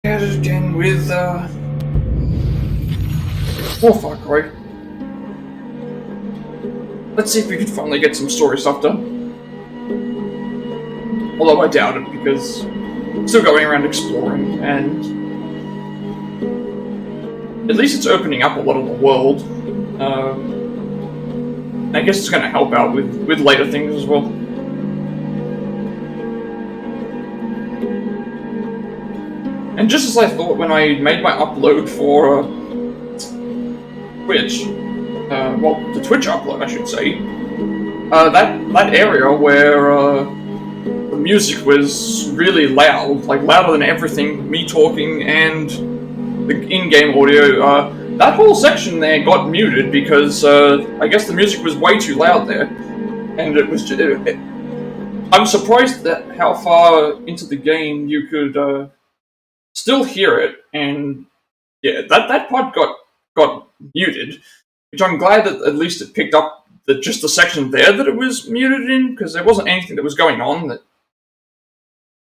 At it again with, oh fuck, right? Let's see if we can finally get some story stuff done. Although I doubt it, because I'm still going around exploring, and at least it's opening up a lot of the world. I guess it's going to help out with later things as well. And just as I thought when I made my upload for Twitch, well, the Twitch upload, I should say, that area where the music was really loud, like louder than everything, me talking and the in-game audio, that whole section there got muted because I guess the music was way too loud there, and it was. I'm surprised at how far into the game you could still hear it, and yeah, that part got muted, which I'm glad that at least it picked up just the section there that it was muted in, because there wasn't anything that was going on that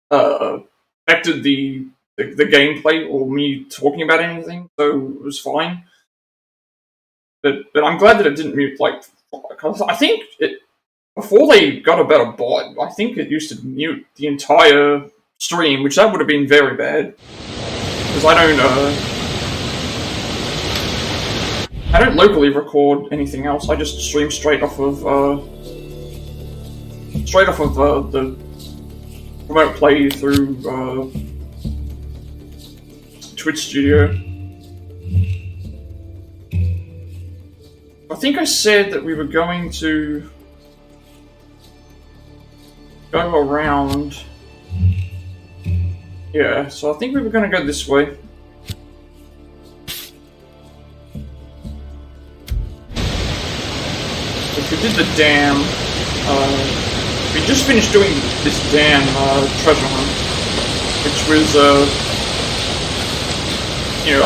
affected the gameplay or me talking about anything, so it was fine. But I'm glad that it didn't mute, like, because I think before they got a better bot, I think it used to mute the entire stream, which that would have been very bad. Because I don't locally record anything else. I just stream straight off of the remote play through Twitch Studio. I think I said that we were going to go around. Yeah, so I think we were going to go this way. If we did the dam, we just finished doing this dam treasure hunt, which was, you know,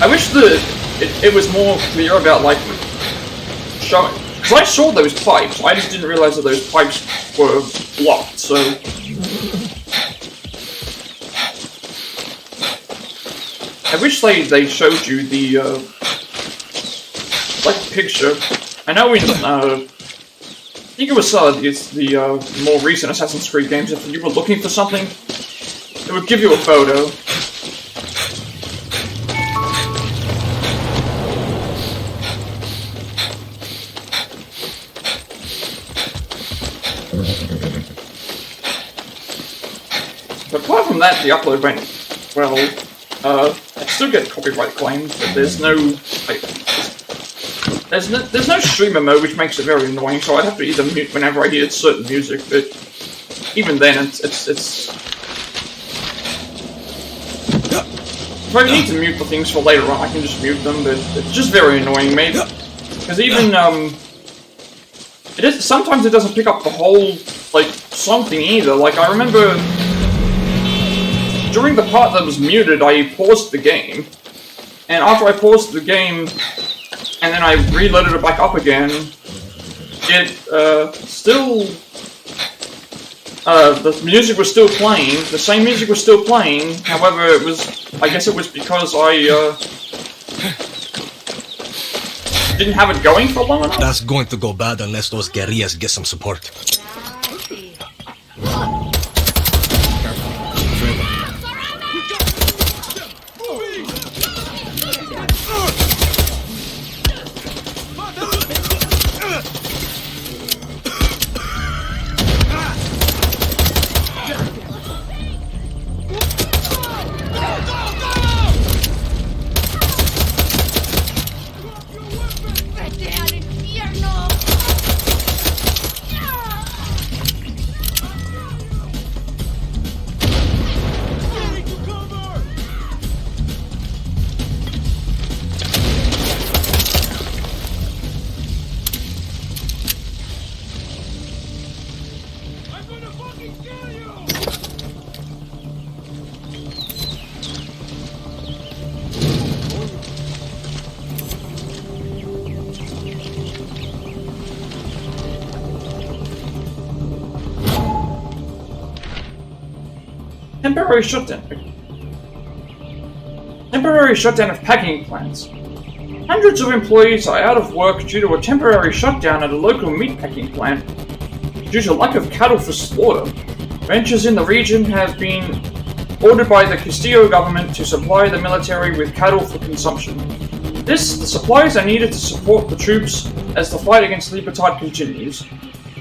I wish it was more clear about, like, showing, because I saw those pipes, I just didn't realize that those pipes were blocked, so I wish they showed you the, like, picture. I know in, I think it was the more recent Assassin's Creed games, if you were looking for something, it would give you a photo. But apart from that, the upload went well. I still get copyright claims, but there's no, like, there's no streamer mode, which makes it very annoying, so I'd have to either mute whenever I hear certain music, but even then, it's if I need to mute the things for later on, I can just mute them, but it's just very annoying, maybe, because even, sometimes it doesn't pick up the whole, like, song thing either. Like, I remember during the part that was muted, I paused the game, and after I paused the game, and then I reloaded it back up again, it, still, the music was still playing, the same music was still playing, however, I guess it was because I, didn't have it going for long enough. That's going to go bad unless those guerrillas get some support. Temporary shutdown. Temporary shutdown of packing plants. Hundreds of employees are out of work due to a temporary shutdown at a local meat packing plant due to lack of cattle for slaughter. Ranchers in the region have been ordered by the Castillo government to supply the military with cattle for consumption. The supplies are needed to support the troops as the fight against Libertad continues.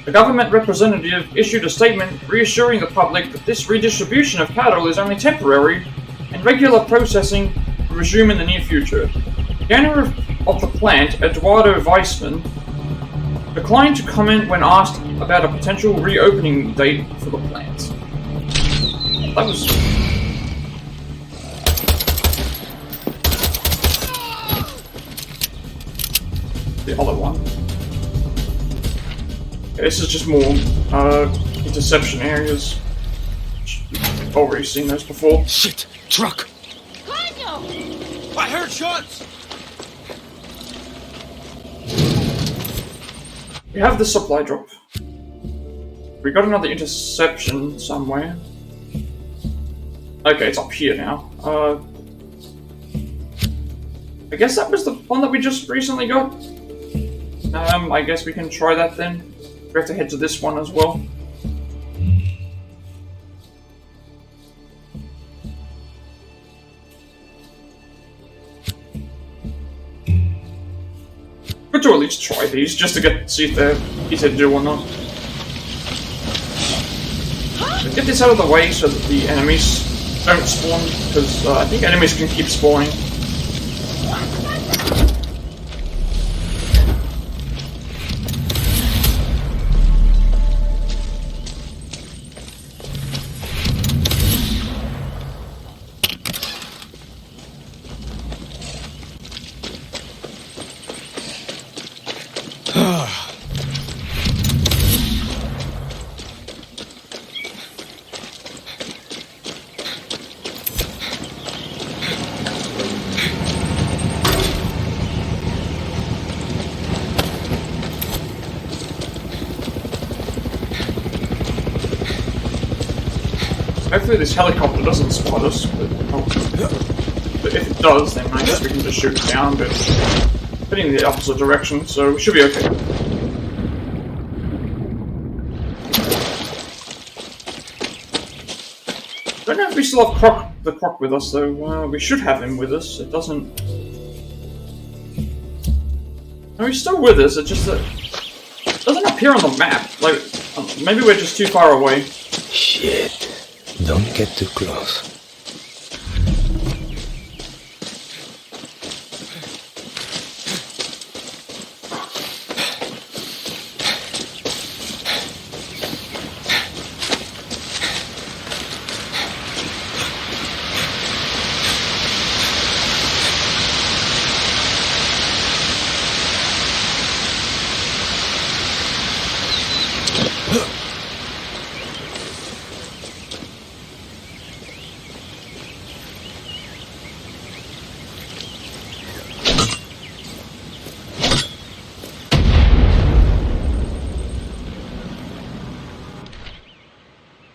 The government representative issued a statement reassuring the public that this redistribution of cattle is only temporary and regular processing will resume in the near future. The owner of the plant, Eduardo Weissman, declined to comment when asked about a potential reopening date for the plant. That was... the other one. This is just more interception areas. I've already seen those before. Shit! Truck! Coño! I heard shots! We have the supply drop. We got another interception somewhere. Okay, it's up here now. I guess that was the one that we just recently got. I guess we can try that then. We have to head to this one as well. Good to at least try these, just to see if they're easy to do or not. Let's get this out of the way so that the enemies don't spawn, because I think enemies can keep spawning. Hopefully this helicopter doesn't spot us, but if it does, then I guess we can just shoot it down, but heading in the opposite direction, so we should be okay. Don't know if we still have the Croc with us, though. We should have him with us. It doesn't... No, he's still with us, it's just that... it doesn't appear on the map. Like, maybe we're just too far away. Shit. Don't get too close.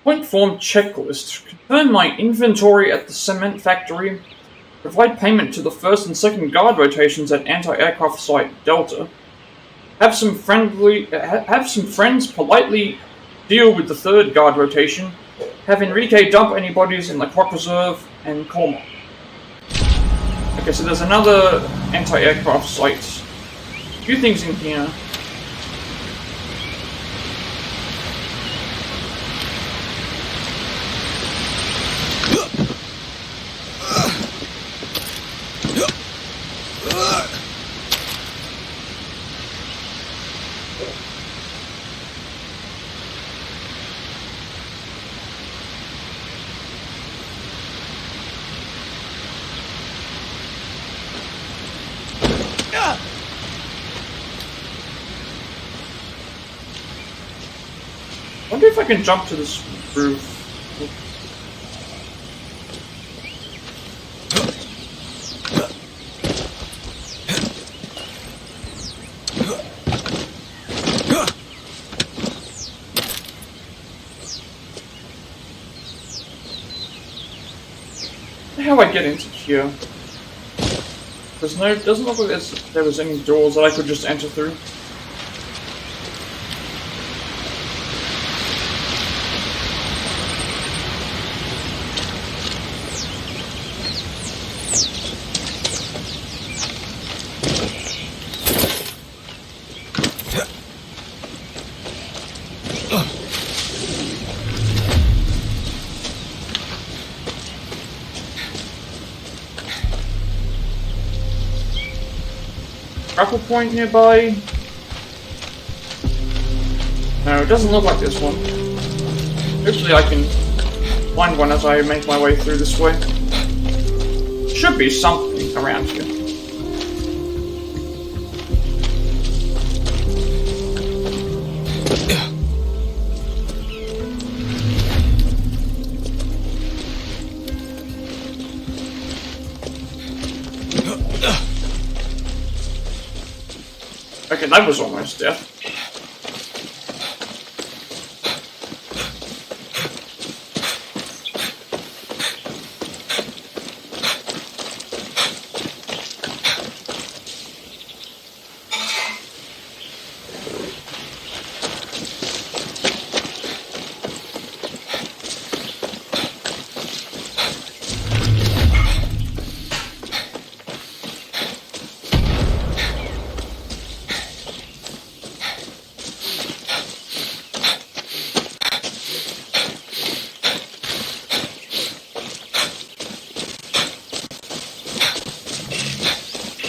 Point form checklist. Confirm my inventory at the cement factory. Provide payment to the first and second guard rotations at anti-aircraft site Delta. Have some friends politely deal with the third guard rotation. Have Enrique dump any bodies in the Croc Reserve and Colma. Okay, so there's another anti-aircraft site. A few things in here. I wonder if I can jump to this roof. How do I get into here? Doesn't look like there was any doors that I could just enter through. Grapple point nearby? No, it doesn't look like this one. Hopefully I can find one as I make my way through this way. Should be something around here. Okay, that was almost death.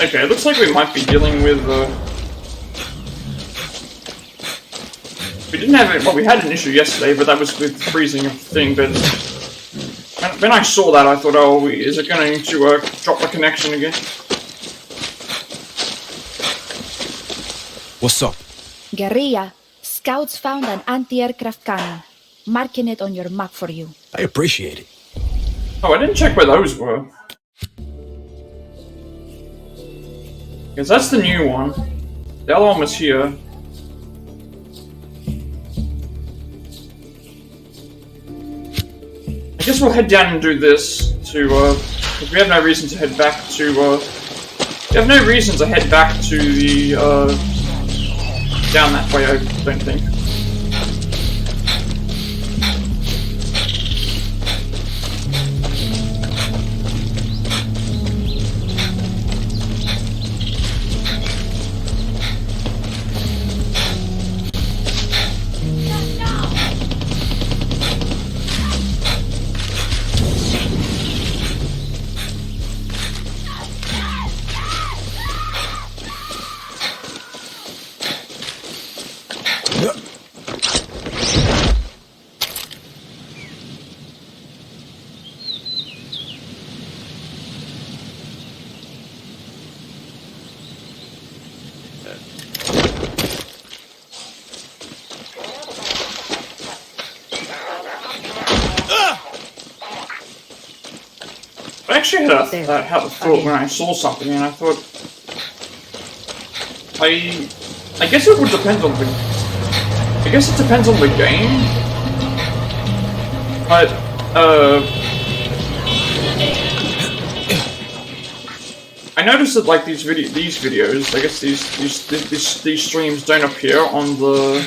Okay, it looks like we might be dealing with, we didn't have it, well, we had an issue yesterday, but that was with freezing of the thing, but when I saw that, I thought, oh, is it going to drop the connection again? What's up? Guerrilla, scouts found an anti-aircraft cannon, marking it on your map for you. I appreciate it. Oh, I didn't check where those were. Because that's the new one. The other one was here. I guess we'll head down and do this to, because we have no reason to head back to, we have no reason to head back to the, down that way, I don't think. I actually had a thought when I saw something, and I thought, I guess it would depend on the, I guess it depends on the game, but I noticed that like these videos, I guess these streams don't appear on the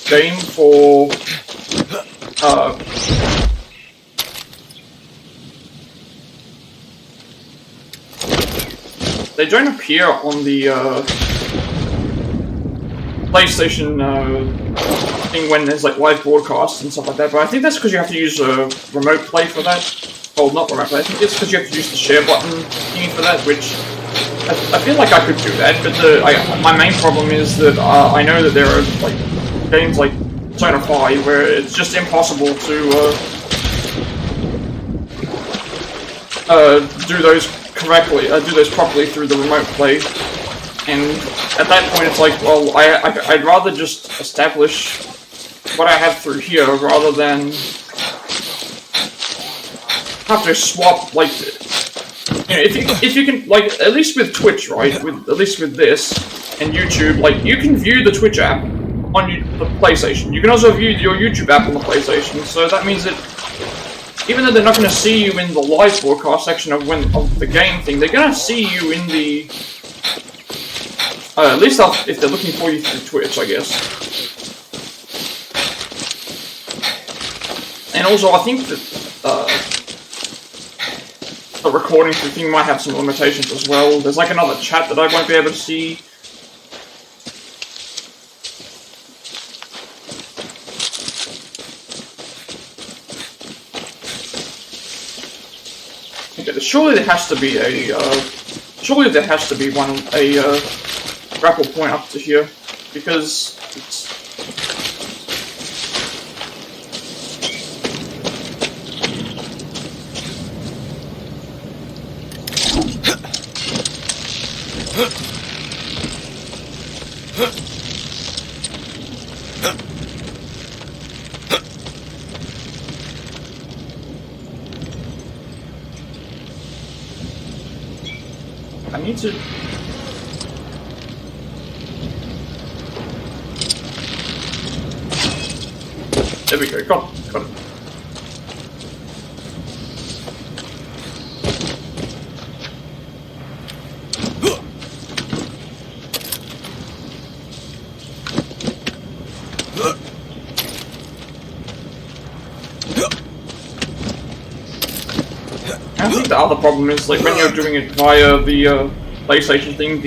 game for they don't appear on the PlayStation thing when there's like live broadcasts and stuff like that, but I think that's because you have to use a remote play for that. Well, not remote play, I think it's because you have to use the share button thingy for that, which I feel like I could do that, but my main problem is that I know that there are like games like Persona 5 where it's just impossible to do those correctly, do those properly through the remote play, and at that point it's like, well, I'd rather just establish what I have through here rather than have to swap, like, you know, if you can, like, at least with Twitch, right, at least with this, and YouTube, like, you can view the Twitch app on the PlayStation. You can also view your YouTube app on the PlayStation, so that means that even though they're not going to see you in the live broadcast section of the game thing, they're going to see you in the... at least if they're looking for you through Twitch, I guess. And also, I think that the recording thing might have some limitations as well. There's like another chat that I won't be able to see. Okay, surely there has to be a grapple point up to here, because it's... I need to... There we go, got it. I think the other problem is, like, when you're doing it via the PlayStation thing,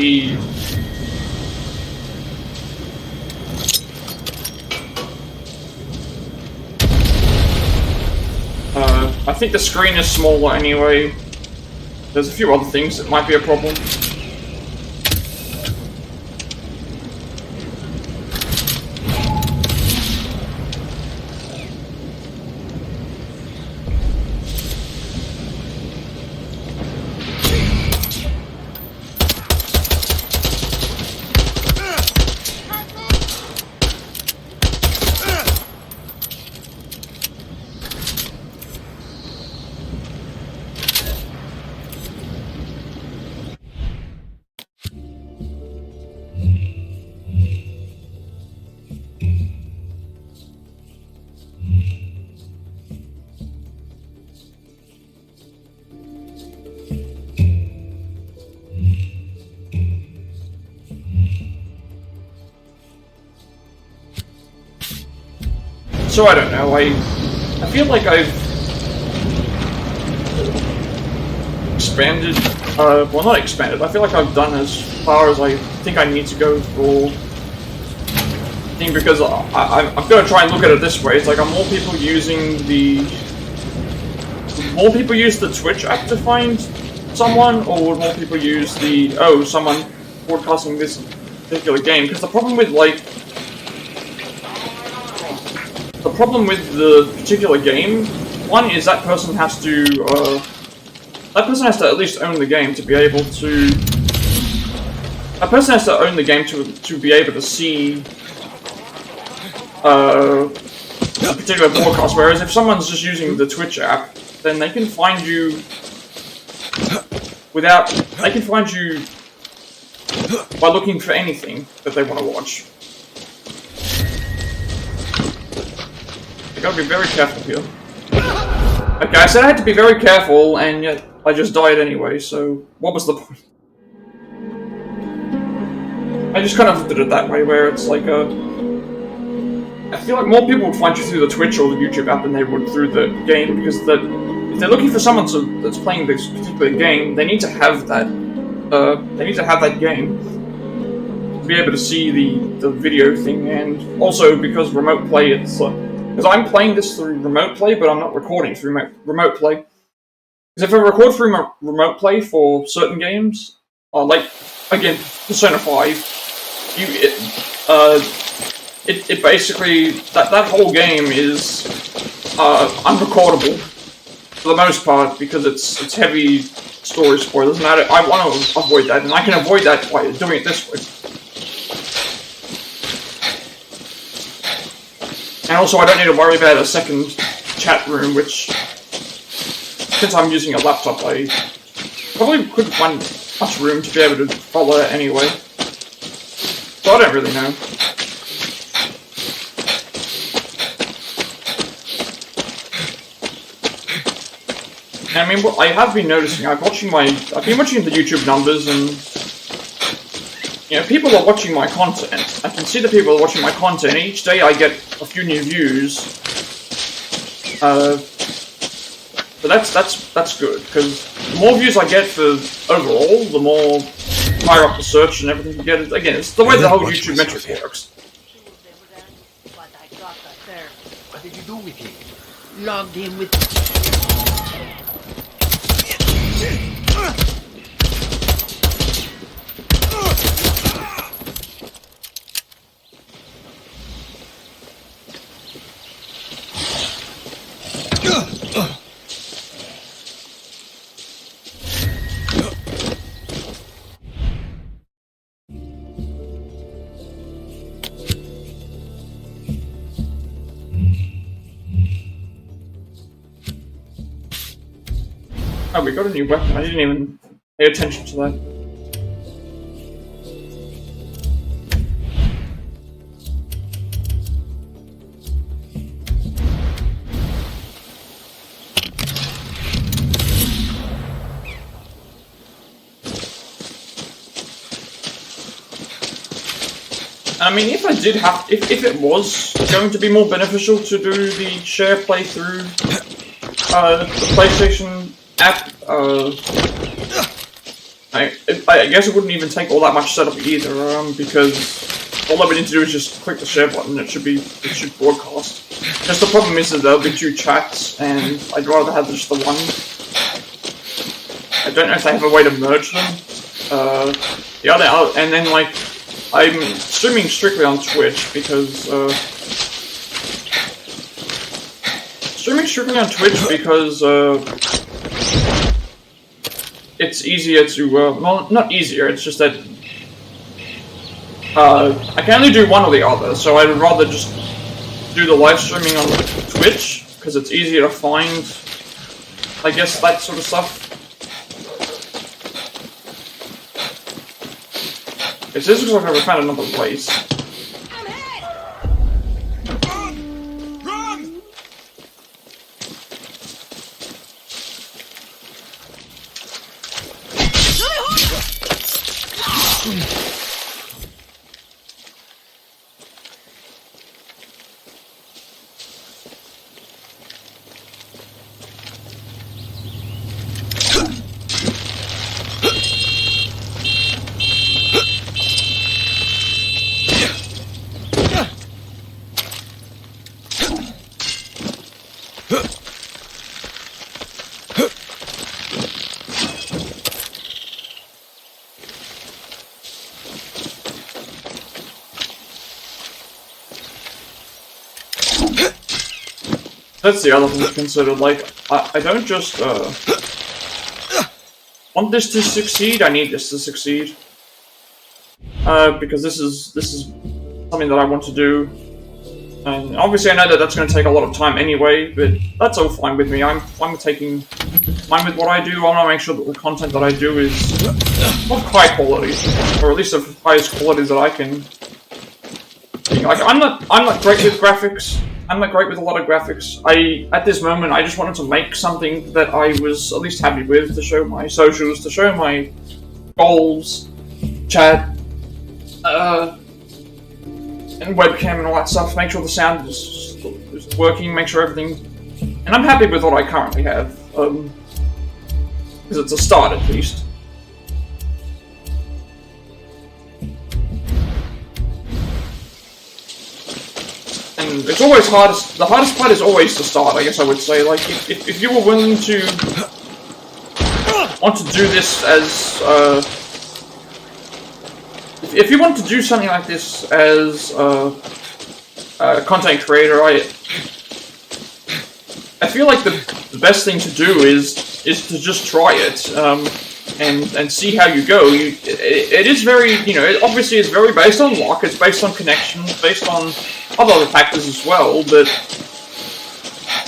I think the screen is smaller anyway. There's a few other things that might be a problem. So I don't know, I feel like I've expanded, well not expanded, I feel like I've done as far as I think I need to go for thing, because I'm going to try and look at it this way. It's like, are more people using more people use the Twitch app to find someone, or would more people use someone broadcasting this particular game? Because the problem with the particular game, one is that person has to at least own the game to be able to. That person has to own the game to be able to see a particular broadcast. Whereas if someone's just using the Twitch app, then they can find you by looking for anything that they want to watch. I gotta be very careful here. Okay, I said I had to be very careful, and yet I just died anyway, so what was the point? I just kind of did it that way, where it's like I feel like more people would find you through the Twitch or the YouTube app than they would through the game, because if they're looking for someone that's playing this particular game, they need to have that. They need to have that game to be able to see the video thing, and also because remote play, it's because I'm playing this through remote play, but I'm not recording through remote play. Because if I record through remote play for certain games, like again Persona 5, it basically that whole game is unrecordable for the most part, because it's heavy story spoilers, and I want to avoid that, and I can avoid that by doing it this way. And also, I don't need to worry about a second chat room, which, since I'm using a laptop, I probably couldn't find much room to be able to follow that anyway. So I don't really know. I mean, what I have been noticing, I've been watching the YouTube numbers, and you know, people are watching my content. I can see that people are watching my content. And each day I get a few new views. But that's good, because the more views I get for overall, the more higher up the search and everything you get. Again, it's the way the whole YouTube metric works. What did you do with him? Logged him with... Oh, we got a new weapon. I didn't even pay attention to that. I mean, if I did have, if it was going to be more beneficial to do the share playthrough, the PlayStation app, I guess it wouldn't even take all that much setup either, because all I would need to do is just click the share button. It should broadcast. Just the problem is that there'll be 2 chats, and I'd rather have just the one. I don't know if they have a way to merge them. And then like, I'm streaming strictly on Twitch because it's easier to, well, not easier, it's just that I can only do one or the other, so I'd rather just do the live streaming on Twitch, because it's easier to find, I guess, that sort of stuff. It just looks like I've found another place. That's the other thing to consider, like, I don't just, want this to succeed, I need this to succeed. Because this is something that I want to do. And obviously I know that that's going to take a lot of time anyway, but that's all fine with me. I'm fine with taking time with what I do. I want to make sure that the content that I do is of high quality, or at least of the highest quality that I can. Like, I'm not great with graphics. I'm not great with a lot of graphics. At this moment, I just wanted to make something that I was at least happy with, to show my socials, to show my goals, chat, and webcam and all that stuff, make sure the sound is working, make sure everything... And I'm happy with what I currently have, because it's a start at least. And it's always hardest. The hardest part is always to start, I guess I would say. Like, if you were willing to want to do this as, if you want to do something like this as a content creator, I feel like the best thing to do is to just try it, and see how you go. It is very, you know, it obviously is very based on luck. It's based on connections, based on other factors as well, but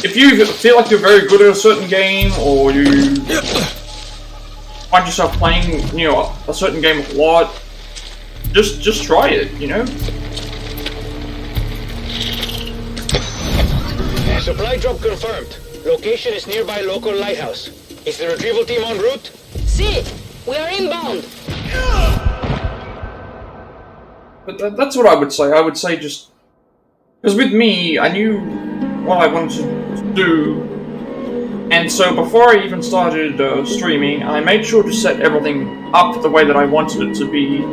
if you feel like you're very good at a certain game, or you find yourself playing, you know, a certain game a lot, just try it, you know? Supply drop confirmed. Location is nearby local lighthouse. Is the retrieval team en route? See, we are inbound. But that's what I would say. I would say just... Because with me, I knew what I wanted to do. And so before I even started streaming, I made sure to set everything up the way that I wanted it to be.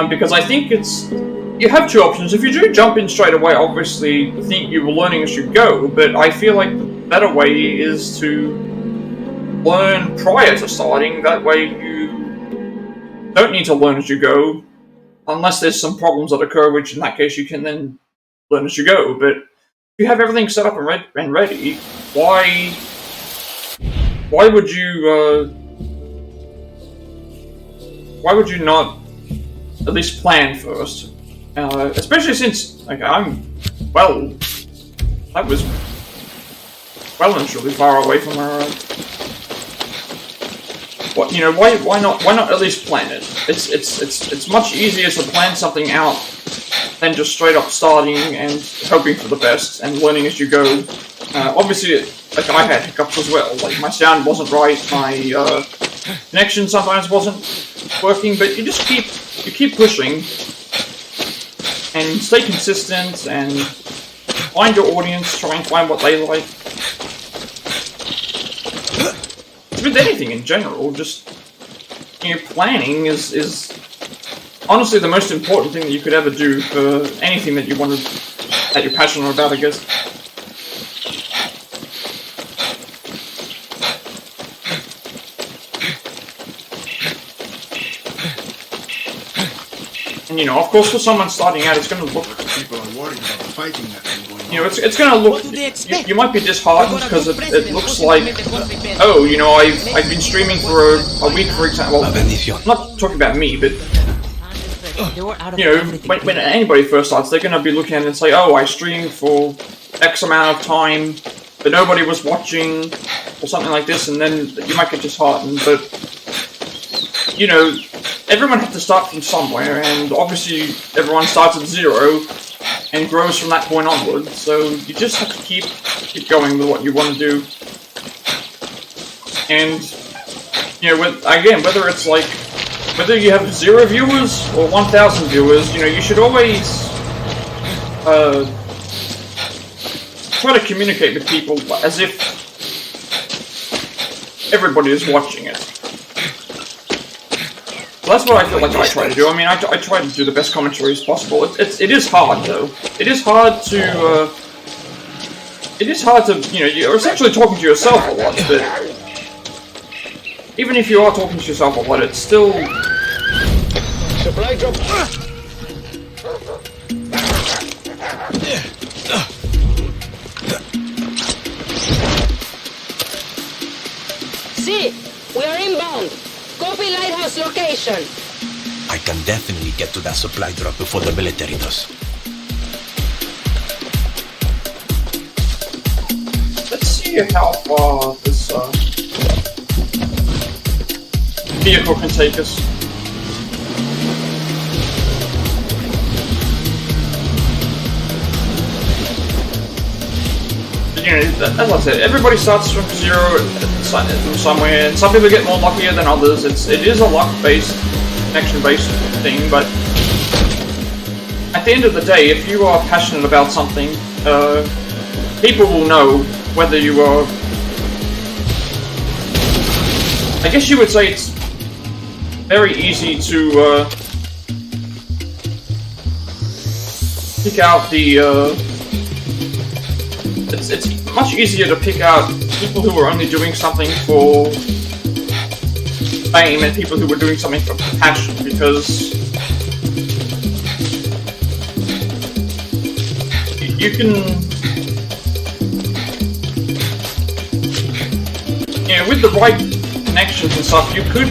Because I think it's... You have two options. If you do jump in straight away, obviously think you were learning as you go. But I feel like the better way is to learn prior to starting. That way you don't need to learn as you go. Unless there's some problems that occur, which in that case you can then learn as you go. But if you have everything set up and ready, why would you not at least plan first? Especially since I was well and truly far away from her. Why not at least plan it? It's much easier to plan something out than just straight up starting and hoping for the best and learning as you go. Obviously, I had hiccups as well. Like my sound wasn't right, my connection sometimes wasn't working, but you just keep pushing and stay consistent and find your audience, try and find what they like. With anything in general, just planning is honestly the most important thing that you could ever do for anything that that you're passionate about, I guess. And of course, for someone starting out, it's going to look. People are worried about the fighting that's been going on. It's going to look. You might be disheartened because it looks like, oh, I've been streaming for a week, for example. Well, I'm not talking about me, but when anybody first starts, they're going to be looking at it and say, oh, I streamed for X amount of time, but nobody was watching, or something like this, and then you might get disheartened. But everyone has to start from somewhere, and obviously everyone starts at 0 and grows from that point onward, so you just have to keep going with what you want to do. And, whether you have 0 viewers or 1,000 viewers, you should always try to communicate with people as if everybody is watching it. Well, that's what I feel like I try to do. I mean, I try to do the best commentary as possible. It is hard, though. It is hard to, you're essentially talking to yourself a lot, but even if you are talking to yourself a lot, it's still... Supply drop. See, we are inbound. Copy lighthouse location. I can definitely get to that supply drop before the military does. Let's see how far this vehicle can take us. As I said, everybody starts from 0 from somewhere, and some people get more luckier than others. It is a luck-based, connection-based thing, but at the end of the day, if you are passionate about something, people will know whether you are... I guess you would say it's very easy to pick out the... It's much easier to pick out people who are only doing something for fame and people who are doing something for passion, because you can, with the right connections and stuff, you could,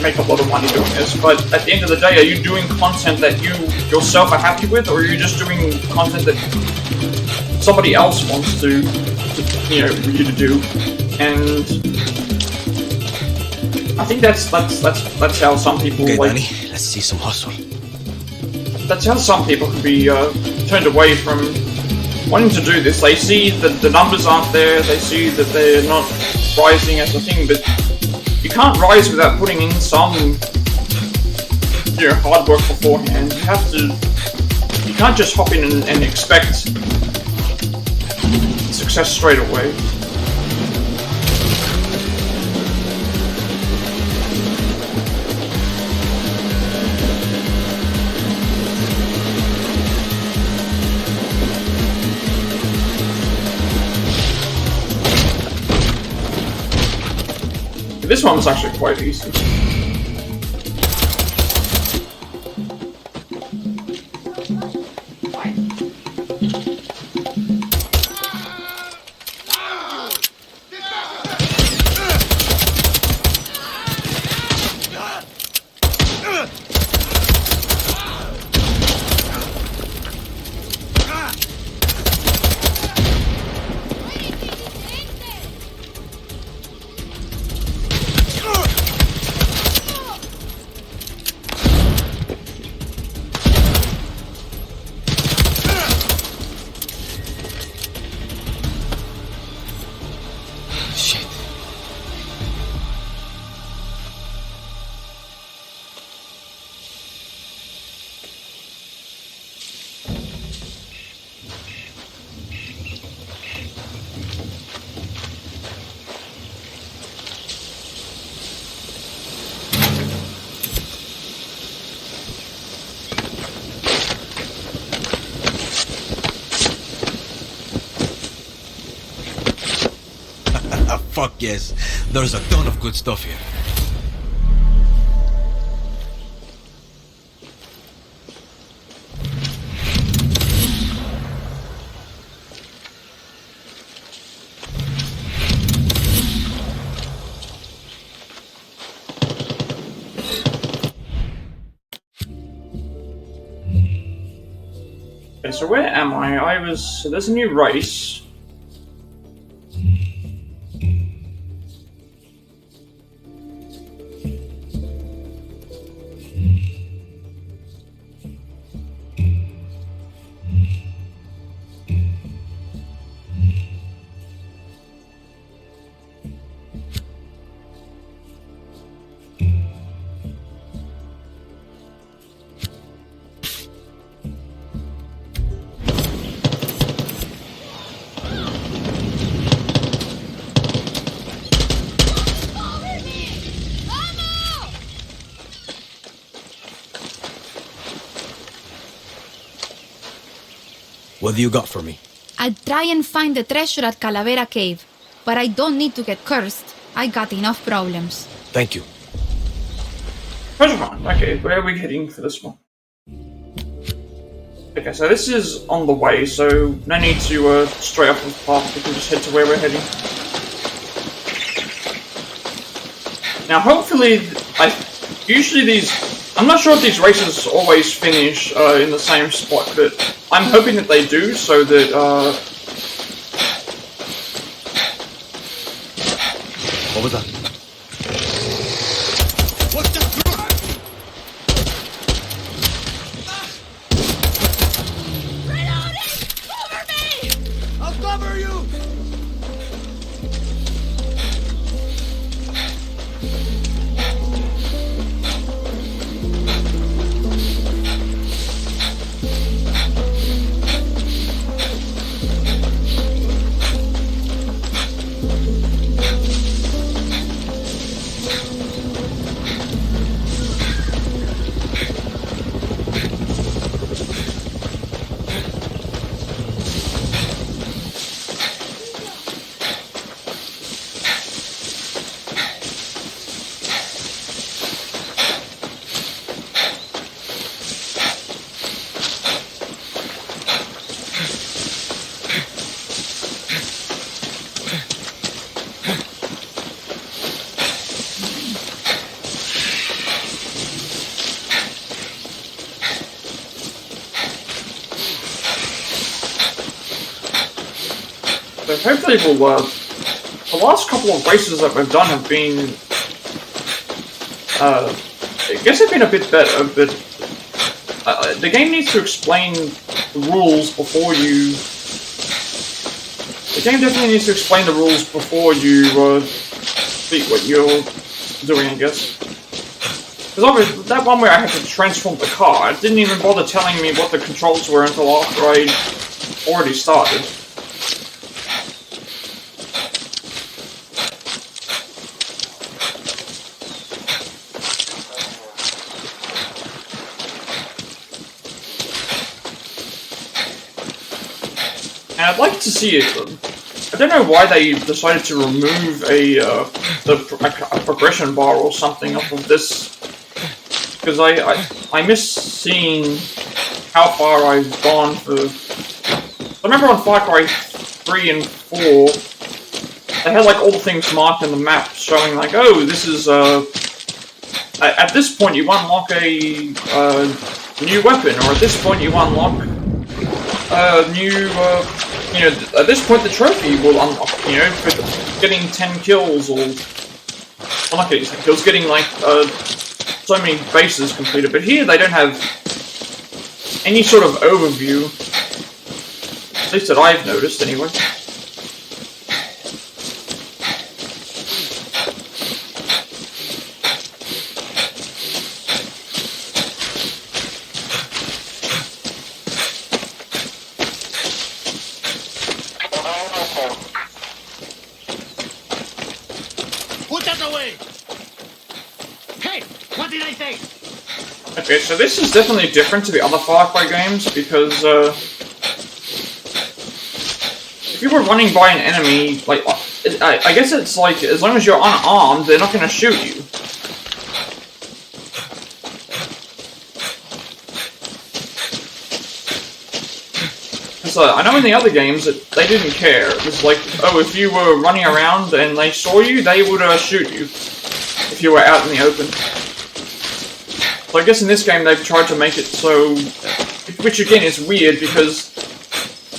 make a lot of money doing this, but at the end of the day, are you doing content that you yourself are happy with, or are you just doing content that somebody else wants to for you to do? And I think that's how some people Okay, like. Danny, let's see some hustle. That's how some people can be turned away from wanting to do this. They see that the numbers aren't there, they see that they're not rising as a thing, but you can't rise without putting in some, hard work beforehand. You can't just hop in and expect success straight away. This one was actually quite easy. Fuck yes, there's a ton of good stuff here. Okay, so where am I? So there's a new race. What do you got for me? I'll try and find the treasure at Calavera Cave, but I don't need to get cursed. I got enough problems. Thank you. Treasure hunt. Okay, where are we heading for this one? Okay, so this is on the way, so no need to stray off the path. We can just head to where we're heading. Now, hopefully, usually these. I'm not sure if these races always finish in the same spot, but I'm hoping that they do, so that What was that? What's the Reloading! Cover me! I'll cover you! so hopefully we'll. The last couple of races that we've done have been. I guess they've been a bit better, but the game needs to explain the rules before you The game definitely needs to explain the rules before you see what you're doing, I guess. Because obviously, that one where I had to transform the car, it didn't even bother telling me what the controls were until after I already started. And I'd like to see it. I don't know why they decided to remove a progression bar or something off of this, because I miss seeing how far I've gone for. I remember on Far Cry 3 and 4, they had like all the things marked in the map, showing like, oh, this is at this point you unlock a new weapon, or at this point you unlock a new. You know, at this point the trophy will unlock, you know, for getting 10 kills, or well, not getting 10 kills, getting like so many bases completed. But here they don't have any sort of overview, at least that I've noticed anyway. Okay, so this is definitely different to the other Far Cry games, because if you were running by an enemy, like, I guess it's like, as long as you're unarmed, they're not going to shoot you. So, I know in the other games that they didn't care. It was like, oh, if you were running around and they saw you, they would shoot you if you were out in the open. So I guess in this game they've tried to make it so, which again is weird, because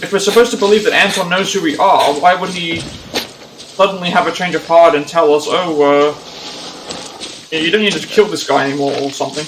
if we're supposed to believe that Anton knows who we are, why would he suddenly have a change of heart and tell us, oh, you don't need to kill this guy anymore or something?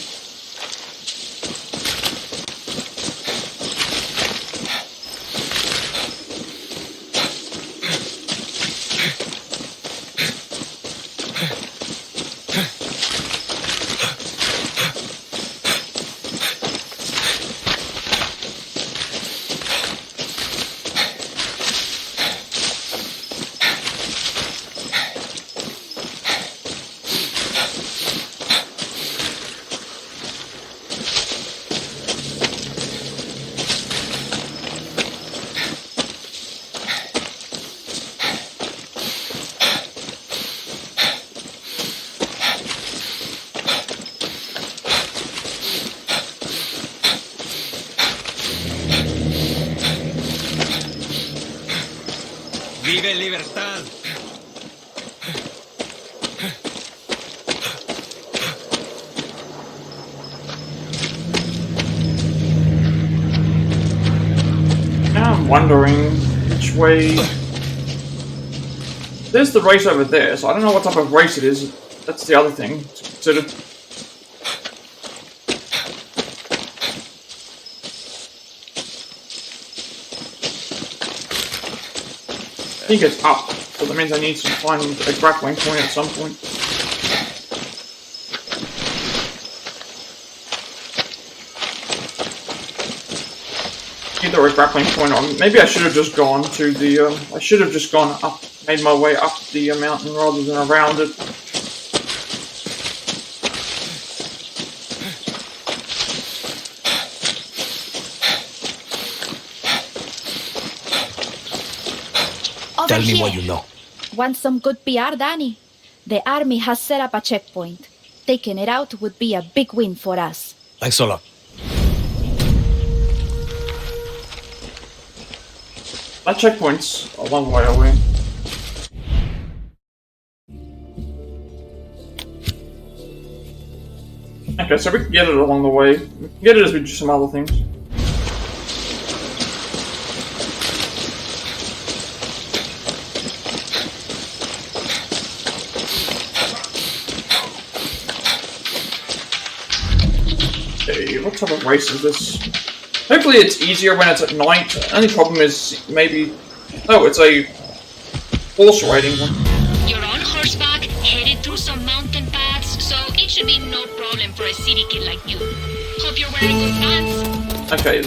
Vive Libertad! Now I'm wondering which way. There's the race over there, so I don't know what type of race it is. That's the other thing to consider. I think it's up, so that means I need to find a grappling point at some point. Either a grappling point, or maybe I should have just gone to the, I should have just gone up, made my way up the mountain rather than around it. Tell me what you know. Want some good PR, Danny? The army has set up a checkpoint. Taking it out would be a big win for us. Thanks a lot. That checkpoint's a long way away. Okay, so we can get it along the way. We can get it as we do some other things. Okay, what type of race is this? Hopefully it's easier when it's at night. The only problem is maybe Oh, it's a horse riding one. You're on horseback, headed through some mountain paths, so it should be no problem for a city kid like you. Hope you're wearing good pants. Okay,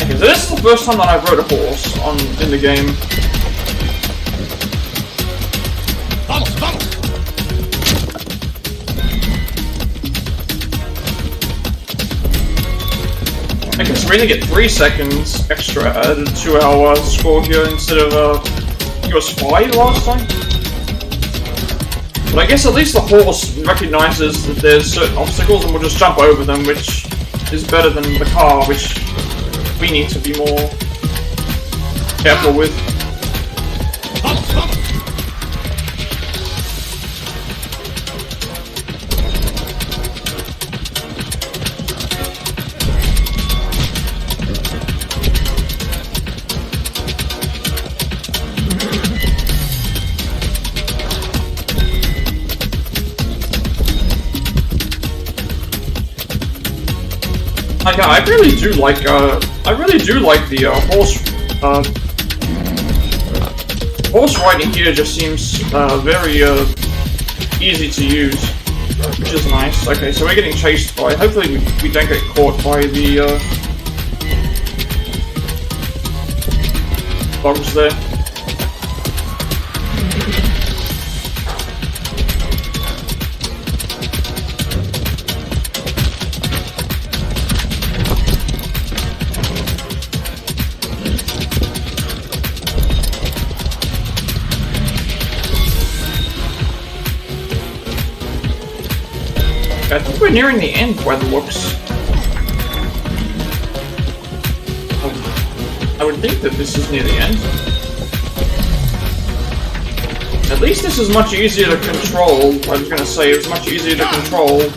okay, so this is the first time that I've rode a horse in the game. Vamos, vamos. Okay, so we're gonna get 3 seconds extra added to our score here instead of, I think it was 5 last time? But I guess at least the horse recognizes that there's certain obstacles and will just jump over them, which is better than the car, which we need to be more careful with. Vamos, vamos. Like, I really do like the horse riding here just seems very easy to use, which is nice. Okay, so we're getting chased by. Hopefully, we don't get caught by the bugs there. I think we're nearing the end by the looks. I would think that this is near the end. At least this is much easier to control. I was gonna say it was much easier to control.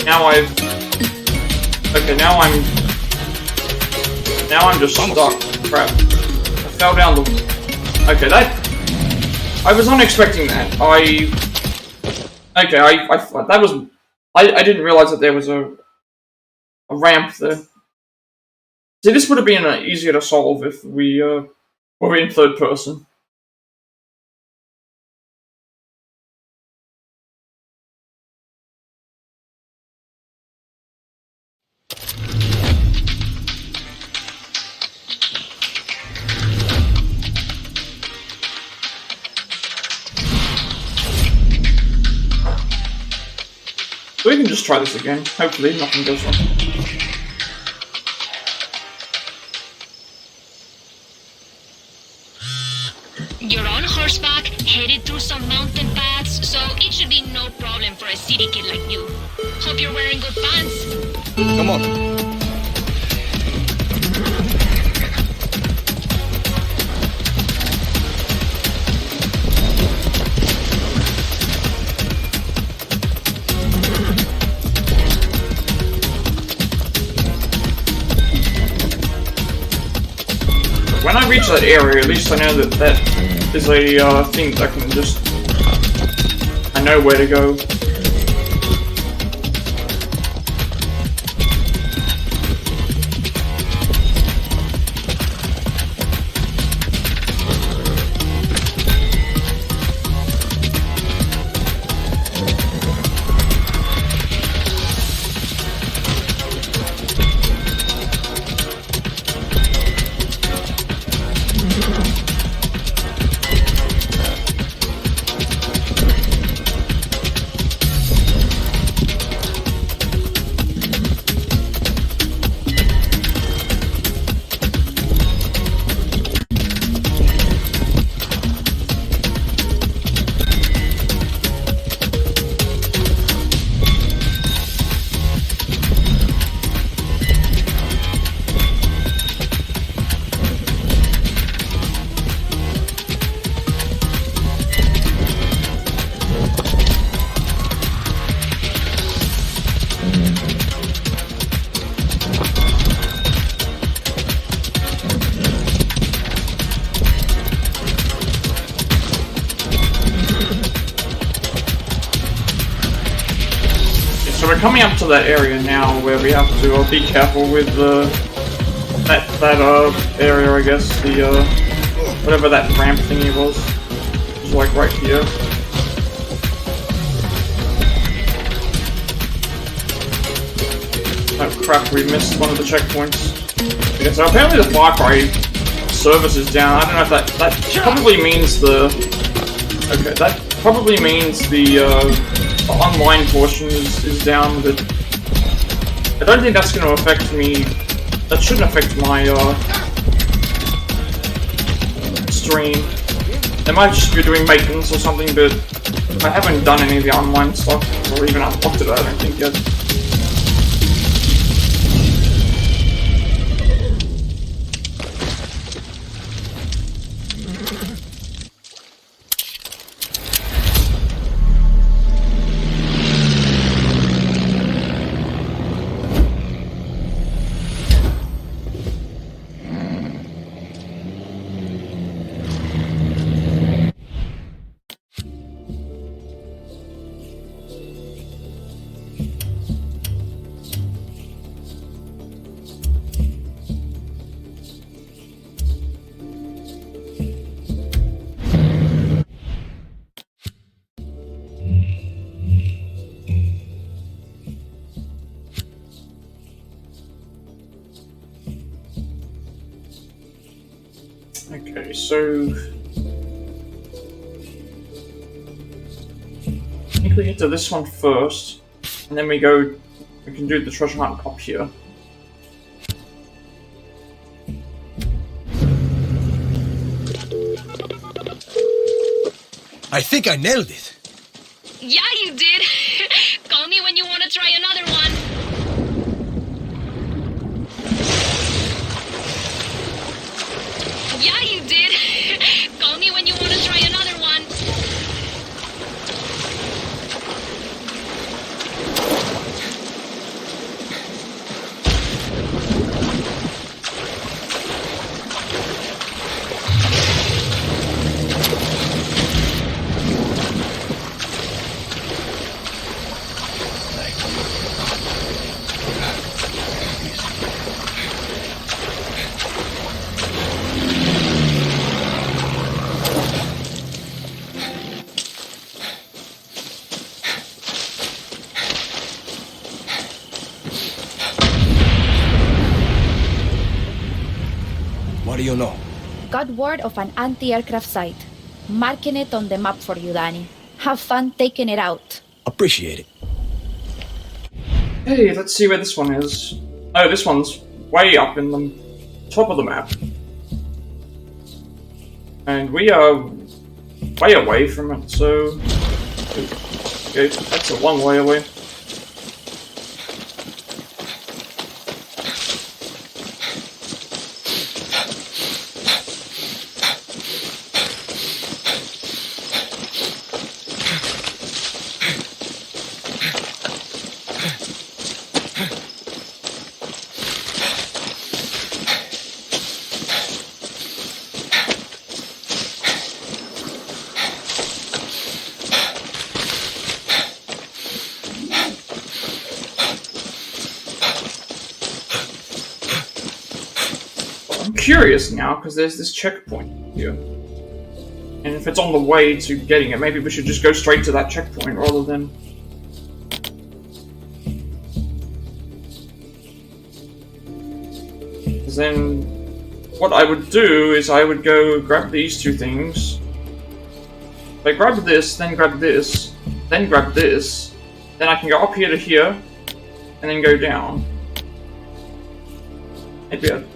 Now okay, now I'm just stuck. Crap. I fell down the... Okay, I was not expecting that. Okay, that was... I didn't realize that there was a ramp there. See, this would have been easier to solve if we were in third person. We can just try this again. Hopefully nothing goes wrong. You're on horseback, headed through some mountain paths, so it should be no problem for a city kid like you. Hope you're wearing good pants. Come on. When I reach that area, at least I know that is a thing that I can just... I know where to go. we're coming up to that area now where we have to be careful with that area, I guess, the whatever that ramp thingy was. It was like right here. Oh crap, we missed one of the checkpoints. Okay, so apparently the Far Cry service is down. I don't know if that probably means the... Okay, that probably means the online portion is down, but I don't think that's going to affect me. That shouldn't affect my stream. They might just be doing maintenance or something, but I haven't done any of the online stuff, or even unlocked it, I don't think yet. Okay, so I think we get to this one first, and then we can do the treasure hunt up here. I think I nailed it. Yeah, you did. Call me when you want to try another one. Yeah, you did. Call me when you want to try another one. What do you know? Got word of an anti-aircraft site. Marking it on the map for you, Danny. Have fun taking it out. Appreciate it. Hey, let's see where this one is. Oh, this one's way up in the top of the map. And we are way away from it, so... Okay, that's a long way away. Curious now, because there's this checkpoint here. And if it's on the way to getting it, maybe we should just go straight to that checkpoint rather than... Because then what I would do is I would go grab these two things. If I grab this, then grab this, then grab this, then I can go up here to here, and then go down. Maybe I'd...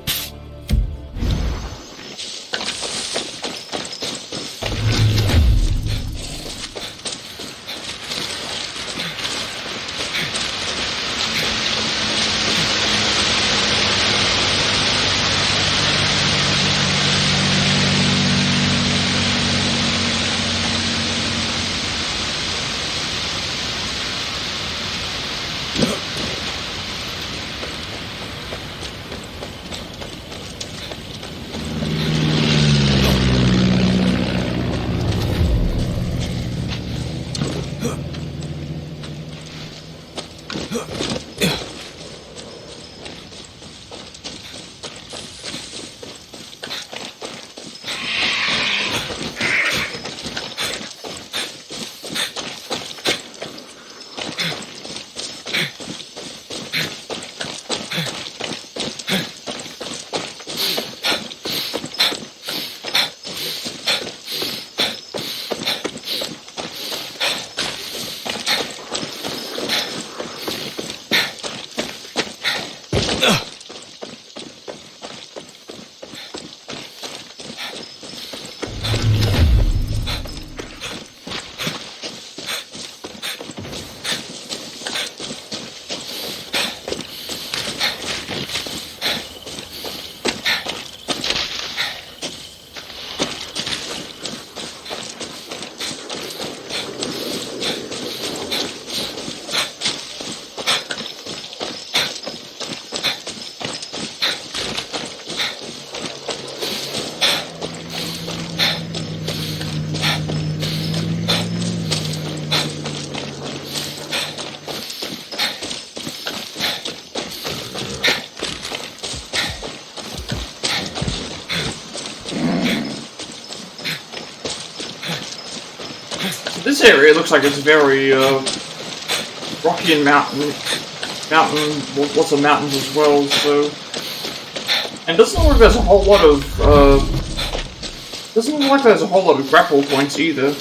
This area looks like it's very rocky and lots of mountains as well. So, and doesn't look like there's a whole lot of grapple points either.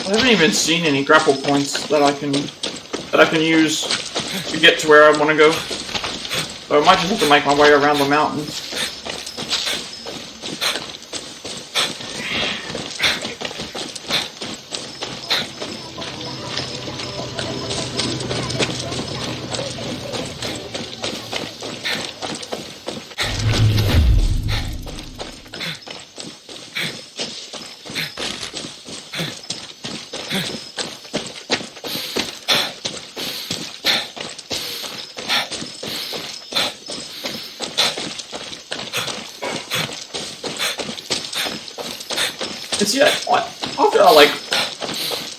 I haven't even seen any grapple points that I can use to get to where I want to go. So I might just have to make my way around the mountains. It's after like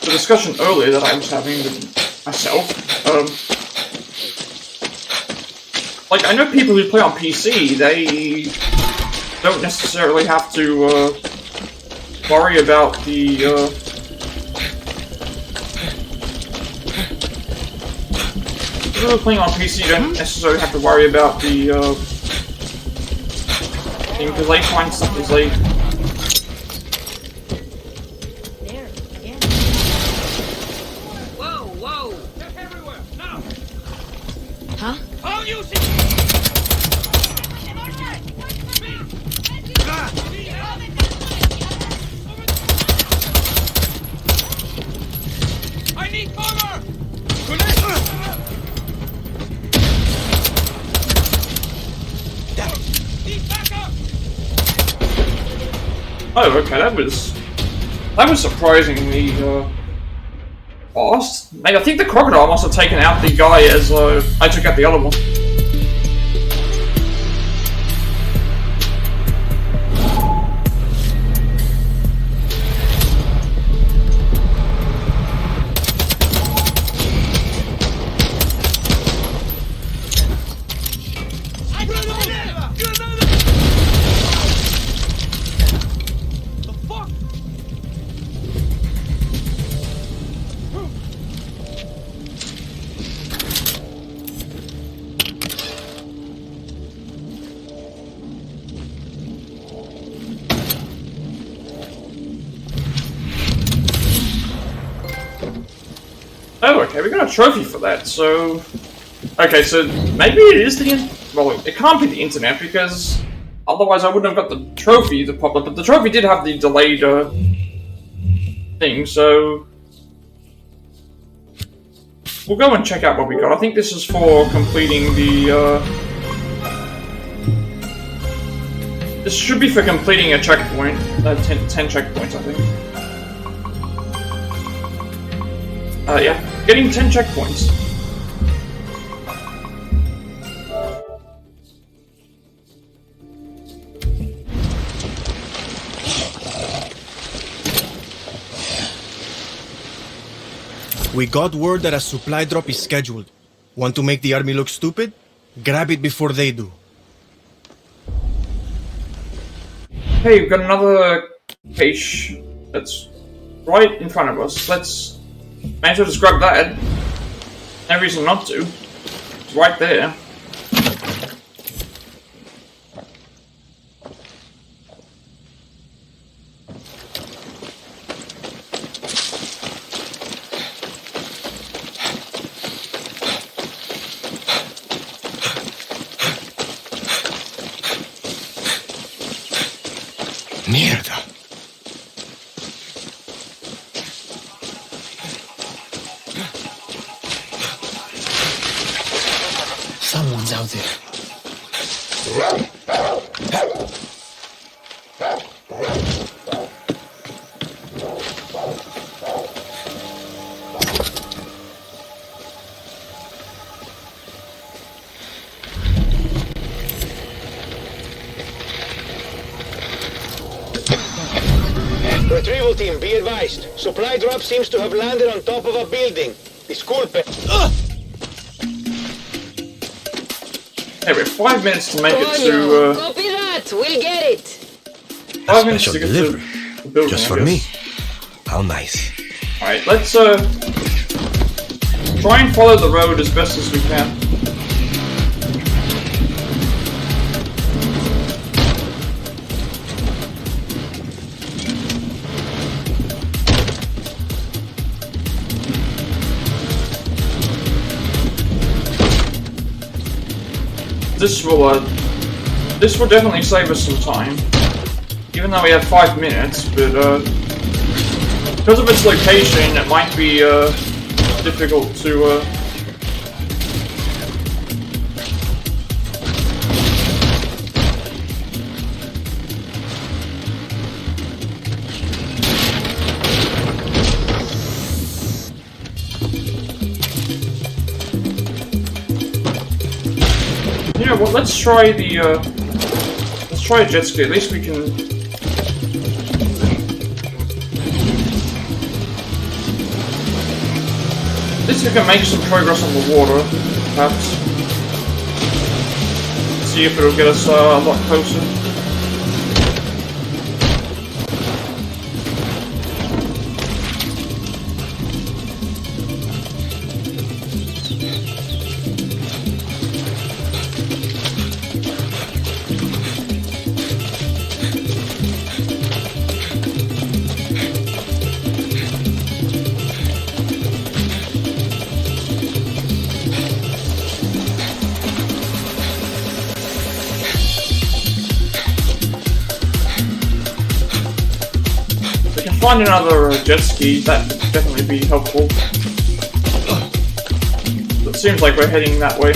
the discussion earlier that I was having with myself, like I know people who play on PC, they don't necessarily have to worry about the people who are playing on PC don't necessarily have to worry about the thing because they find stuff as they. Oh, okay, that was surprisingly fast. Mate, I think the crocodile must have taken out the guy as I took out the other one. Oh, okay, we got a trophy for that, so... Okay, so maybe it is the... Well, it can't be the internet, because otherwise I wouldn't have got the trophy to pop up, but the trophy did have the delayed, thing, so... We'll go and check out what we got. I think this is for completing the, This should be for completing a checkpoint. 10 checkpoints, I think. Yeah. Getting 10 checkpoints. We got word that a supply drop is scheduled. Want to make the army look stupid? Grab it before they do. Hey, we've got another cache that's right in front of us. Let's... Might as well just grab that. No reason not to. It's right there. Mierda. Retrieval team, be advised. Supply drop seems to have landed on top of a building. Disculpe. Hey, we have 5 minutes to make it Coño, to, copy that. We'll get it. 5 minutes Special to get delivery. to the building, Just I for guess. me. How nice. Alright, let's, try and follow the road as best as we can. This will definitely save us some time, even though we have 5 minutes, but, because of its location, it might be, difficult to, You know what, let's try a jet ski, at least we can... At least we can make some progress on the water, perhaps. See if it'll get us a lot closer. Find another jet ski, that would definitely be helpful. It seems like we're heading that way.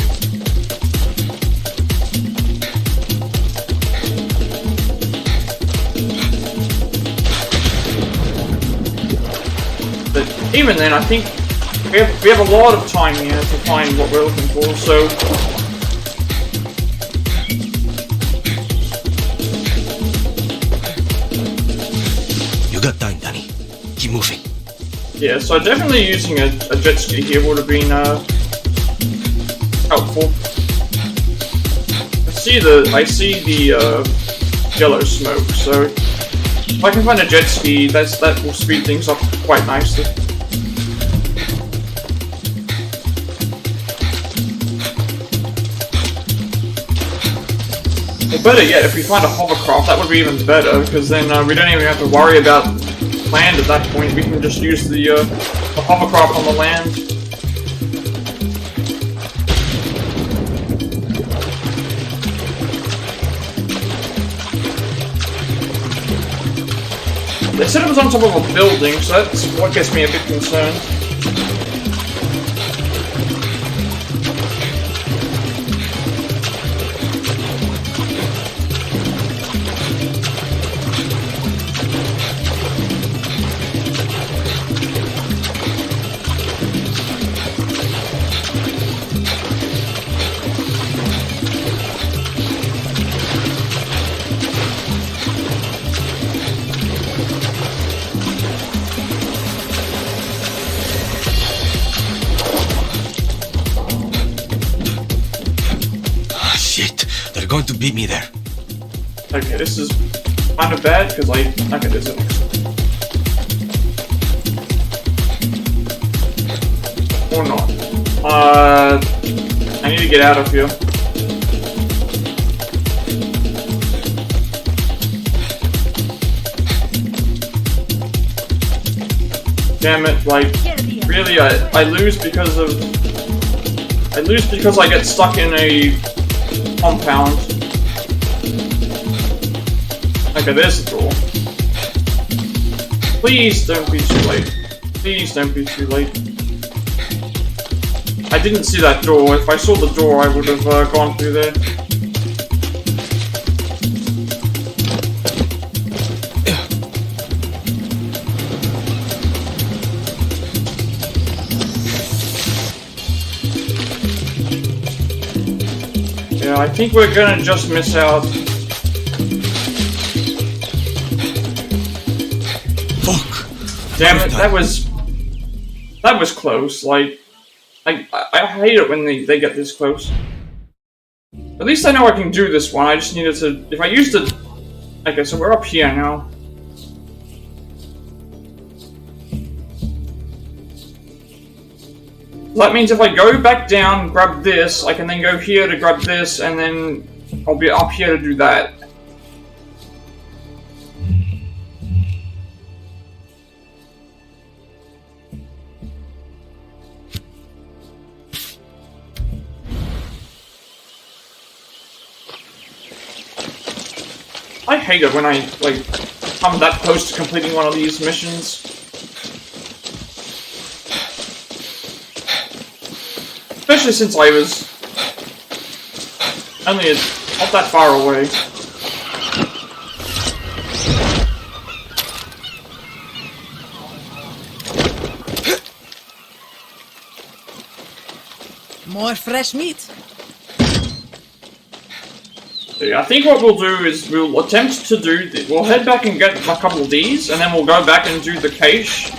But even then, I think we have a lot of time here to find what we're looking for, so... Got time, Danny. Keep moving. Yeah, so definitely using a jet ski here would have been helpful. I see the yellow smoke, so if I can find a jet ski, that will speed things up quite nicely. Or better yet, if we find a hovercraft, that would be even better, because then we don't even have to worry about land at that point. We can just use the hovercraft on the land. They said it was on top of a building, so that's what gets me a bit concerned. They're going to beat me there. Okay, this is kind of bad because okay, there's it. Or not. I need to get out of here. Damn it, like, really, I lose because I get stuck in a compound. Okay, there's the door. Please don't be too late. Please don't be too late. I didn't see that door. If I saw the door, I would have gone through there. Yeah, I think we're gonna just miss out. Damn it, that was close. Like, I hate it when they get this close. At least I know I can do this one. I just needed to. If I used it. Okay, so we're up here now. That means if I go back down, grab this, I can then go here to grab this, and then I'll be up here to do that. I hate it when I, like, come that close to completing one of these missions. Especially since I was only not that far away. More fresh meat. I think what we'll do is we'll attempt to do... We'll head back and get a couple of these, and then we'll go back and do the cache.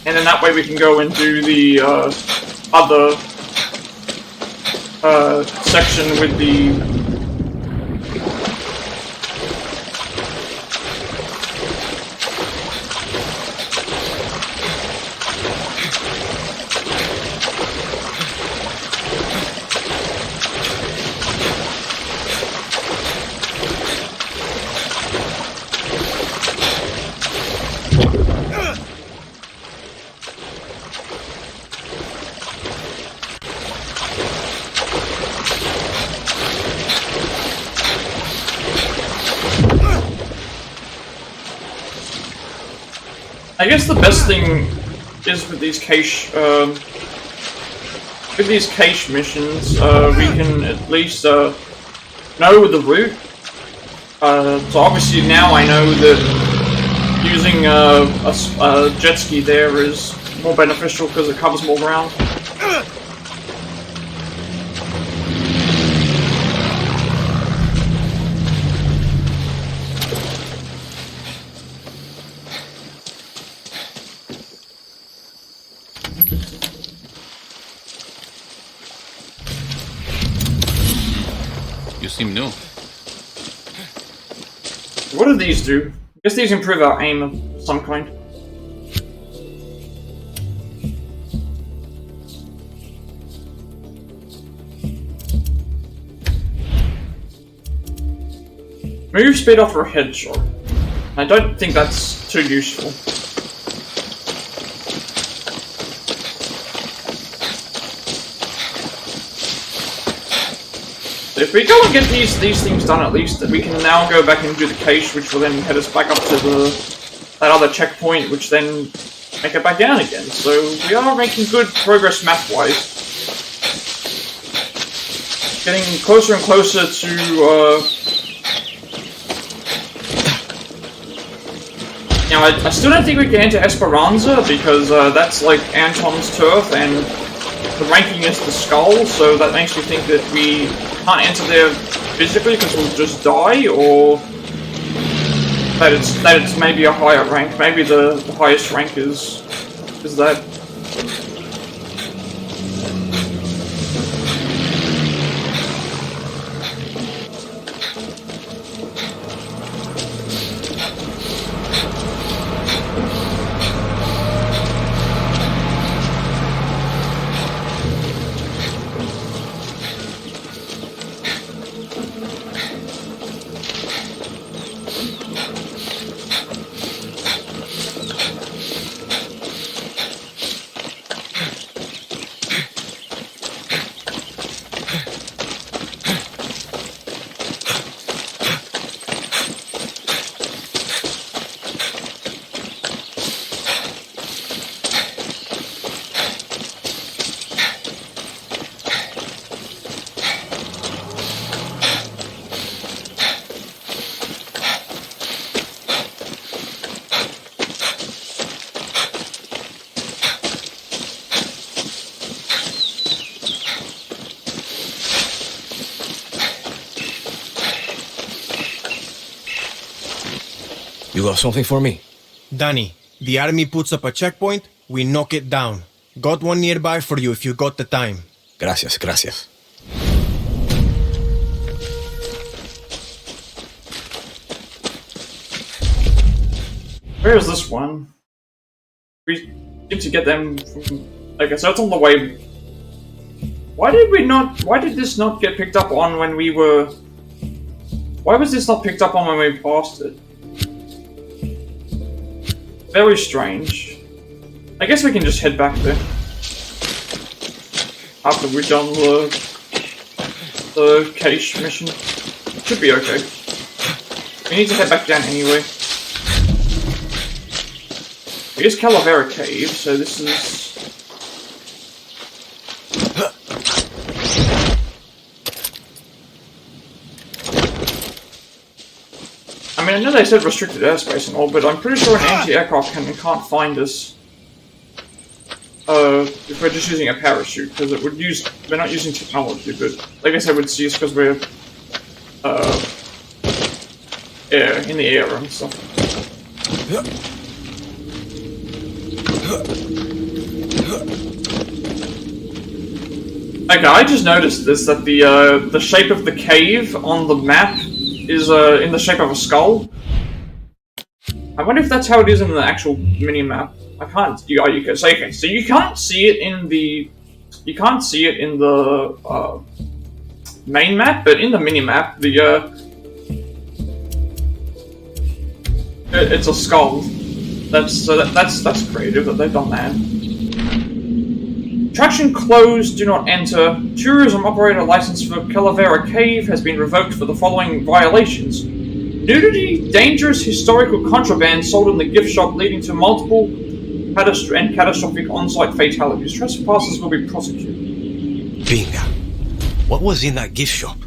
And then that way we can go and do the other section with the... I guess the best thing is with these cache missions, we can at least know the route. So obviously now I know that using a jet ski there is more beneficial because it covers more ground. You seem new. What do these do? I guess these improve our aim of some kind. Move speed after a headshot. I don't think that's too useful. If we go and get these things done at least, we can now go back and do the cache, which will then head us back up to that other checkpoint, which then make it back down again. So we are making good progress map-wise. Getting closer and closer to, Now, I still don't think we can enter Esperanza, because that's like Anton's turf, and the ranking is the skull, so that makes me think that we can't enter there physically because we'll just die, or that it's maybe a higher rank. Maybe the highest rank is that. You got something for me? Danny, The army puts up a checkpoint, we knock it down. Got one nearby for you if you got the time. Gracias, gracias. Where is this one? We need to get them from... Okay, so it's on the way. Why did this not get picked up on when we were... Why was this not picked up on when we passed it? Very strange. I guess we can just head back there. After we've done the cache mission. Should be okay. We need to head back down anyway. Here's Calavera Cave, so this is... I mean, I know they said restricted airspace and all, but I'm pretty sure an anti-aircraft cannon can't find us. If we're just using a parachute, because it would use... We're not using technology, but I guess I would see us because we're... in the air and stuff. Okay, I just noticed this, that the shape of the cave on the map is in the shape of a skull. I wonder if that's how it is in the actual mini-map. I can't. So you can't see it in the. You can't see it in the main map, but in the mini-map, it's a skull. That's creative that they've done that. Attraction closed, do not enter. Tourism operator license for Calavera Cave has been revoked for the following violations. Nudity, dangerous historical contraband sold in the gift shop leading to multiple catastrophic on-site fatalities. Trespassers will be prosecuted. Bingo. What was in that gift shop?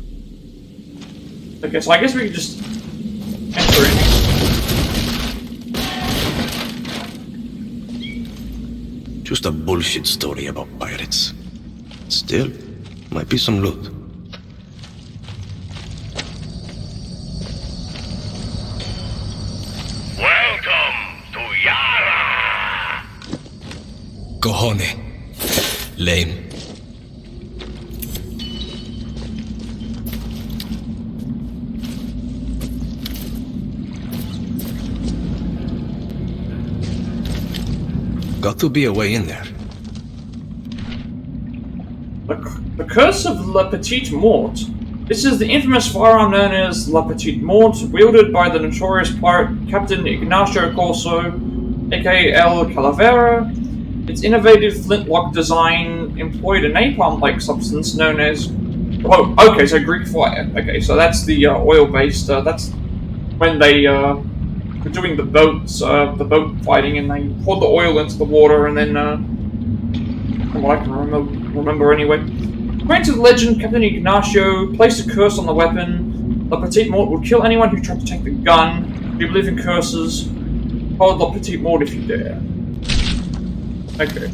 Okay, so I guess we can just enter in. Just a bullshit story about pirates. Still, might be some loot. Welcome to Yara! Cojones. Lame. Got to be a way in there. The Curse of La Petite Mort. This is the infamous firearm known as La Petite Mort, wielded by the notorious pirate Captain Ignacio Corso, aka El Calavera. Its innovative flintlock design employed a napalm-like substance known as... Oh, okay, so Greek fire. Okay, so that's the oil-based... that's when they... were doing the boat fighting, and they poured the oil into the water, and then, from what I can remember anyway. According to the legend, Captain Ignacio placed a curse on the weapon. La Petite Mort would kill anyone who tried to take the gun. If you believe in curses, follow La Petite Mort if you dare. Okay.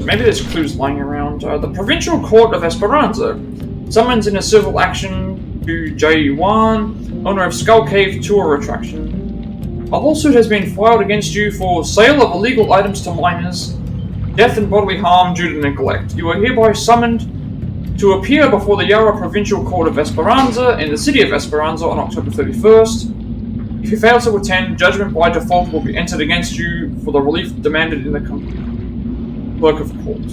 Maybe there's clues lying around. The Provincial Court of Esperanza summons in a civil action to J. Yuan, owner of Skull Cave Tour Attraction. A lawsuit has been filed against you for sale of illegal items to minors, death and bodily harm due to neglect. You are hereby summoned to appear before the Yara Provincial Court of Esperanza in the city of Esperanza on October 31st. If you fail to attend, judgment by default will be entered against you for the relief demanded in the work of court.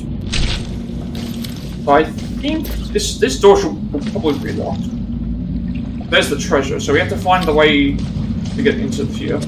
So I think this door will probably be locked. There's the treasure, so we have to find the way to get into here.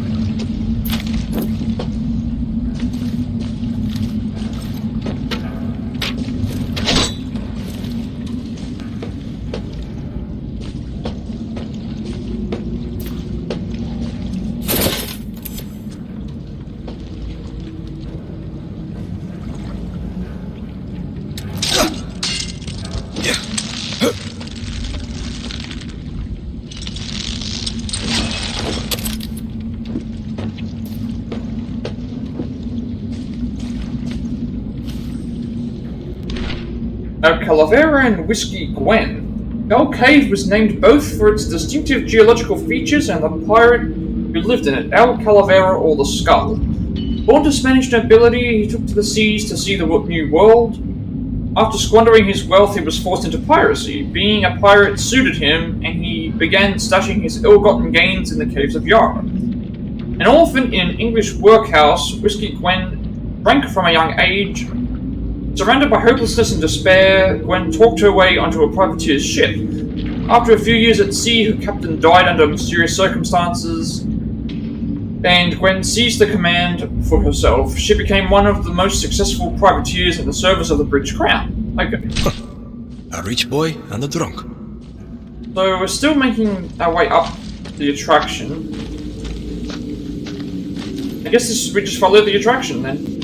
El Calavera and Whiskey Gwen. El Cave was named both for its distinctive geological features and the pirate who lived in it, El Calavera or the Skull. Born to Spanish nobility, he took to the seas to see the New World. After squandering his wealth, he was forced into piracy. Being a pirate suited him, and he began stashing his ill-gotten gains in the caves of Yara. An orphan in an English workhouse, Whiskey Gwen drank from a young age. Surrounded by hopelessness and despair, Gwen talked her way onto a privateer's ship. After a few years at sea, her captain died under mysterious circumstances, and Gwen seized the command for herself. She became one of the most successful privateers in the service of the British Crown. Okay. A rich boy and a drunk. So we're still making our way up the attraction. I guess we just follow the attraction then.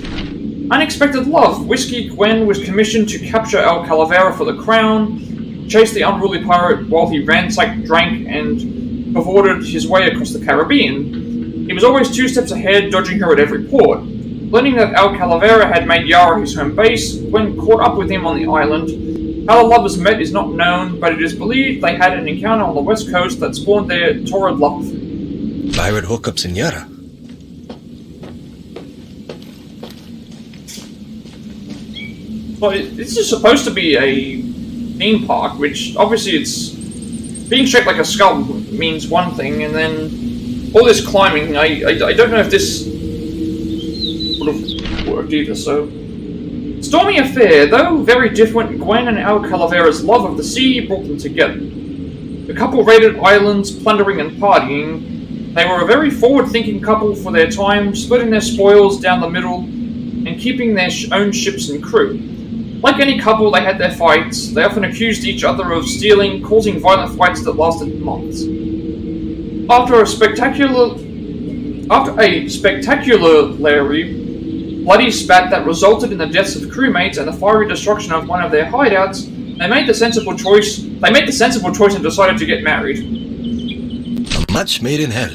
Unexpected love. Whiskey Gwen was commissioned to capture El Calavera for the crown, chase the unruly pirate while he ransacked, drank, and cavorted his way across the Caribbean. He was always 2 steps ahead, dodging her at every port. Learning that El Calavera had made Yara his home base, Gwen caught up with him on the island. How the lovers met is not known, but it is believed they had an encounter on the west coast that spawned their torrid love. Pirate hookups in Yara. Well, this is supposed to be a theme park, which obviously it's being shaped like a skull means one thing, and then all this climbing, I don't know if this would have worked either, so... Stormy affair. Though very different, Gwen and El Calavera's love of the sea brought them together. The couple raided islands, plundering and partying. They were a very forward-thinking couple for their time, splitting their spoils down the middle and keeping their own ships and crew. Like any couple, they had their fights. They often accused each other of stealing, causing violent fights that lasted months. After a spectacularly bloody spat that resulted in the deaths of crewmates and the fiery destruction of one of their hideouts, they made the sensible choice and decided to get married. A match made in hell.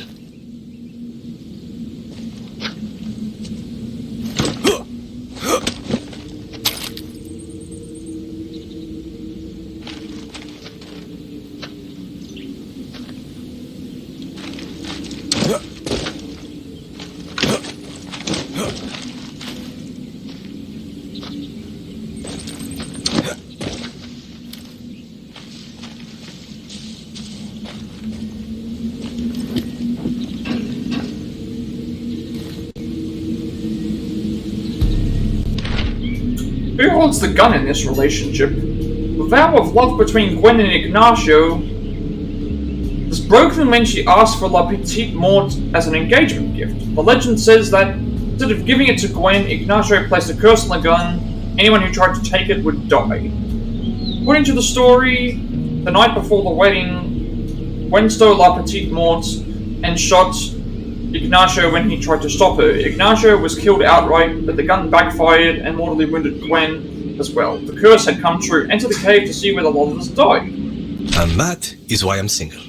Who holds the gun in this relationship? The vow of love between Gwen and Ignacio was broken when she asked for La Petite Mort as an engagement gift. The legend says that instead of giving it to Gwen, Ignacio placed a curse on the gun. Anyone who tried to take it would die. According to the story, the night before the wedding, Gwen stole La Petite Mort and shot Ignacio when he tried to stop her. Ignacio was killed outright, but the gun backfired and mortally wounded Gwen as well. The curse had come true. Enter the cave to see where the lovers died. And that is why I'm single.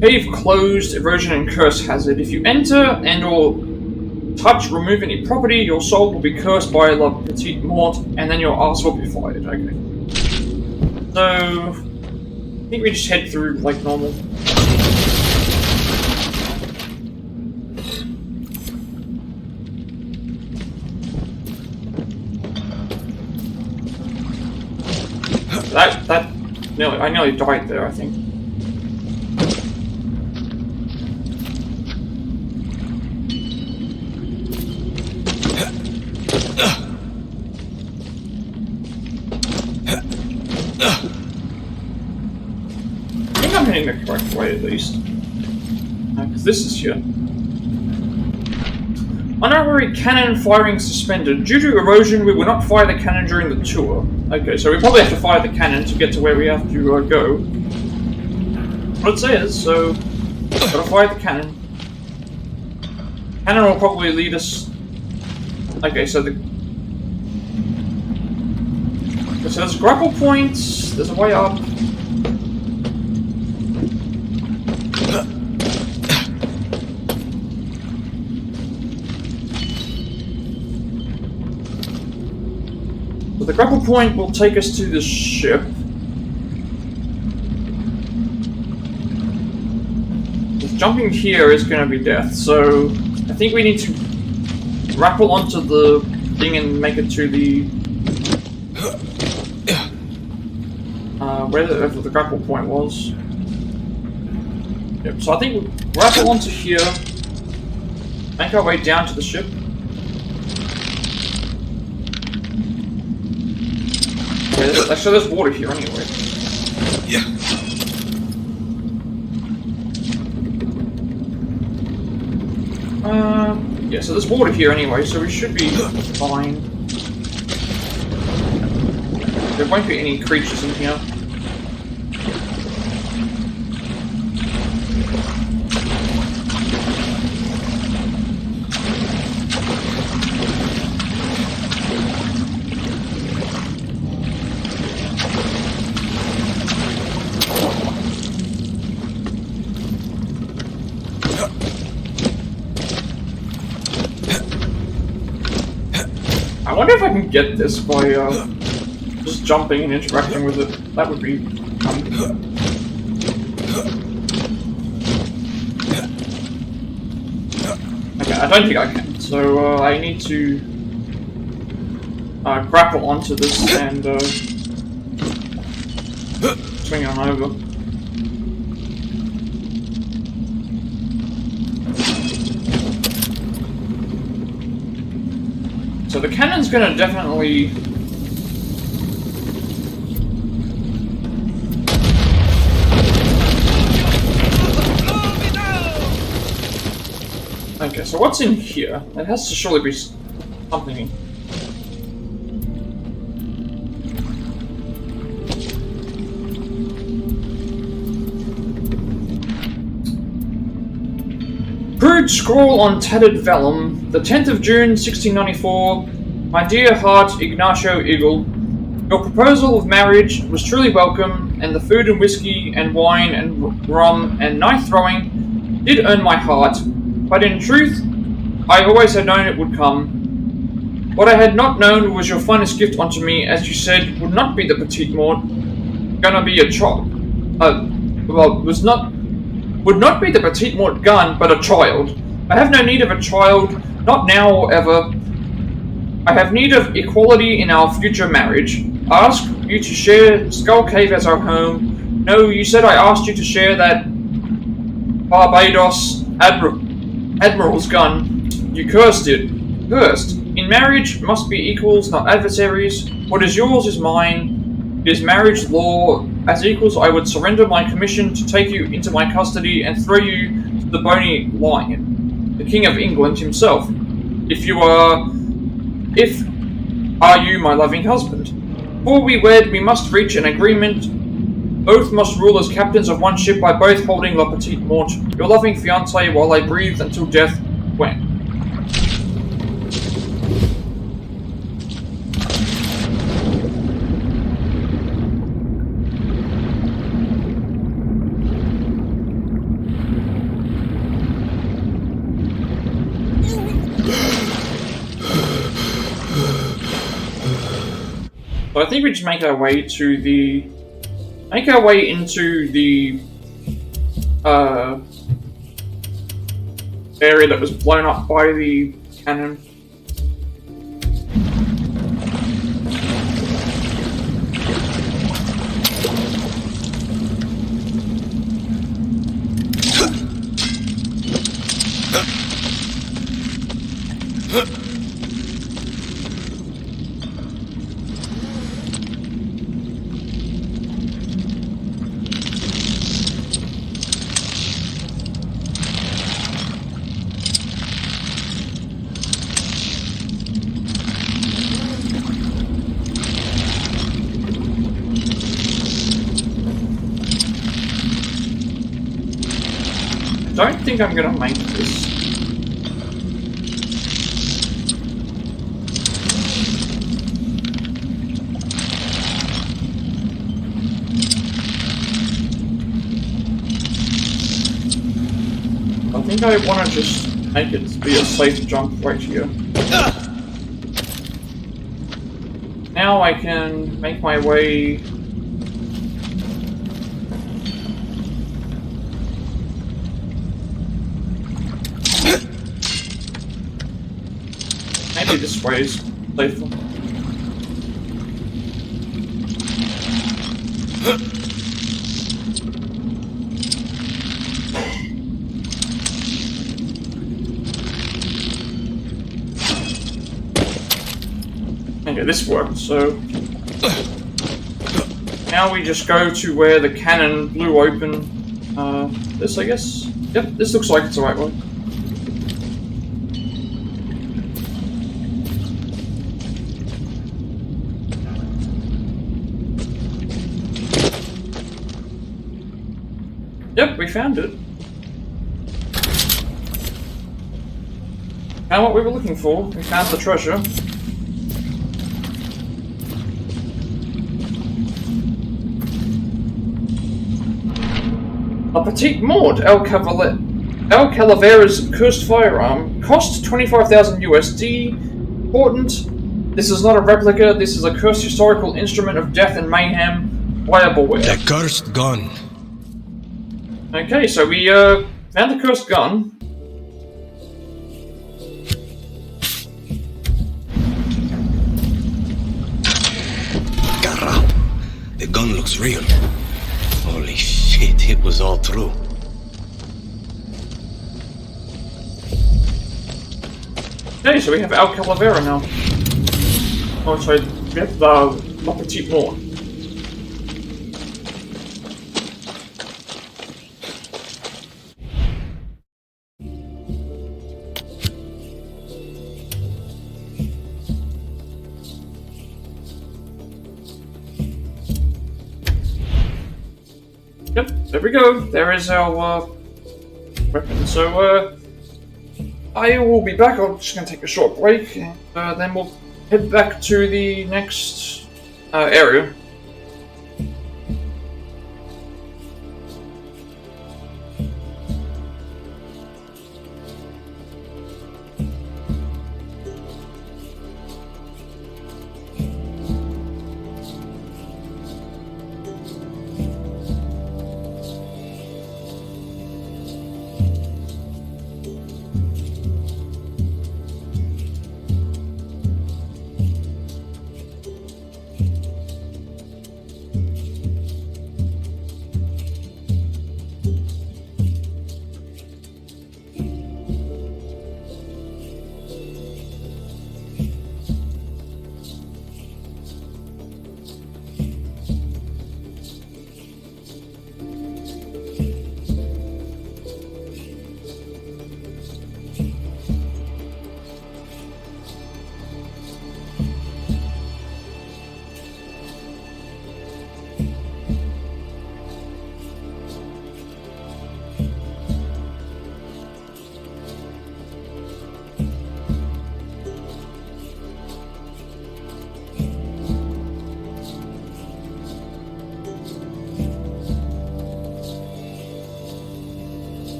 Cave closed, erosion and curse hazard. If you enter and or touch, remove any property, your soul will be cursed by La Petite Mort, and then your ass will be fired. Okay. So, I think we just head through like normal. I nearly died there, I think. I think I'm heading the correct way, at least. Because this is here. Honorary cannon firing suspended. Due to erosion, we will not fire the cannon during the tour. Okay, so we probably have to fire the cannon to get to where we have to go. What it says, so gotta fire the cannon. Cannon will probably lead us. Okay, so there's grapple points. There's a way up. So the grapple point will take us to the ship. Jumping here is going to be death, so I think we need to grapple onto the thing and make it to the wherever the grapple point was. Yep. So I think we'll grapple onto here, make our way down to the ship. Okay, so there's water here anyway. Yeah. Yeah, so there's water here anyway, so we should be fine. There won't be any creatures in here. I wonder if I can get this by just jumping and interacting with it. That would be fun. Okay, I don't think I can. So I need to grapple onto this and swing on over. So the cannon's gonna definitely... Okay, so what's in here? It has to surely be something. Crude scroll on tattered vellum, the 10th of June, 1694. My dear heart, Ignacio Eagle, your proposal of marriage was truly welcome, and the food and whiskey and wine and rum and knife throwing did earn my heart, but in truth, I always had known it would come. What I had not known was your finest gift unto me, as you said, would not be the petite mort, gonna be a child. Would not be the petite mort gun, but a child. I have no need of a child, not now or ever. I have need of equality in our future marriage. I ask you to share Skull Cave as our home. No, you said I asked you to share that Barbados Admiral's gun. You cursed it. Cursed. In marriage must be equals, not adversaries. What is yours is mine. It is marriage law. As equals, I would surrender my commission to take you into my custody and throw you to the bony lion, the King of England himself. Are you my loving husband? Before we wed, we must reach an agreement. Both must rule as captains of one ship by both holding La Petite Mort, your loving fiancé, while I breathe until death, when. So I think we just make our way to the... into the... area that was blown up by the cannon. don't think I'm gonna make this. I think I want to just make it be a safe jump right here. Now I can make my way. Maybe this way is safer. Okay, this worked, so now we just go to where the cannon blew open. This, I guess? Yep, this looks like it's the right way. Yep, we found it. Found what we were looking for. We found the treasure. A petite Maud, El Calavera's cursed firearm, cost 25,000 USD. Important. This is not a replica. This is a cursed historical instrument of death and mayhem. Buyer beware. The cursed gun. Okay, so we found the cursed gun. Carap! The gun looks real. Holy shit, it was all true. Okay, so we have El Calavera now. Oh, sorry, we have the La Petite Maud. Yep, there we go. There is our weapon. So, I will be back. I'm just going to take a short break, and then we'll head back to the next area.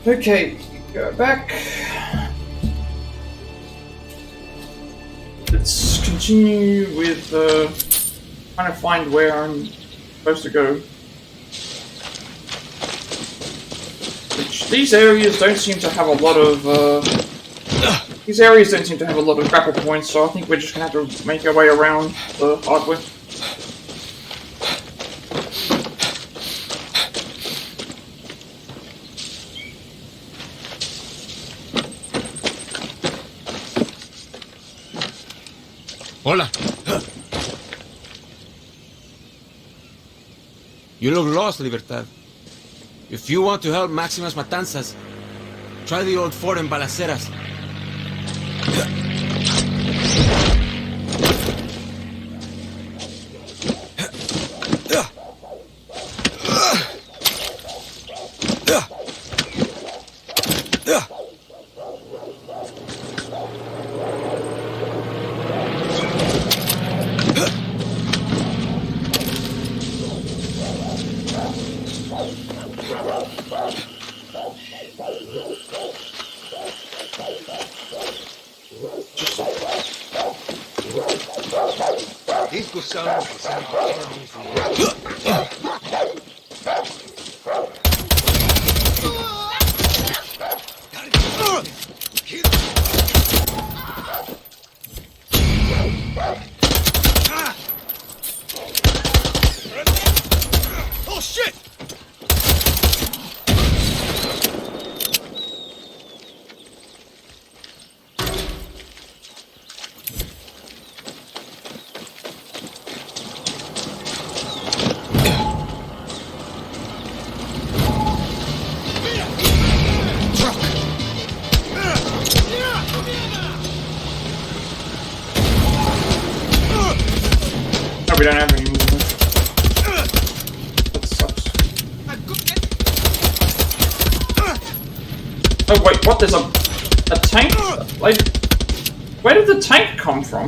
Okay, go back. Let's continue with trying to find where I'm supposed to go. Which these areas don't seem to have a lot of grapple points, so I think we're just gonna have to make our way around the hard way. Hola. You look lost, Libertad. If you want to help Maximas Matanzas, try the old fort in Balaceras. Oh shit! We don't have any movement. That sucks. Oh wait, what? There's a tank? Like, where did the tank come from?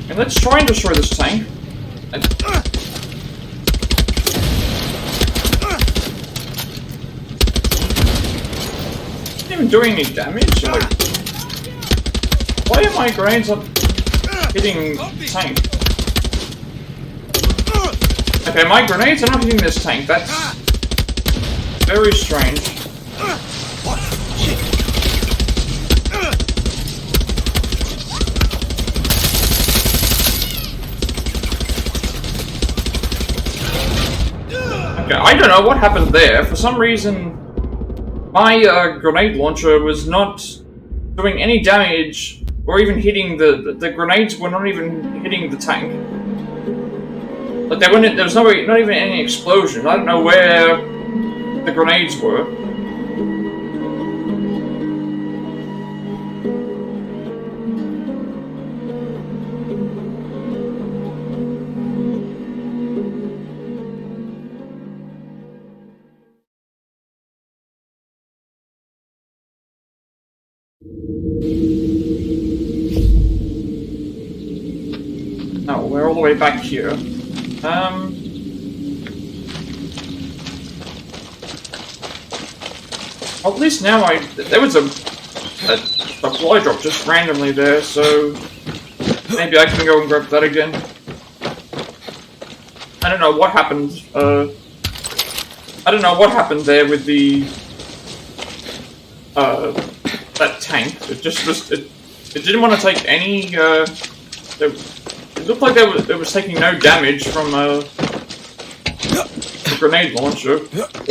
And let's try and destroy this tank. Not even doing any damage. Like, why are my grenades not hitting the tank? Okay, my grenades are not hitting this tank. That's very strange. Okay, I don't know what happened there. For some reason, my grenade launcher was not doing any damage, or even hitting the grenades were not even hitting the tank. Like there was not even any explosion. I don't know where the grenades were. No, we're all the way back here. Well, at least now there was a supply drop just randomly there, so maybe I can go and grab that again. I don't know what happened. I don't know what happened there with the that tank. It just was it didn't want to take any. It looked like it was taking no damage from the grenade launcher,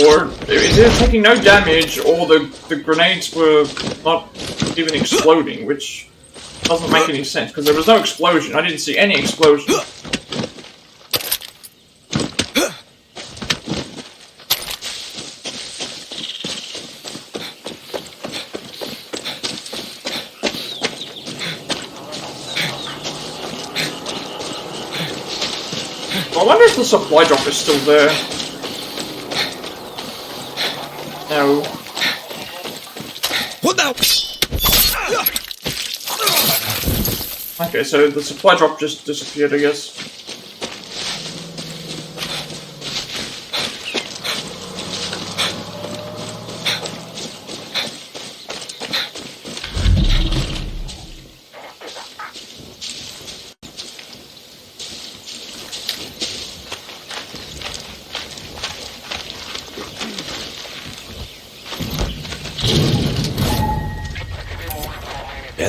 or it was taking no damage, or the grenades were not even exploding, which doesn't make any sense, because there was no explosion. I didn't see any explosion. I wonder if the supply drop is still there. No. What now? Okay, so the supply drop just disappeared, I guess.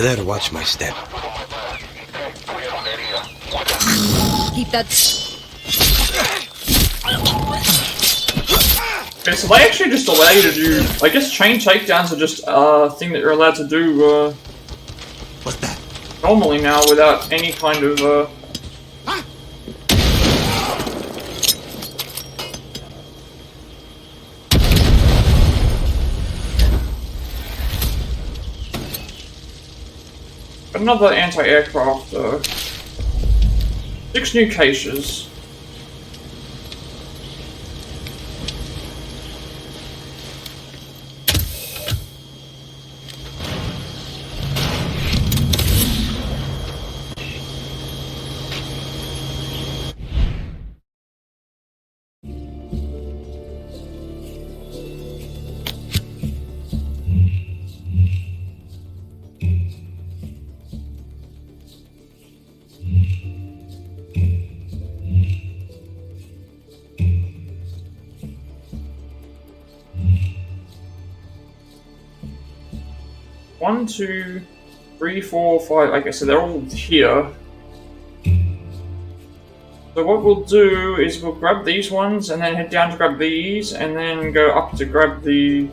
Better watch my step. Keep that. Okay, so they actually just allow you to do. I guess chain takedowns are just a thing that you're allowed to do. What's that? normally now without any kind of another anti-aircraft, 6 new caches. One, 2, 3, 4, 5. Okay, so they're all here. So what we'll do is we'll grab these ones and then head down to grab these and then go up to grab the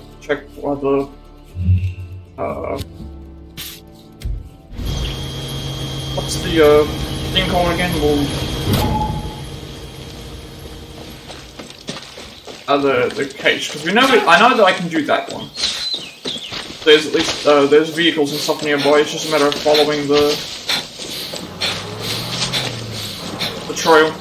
what's the thing called again? The cage, because I know that I can do that one. There's at least there's vehicles and stuff nearby. It's just a matter of following the trail.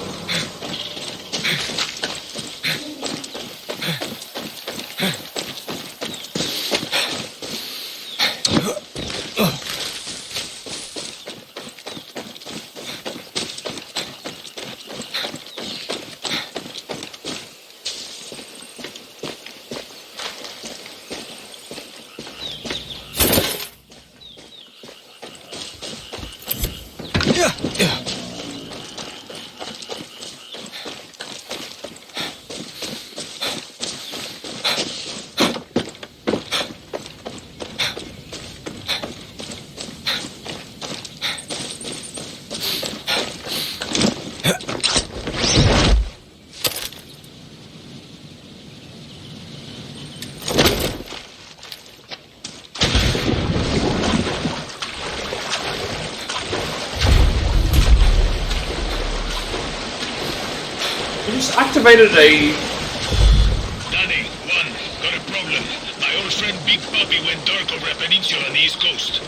Activated a... Danny, 1, got a problem. My old friend Big Papi went dark over a peninsula on the east coast.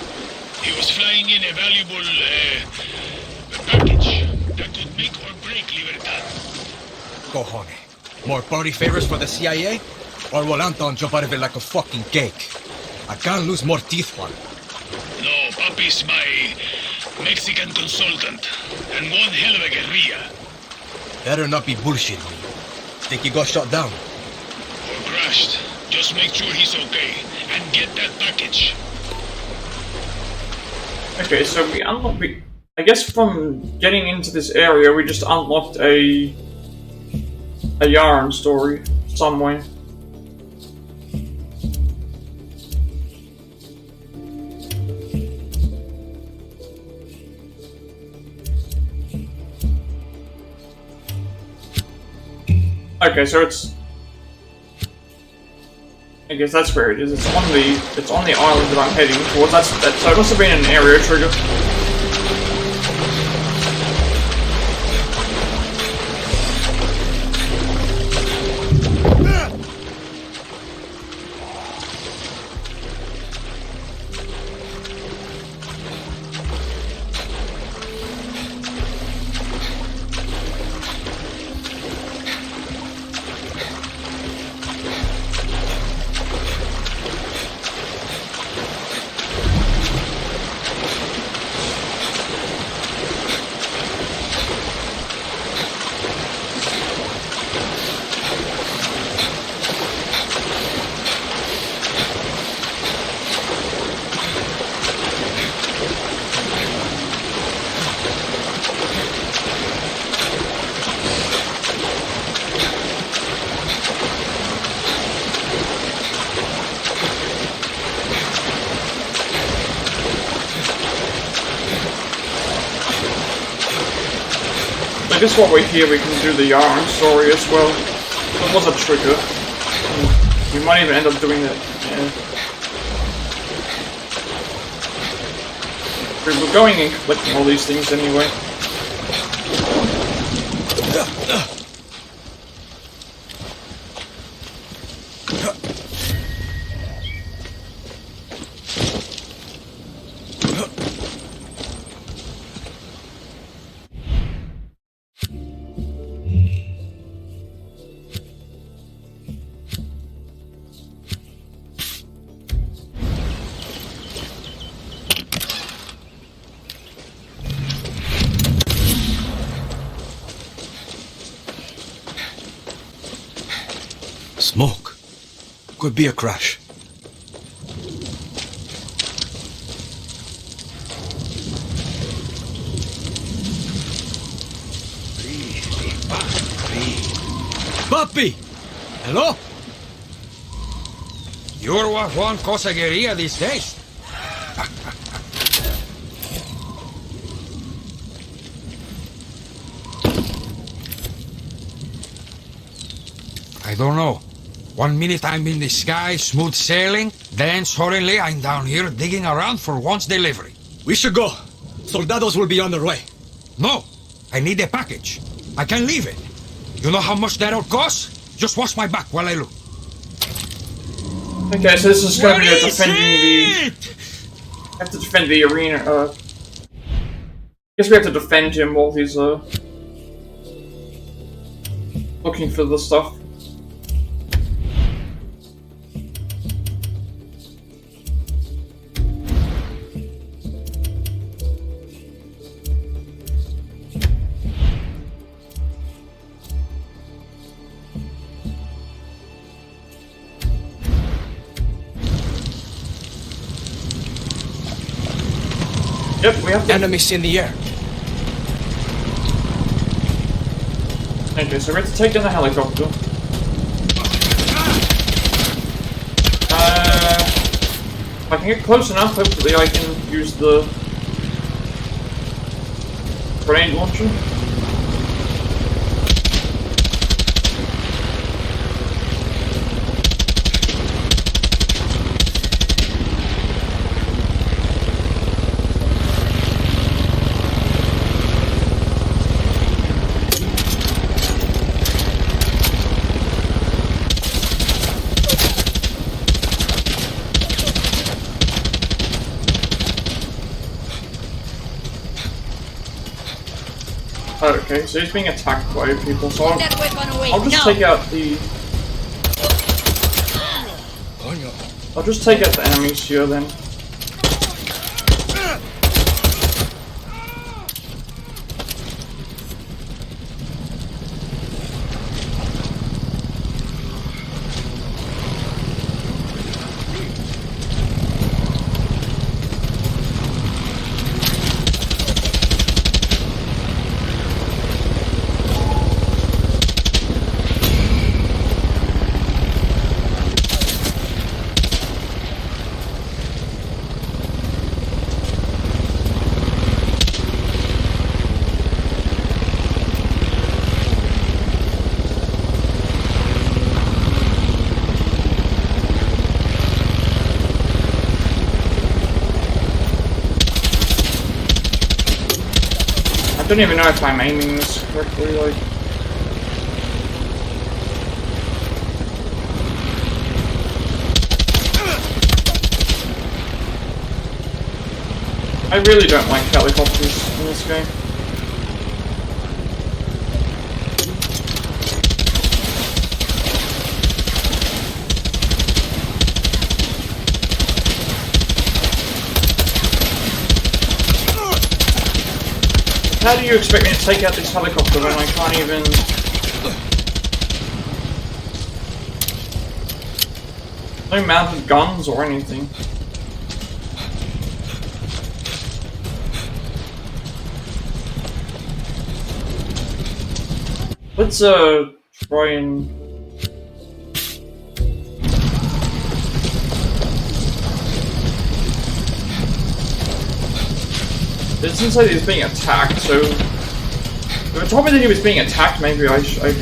He was flying in a valuable, package that could make or break Libertad. Cojones. More party favors for the CIA? Or will Anton jump out of it like a fucking cake? I can't lose more teeth, Juan. No, Papi's my Mexican consultant, and one hell of a guerrilla. Better not be bullshitting me. Think he got shot down? Or crashed. Just make sure he's okay, and get that package. Okay, so we unlocked... I guess from getting into this area, we just unlocked a Yara story somewhere. Okay, so it's... I guess that's where it is. It's on the island that I'm heading towards. So it must have been an area trigger. I guess while we're here we can do the Yara story as well. It was a trigger. We might even end up doing that. Yeah. We're going and collecting all these things anyway. Smoke. Could be a crash. Papi! Hello? You're what one cosegueria these days. I don't know. 1 minute I'm in the sky, smooth sailing, then suddenly I'm down here digging around for one's delivery. We should go. Soldados will be on their way. No, I need a package. I can't leave it. You know how much that'll cost? Just watch my back while I look. Okay, so this is going to be a defending the... have to defend the arena, I guess we have to defend him while he's, looking for the stuff. Yep, we have to... Enemies in the air. Okay, so we have to take down the helicopter. If I can get close enough, hopefully I can use the grenade launcher. Okay, so he's being attacked by people, so I'll just take out the... I'll just take out the enemies here then. I don't even know if I'm aiming this correctly, like... I really don't like helicopters in this game. How do you expect me to take out this helicopter when I can't even... No mounted guns or anything. Let's, try and... It doesn't say that he's being attacked, so... If it told me that he was being attacked, maybe I should...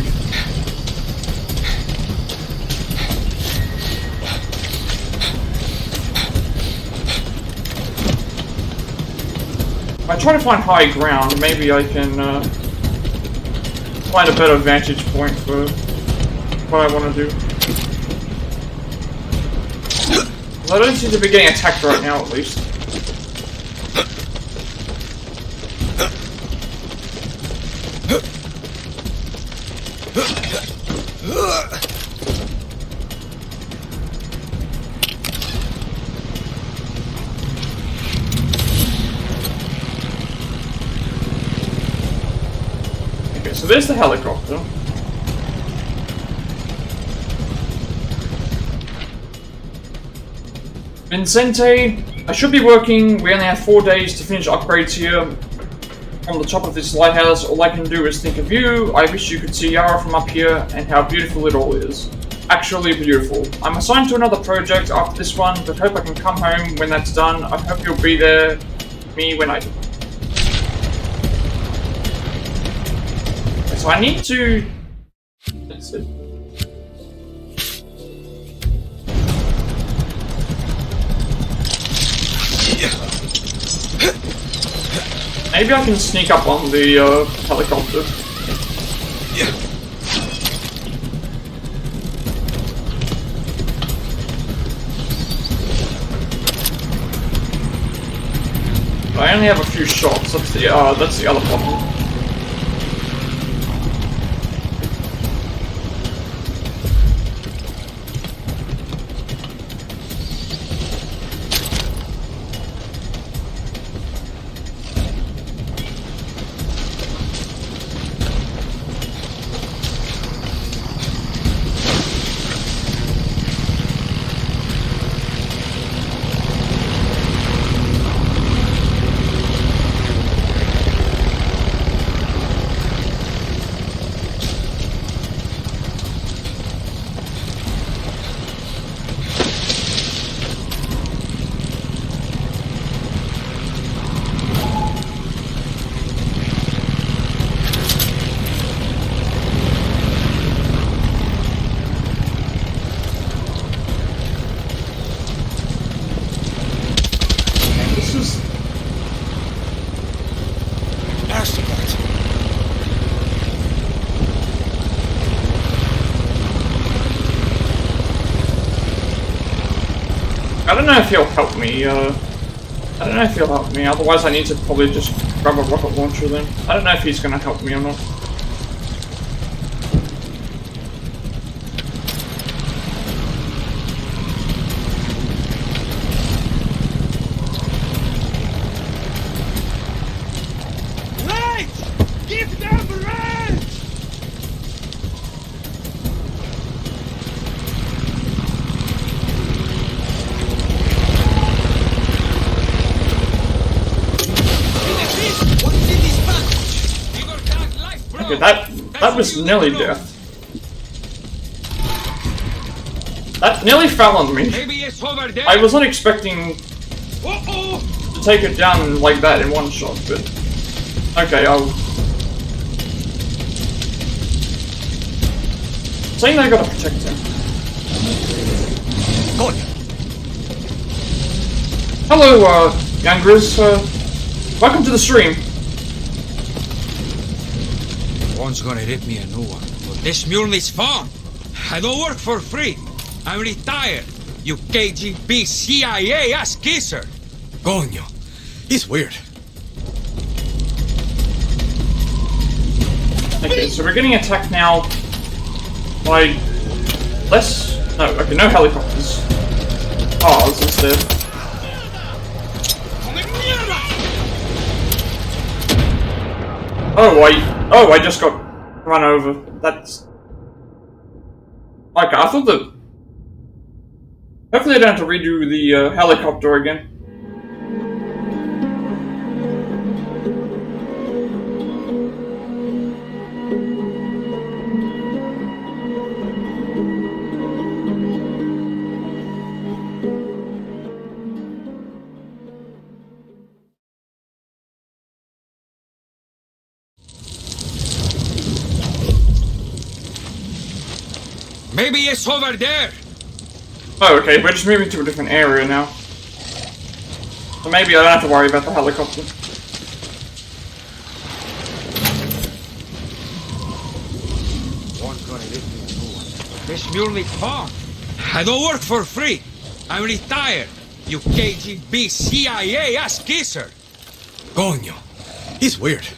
I try to find high ground, maybe I can find a better vantage point for what I want to do. I don't seem to be getting attacked right now, at least. Okay, so there's the helicopter. Vincente, I should be working. We only have 4 days to finish upgrades here. On the top of this lighthouse, all I can do is think of you. I wish you could see Yara from up here and how beautiful it all is. Actually beautiful. I'm assigned to another project after this one, but hope I can come home when that's done. I hope you'll be there with me when I do. So I need to... That's it. Maybe I can sneak up on the helicopter. I only have a few shots. That's the other problem. I don't know if he'll help me, otherwise I need to probably just grab a rocket launcher then. I don't know if he's gonna help me or not. Okay, that was nearly death. That nearly fell on me. I was not expecting to take it down like that in one shot, but okay, I'll... Saying I gotta protect him. Hello, Youngers. Welcome to the stream. One's gonna rip me a new one, but this mule needs fun. I don't work for free. I'm retired, you KGB CIA ass kisser. Coño, he's weird. Okay, so we're getting attacked now by less... No, okay, no helicopters. Cars instead. Oh, I just got run over. That's... Okay, I thought that... Hopefully I don't have to redo the helicopter again. Maybe it's over there. Oh, okay, we're just moving to a different area now. So maybe I don't have to worry about the helicopter. One's gonna rip me a new one. This mule needs farm. I don't work for free. I'm retired. You KGB CIA ass kisser. Coño. He's weird.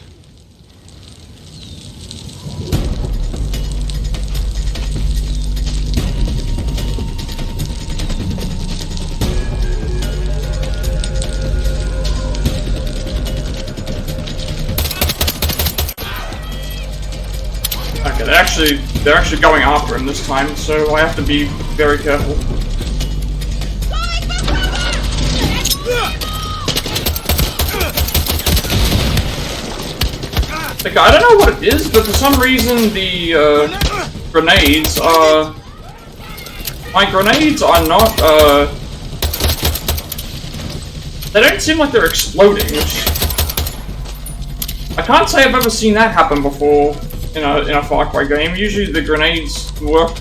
Okay, they're actually going after him this time, so I have to be very careful. Okay, I don't know what it is, but for some reason the grenades are... My grenades are not, they don't seem like they're exploding, which... I can't say I've ever seen that happen before in a Far Cry game. Usually the grenades work.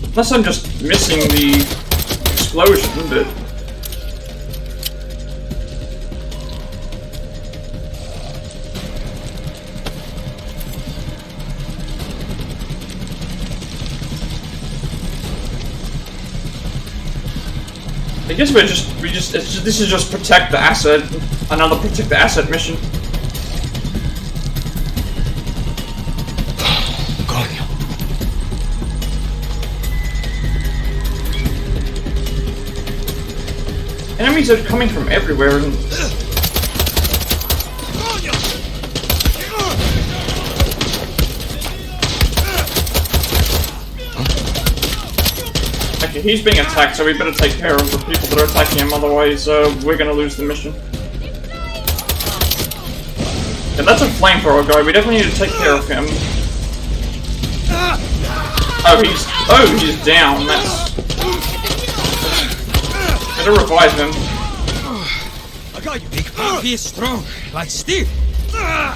Unless I'm just missing the explosion, but... I guess this is just protect the asset, another protect the asset mission. Enemies are coming from everywhere and... Okay, he's being attacked, so we better take care of the people that are attacking him, otherwise we're gonna lose the mission. Yeah, that's a flamethrower guy, we definitely need to take care of him. Oh, he's down, that's... Better revive him. I got you. Big Papi is strong, like Steve. I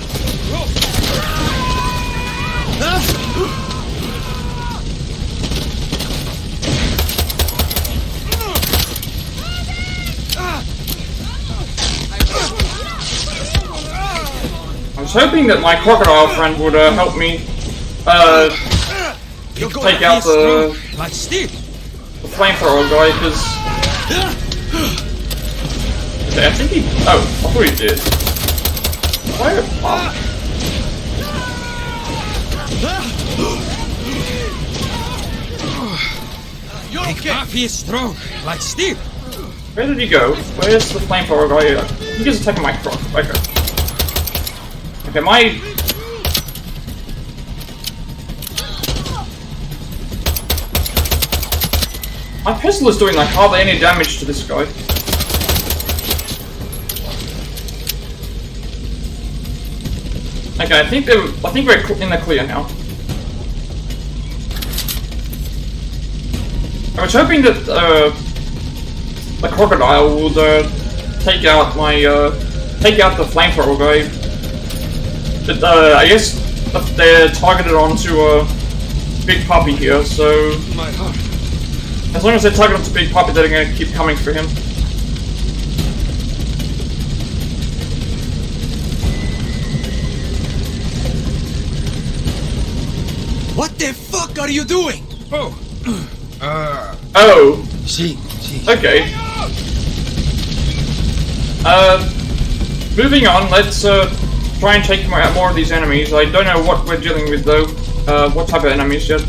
was hoping that my crocodile friend would help me take out the flamethrower guy, because okay, I think he... Oh, I thought he did. Why? Big Papi is strong, like Steve. Where did he go? Where's the flamethrower guy? I think he's attacking my croc. Okay. Okay, my pistol is doing like hardly any damage to this guy. Okay, I think we're in the clear now. I was hoping that the crocodile would take out the flamethrower guy, but I guess they're targeted onto Big Papi here, so as long as they target onto Big Papi, they're gonna keep coming for him. What the fuck are you doing? Oh. Oh. See. Okay. Moving on, let's try and take out more of these enemies. I don't know what we're dealing with though. What type of enemies yet?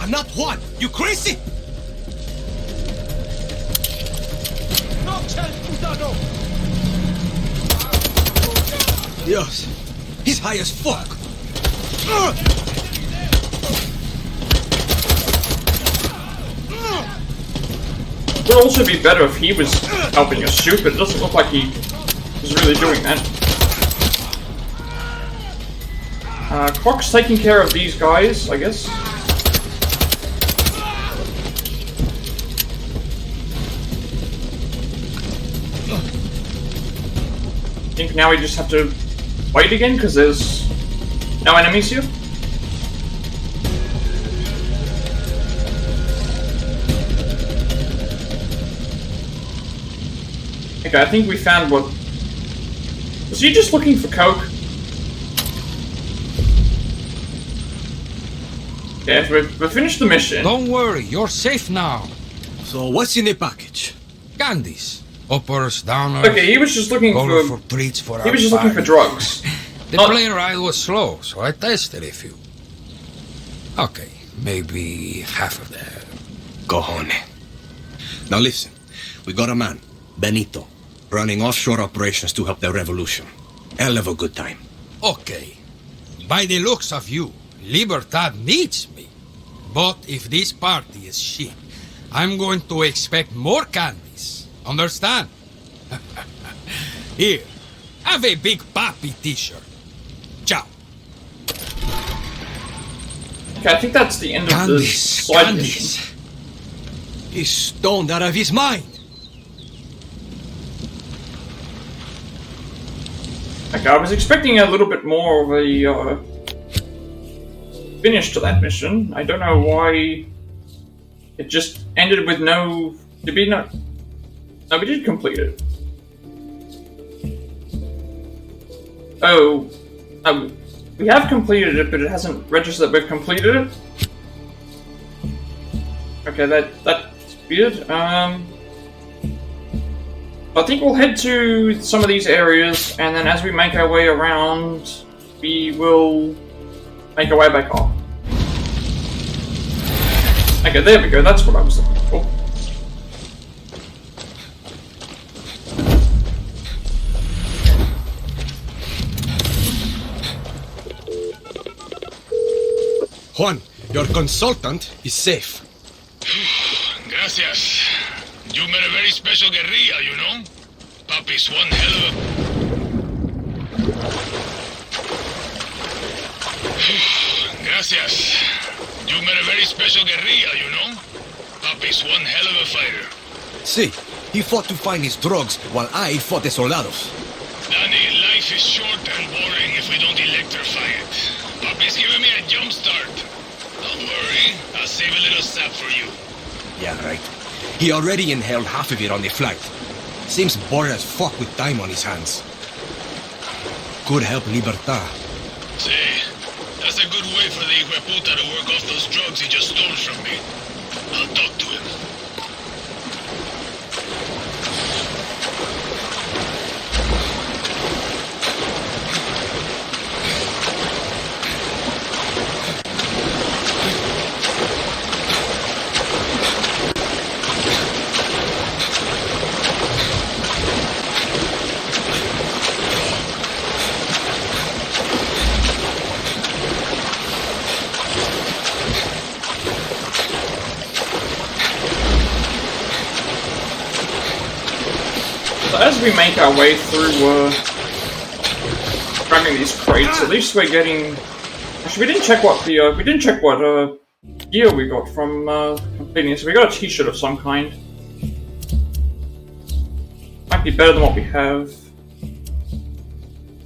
I'm not one. You crazy? Dios, he's high as fuck. It would also be better if he was helping us shoot, but it doesn't look like he was really doing that. Croc's taking care of these guys, I guess. I think now we just have to wait again, because there's no enemies here. Okay, I think we found what... Was he just looking for coke? Yeah, we've finished the mission. Don't worry, you're safe now. So what's in the package? Candies. Uppers, downers. Okay, he was just looking for treats for He was just looking for drugs. The plane ride was slow, so I tested a few. Okay, maybe half of that. Cojones. Now listen, we got a man, Benito, running offshore operations to help the revolution. Hell of a good time. Okay. By the looks of you, Libertad needs me. But if this party is shit, I'm going to expect more candies. Understand? Here, have a Big Papi t-shirt. Ciao. Okay, I think that's the end of the side mission. He's stoned out of his mind. Okay, I was expecting a little bit more of a finish to that mission. I don't know why it just ended with no... Did we not... No, we did complete it. Oh, we have completed it, but it hasn't registered that we've completed it. Okay, that's weird. I think we'll head to some of these areas, and then as we make our way around, we will make our way back up. Okay, there we go. That's what I was looking for. Juan, your consultant is safe. Gracias. You met a very special guerrilla, you know? Papi's one hell of a... Gracias. You met a very special guerrilla, you know? Papi's one hell of a fighter. See, he fought to find his drugs while I fought the soldados. Danny, life is short and boring if we don't electrify it. Papi's giving me a jump start. Don't worry, I'll save a little sap for you. Yeah, right. He already inhaled half of it on the flight. Seems bored as fuck with time on his hands. Could help Libertad. Say, that's a good way for the hijueputa to work off those drugs he just stole from me. I'll talk to him. So as we make our way through grabbing these crates, at least we're getting... Actually, we didn't check what gear we got from completing this. We got a t-shirt of some kind. Might be better than what we have.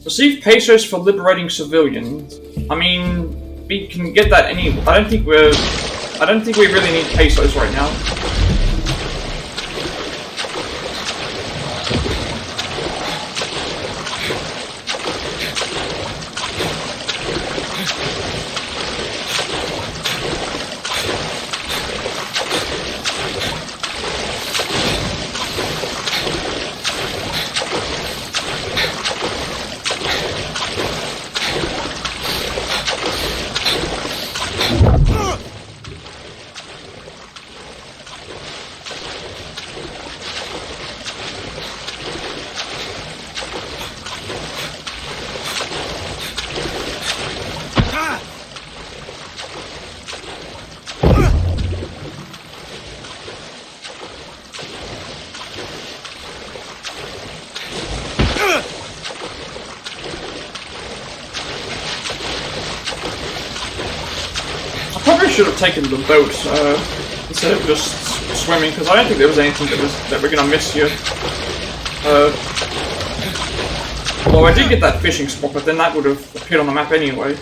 Receive pesos for liberating civilians. I mean, we can get that any... I don't think we really need pesos right now. Probably should have taken the boat instead of just swimming, because I don't think there was anything that we're gonna miss here. Although I did get that fishing spot, but then that would have appeared on the map anyway.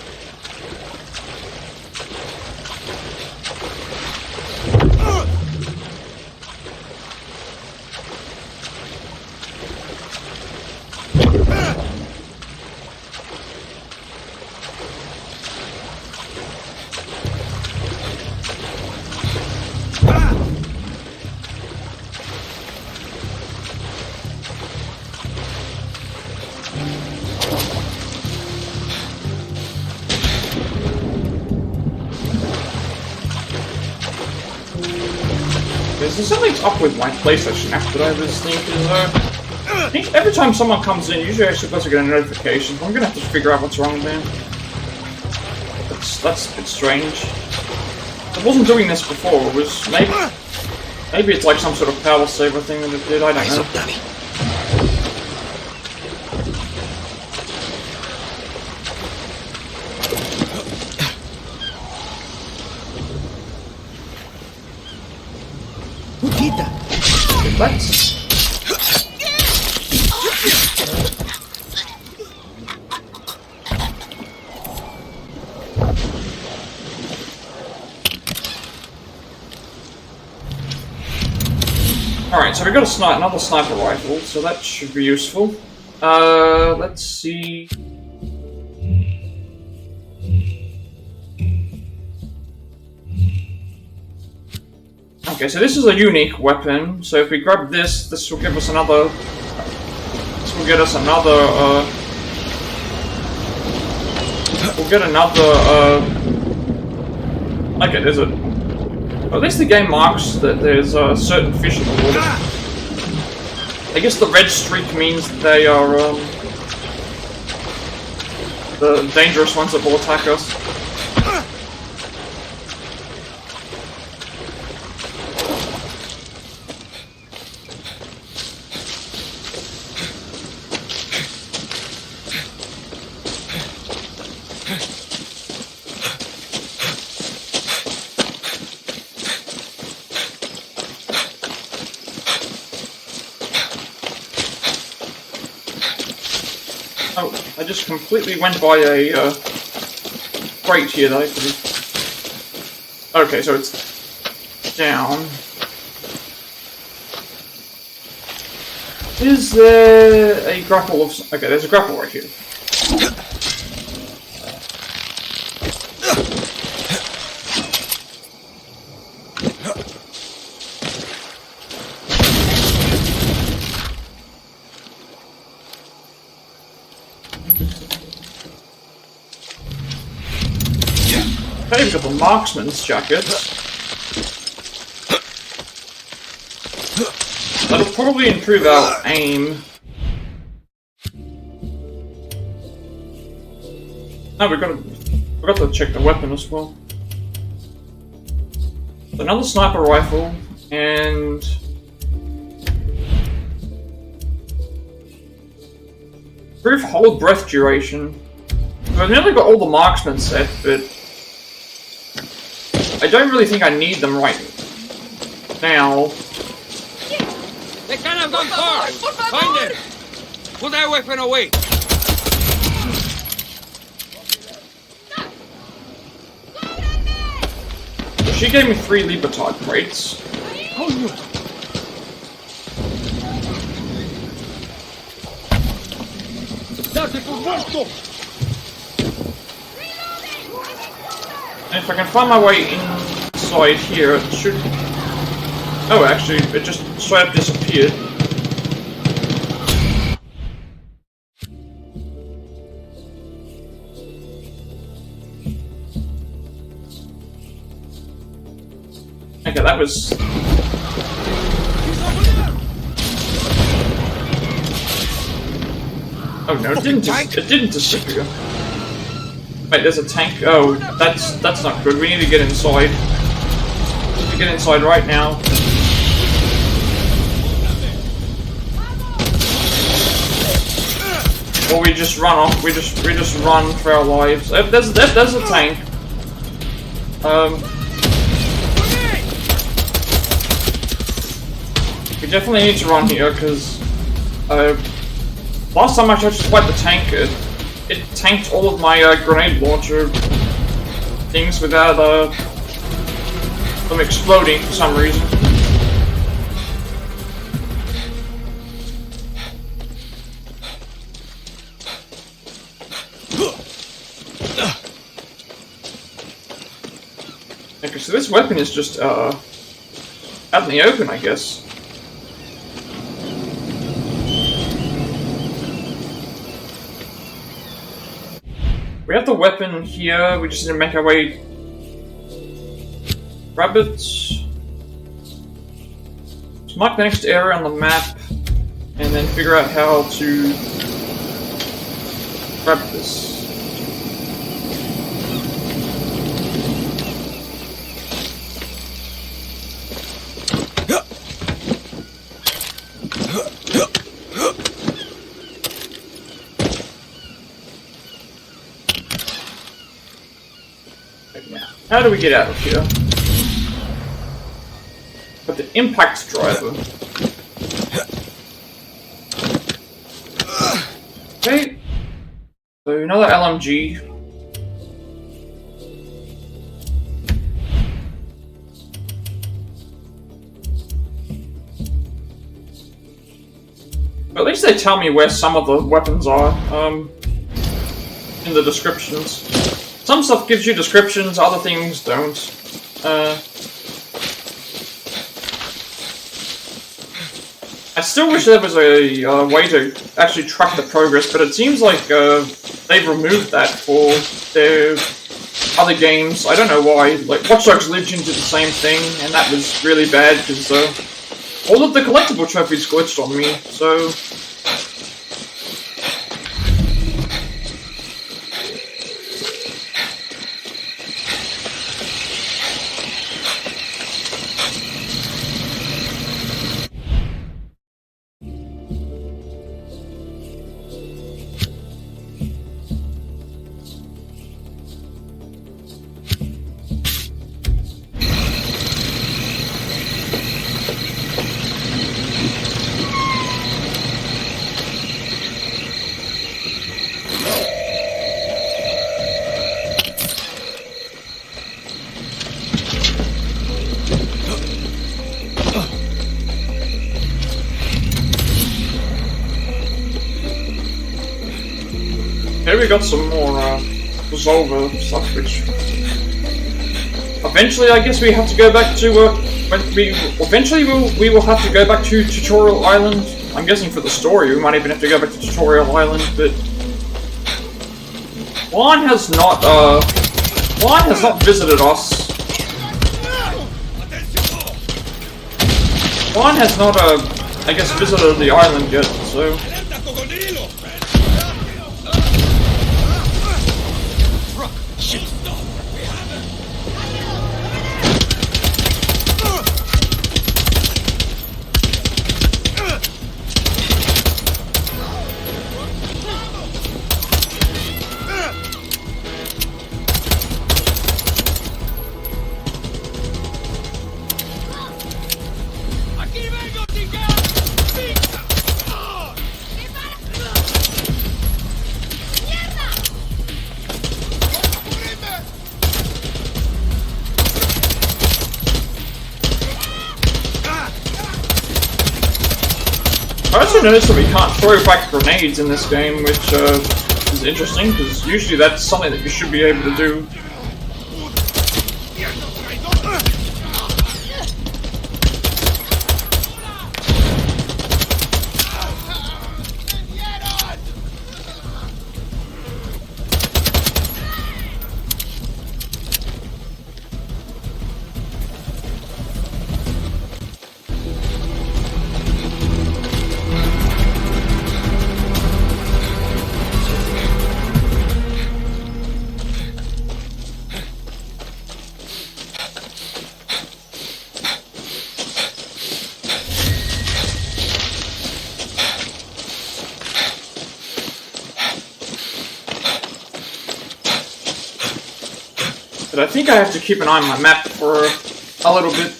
There's something's up with my PlayStation app that I was thinking, I think every time someone comes in, usually I'm supposed to get a notification. I'm gonna have to figure out what's wrong there. That's a bit strange. I wasn't doing this before. It was maybe it's like some sort of power saver thing that it did. I don't know. Up, Danny. Who did that? Let's. Alright, so we got another sniper rifle, so that should be useful. Let's see. Okay, so this is a unique weapon, so if we grab this, this will give us another... This will get us another, we'll get another, okay, there's a... At least the game marks that there's certain fish in the water. I guess the red streak means that they are the dangerous ones that will attack us. Oh, I just completely went by a crate here that I could have... Okay, so it's down. Is there a grapple of... Okay, there's a grapple right here. Okay, we've got the marksman's jacket. That'll probably improve our aim. No, we forgot to check the weapon as well. Another sniper rifle and brief hold breath duration. I've nearly got all the marksman set, but I don't really think I need them right now. They can't have gone far! Find them! Put that weapon away! She gave me 3 Libertad crates. Oh no! And if I can find my way inside here, it should... Oh, actually, it just straight up disappeared. Okay, that was... Oh no, it didn't disappear. Wait, there's a tank. Oh, that's not good. We need to get inside. We need to get inside right now. Or we just run off. We just run for our lives. There's a tank. We definitely need to run here because last time I tried to fight the tank, it tanked all of my grenade launcher things without them exploding for some reason. Okay, so this weapon is just out in the open, I guess. We have the weapon here, we just need to make our way... Rabbits... So mark the next area on the map, and then figure out how to... grab this. How do we get out of here? But the impact driver. Okay. So another LMG. At least they tell me where some of the weapons are, in the descriptions. Some stuff gives you descriptions, other things don't. I still wish there was a way to actually track the progress, but it seems like they've removed that for their other games. I don't know why. Like, Watch Dogs Legion did the same thing, and that was really bad, because all of the collectible trophies glitched on me, so... Here we got some more resolver stuff, which eventually I guess we have to go back to we will have to go back to Tutorial Island. I'm guessing for the story we might even have to go back to Tutorial Island, but Juan has not visited us. Juan has not I guess visited the island yet, so I also noticed that we can't throw back grenades in this game, which is interesting, because usually that's something that you should be able to do. But I think I have to keep an eye on my map for a little bit.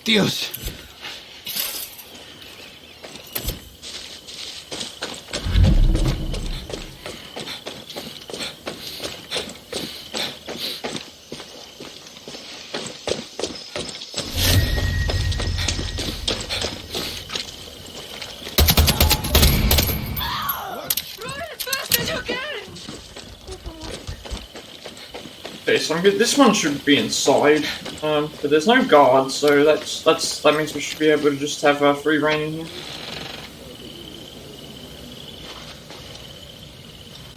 Dios. Okay, so I'm good. This one should be inside, but there's no guard, so that means we should be able to just have free reign in here.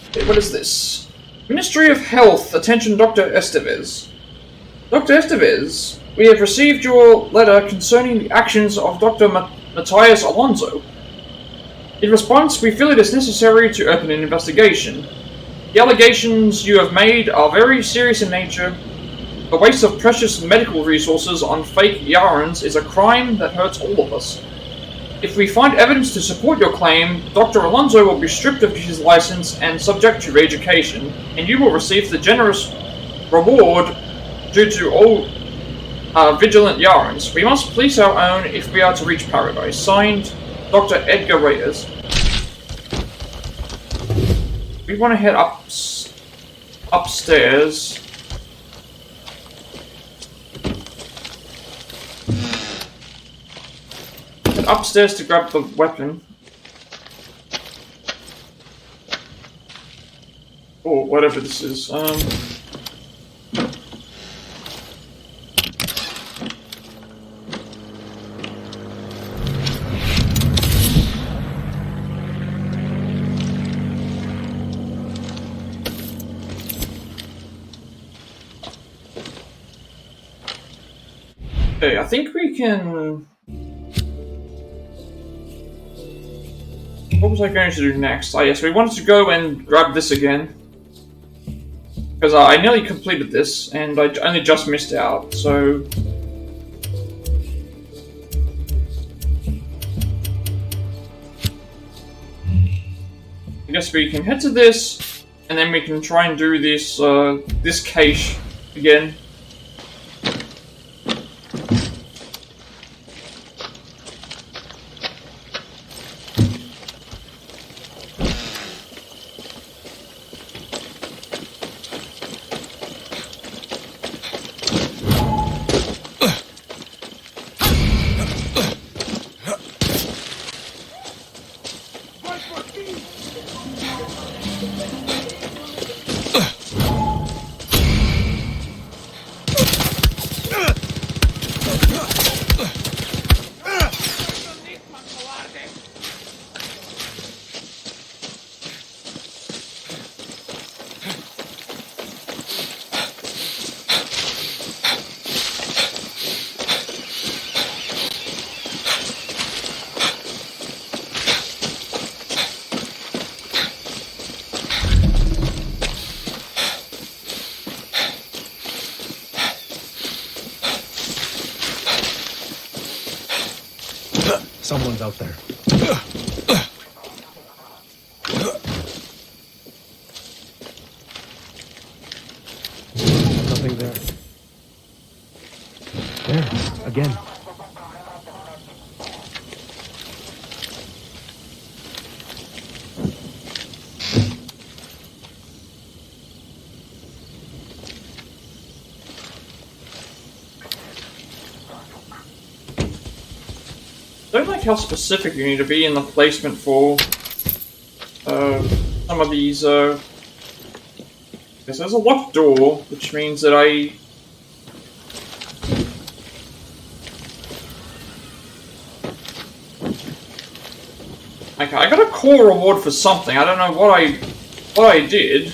Okay, what is this? Ministry of Health, attention Dr. Estevez. Dr. Estevez, we have received your letter concerning the actions of Dr. Matthias Alonso. In response, we feel it is necessary to open an investigation. The allegations you have made are very serious in nature. The waste of precious medical resources on fake Yarans is a crime that hurts all of us. If we find evidence to support your claim, Dr. Alonso will be stripped of his license and subject to re-education, and you will receive the generous reward due to all vigilant Yarans. We must police our own if we are to reach paradise. Signed, Dr. Edgar Reyes. We want to head upstairs. Head upstairs to grab the weapon. Or whatever this is. Okay, I think we can... What was I going to do next? Oh yes, we wanted to go and grab this again. Because I nearly completed this, and I only just missed out, so... I guess we can head to this, and then we can try and do this, this cache again. Someone's out there. Nothing there. There, again. I don't like how specific you need to be in the placement for some of these. Yes, there's a locked door, which means that I. Okay, I got a core reward for something. I don't know what I did.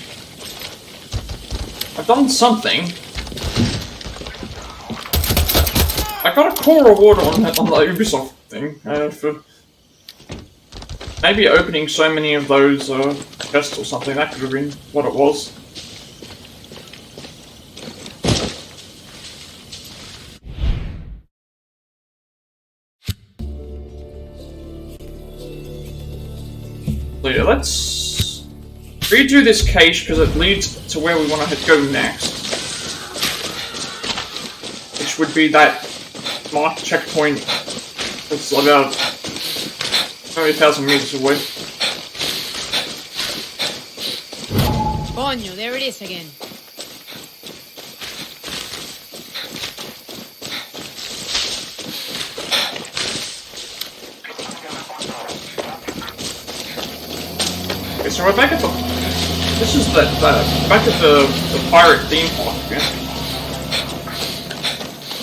I've done something. I got a core reward on the Ubisoft thing for maybe opening so many of those chests or something. That could have been what it was. So yeah, let's redo this cache because it leads to where we want to go next, which would be that marked checkpoint. It's about 30,000 meters away. Coño, there it is again. Okay, so we're back at the... This is back at the pirate theme park again.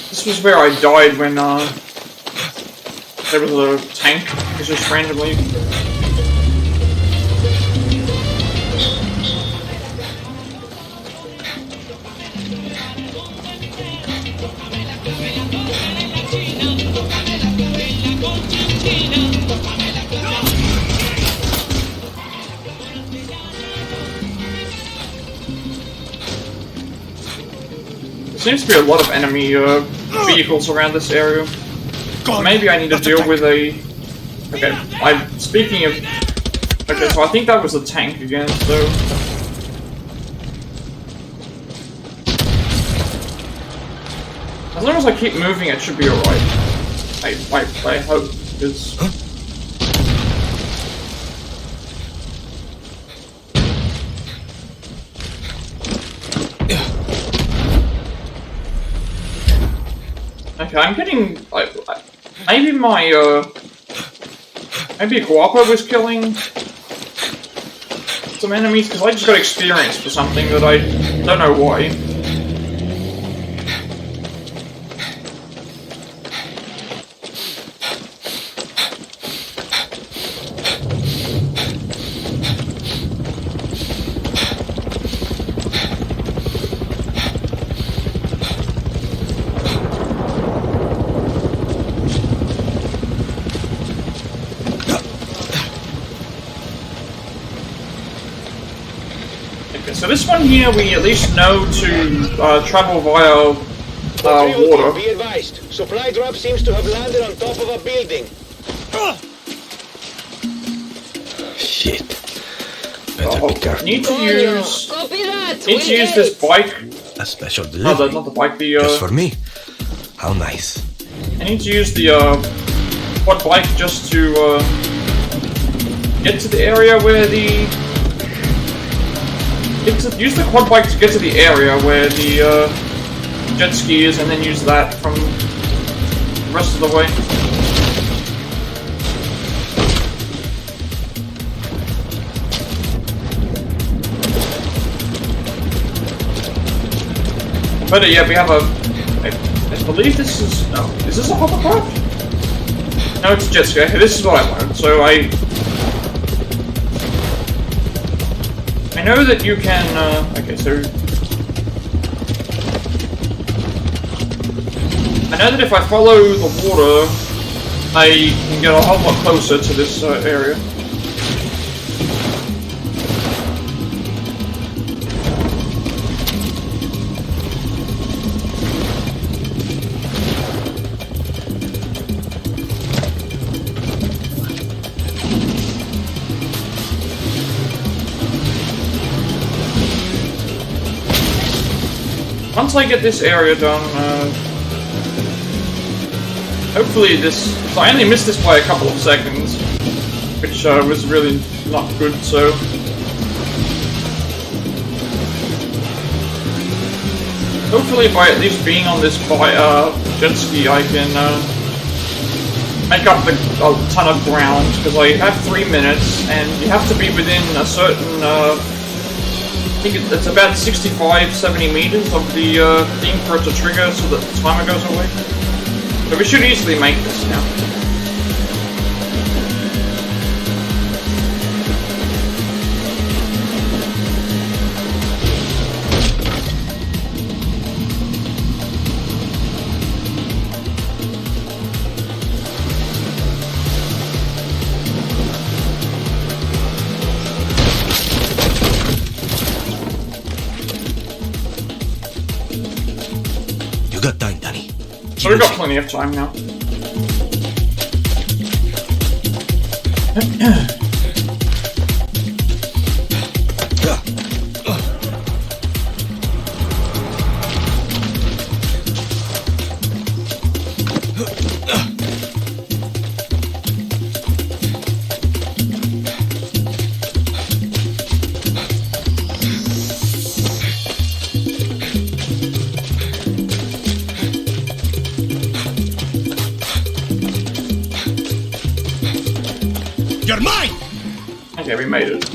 This was where I died when, there was a tank that was just randomly... There seems to be a lot of enemy vehicles around this area. Maybe I need to deal with a... Okay, speaking of... Okay, so I think that was a tank again, so... As long as I keep moving, it should be alright. I hope, because... Okay, I'm getting... maybe my, maybe Guapo was killing some enemies, because I just got experience for something that I don't know why. So this one here, we at least know to travel via water. Be advised, supply drop seems to have landed on top of a building. Shit. Better be careful. Need to use this bike. A special delivery. No, not the bike. The just for me. How nice. I need to use the quad bike just to get to the area where the. Use the quad bike to get to the area where the jet ski is, and then use that from the rest of the way. But yeah, we have a... I believe this is... No, is this a hovercraft? No, it's a jet ski. Okay, this is what I wanted. So I know that you can, okay, so... I know that if I follow the water, I can get a whole lot closer to this area. Once I get this area done, hopefully this... So I only missed this by a couple of seconds, which was really not good, so... Hopefully by at least being on this jet ski, I can make up a ton of ground, because I have 3 minutes, and you have to be within a certain... I think it's about 65-70 meters of the thing for it to trigger so that the timer goes away. So we should easily make this now. Got time, Danny. So we've got plenty of time now. Okay, we made it.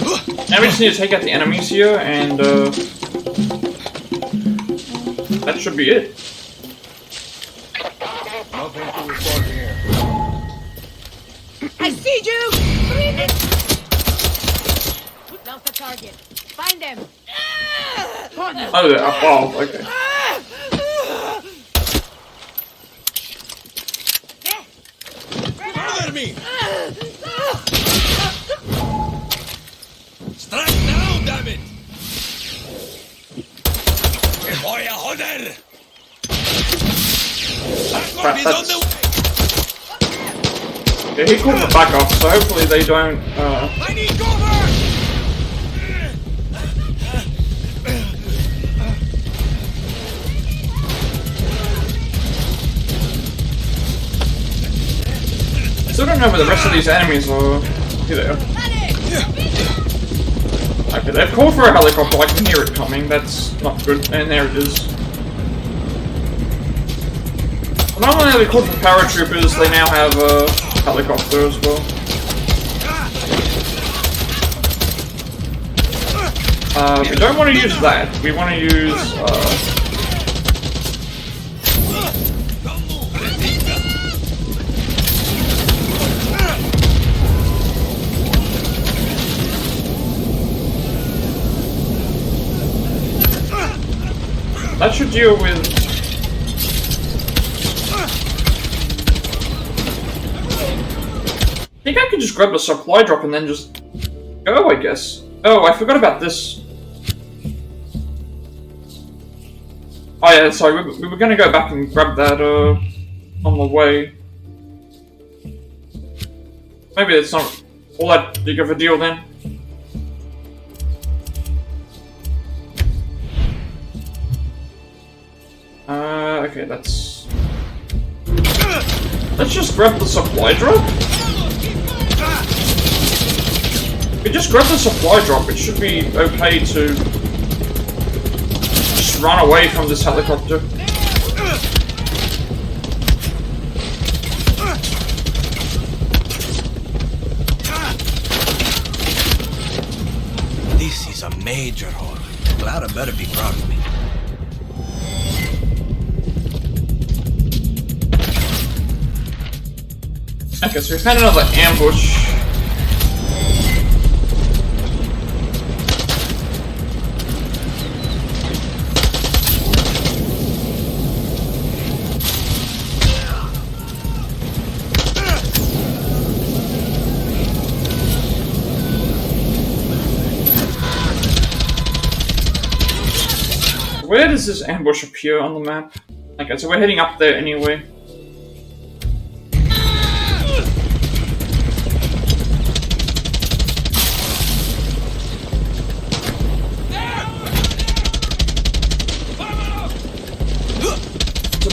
Now we just need to take out the enemies here, and that should be it. Nothing to report here. I see you! Now's the target. Find them! Oh, they're up. Oh, okay. Murder me! Strike now, damn it! Voy a joder! Yeah, he called for backup, so hopefully they don't, I need cover! Still don't know where the rest of these enemies are. Here they are. Okay, they've called for a helicopter, I can hear it coming, that's not good, and there it is. But not only are they called for paratroopers, they now have a helicopter as well. We don't want to use that, we want to use, that should deal with... I think I could just grab the supply drop and then just go, I guess. Oh, I forgot about this. Oh yeah, sorry, we were gonna go back and grab that, on the way. Maybe it's not all that big of a deal then. Okay, let's just grab the supply drop. If we just grab the supply drop, it should be okay to just run away from this helicopter. This is a major haul. Clara better be proud of me. Okay, so we found another ambush. Where does this ambush appear on the map? Okay, so we're heading up there anyway.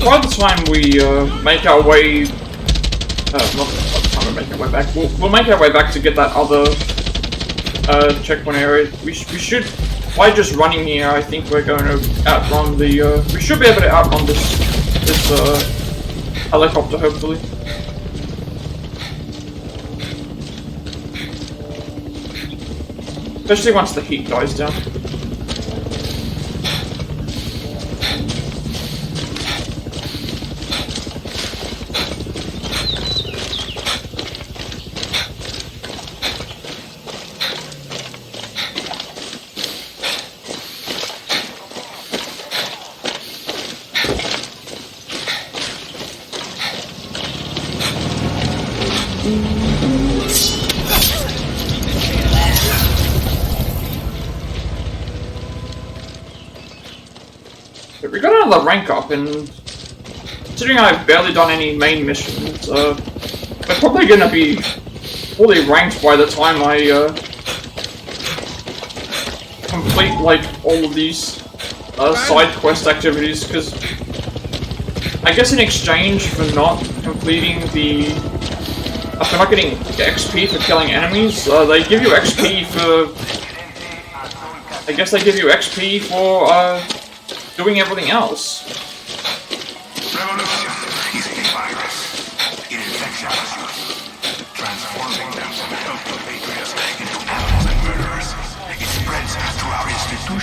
By the time we make our way, not by the time we make our way back, we'll make our way back to get that other checkpoint area. We should, by just running here, I think we're going to outrun the. We should be able to outrun this helicopter, hopefully. Especially once the heat dies down. We got another rank up, and considering I've barely done any main missions, we're probably gonna be fully ranked by the time I complete like all of these side quest activities. Because I guess in exchange for not completing the, for not getting XP for killing enemies, they give you XP for. I guess they give you XP for doing everything else. Revolution is a virus. It infects our youth, transforming them from healthy patriots into animals.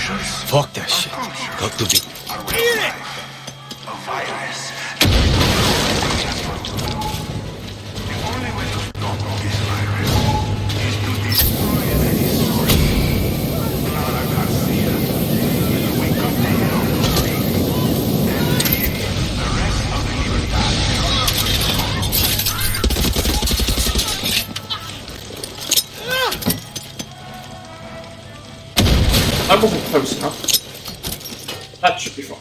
Fuck that shit. Got to be. That wasn't close enough. That should be fine.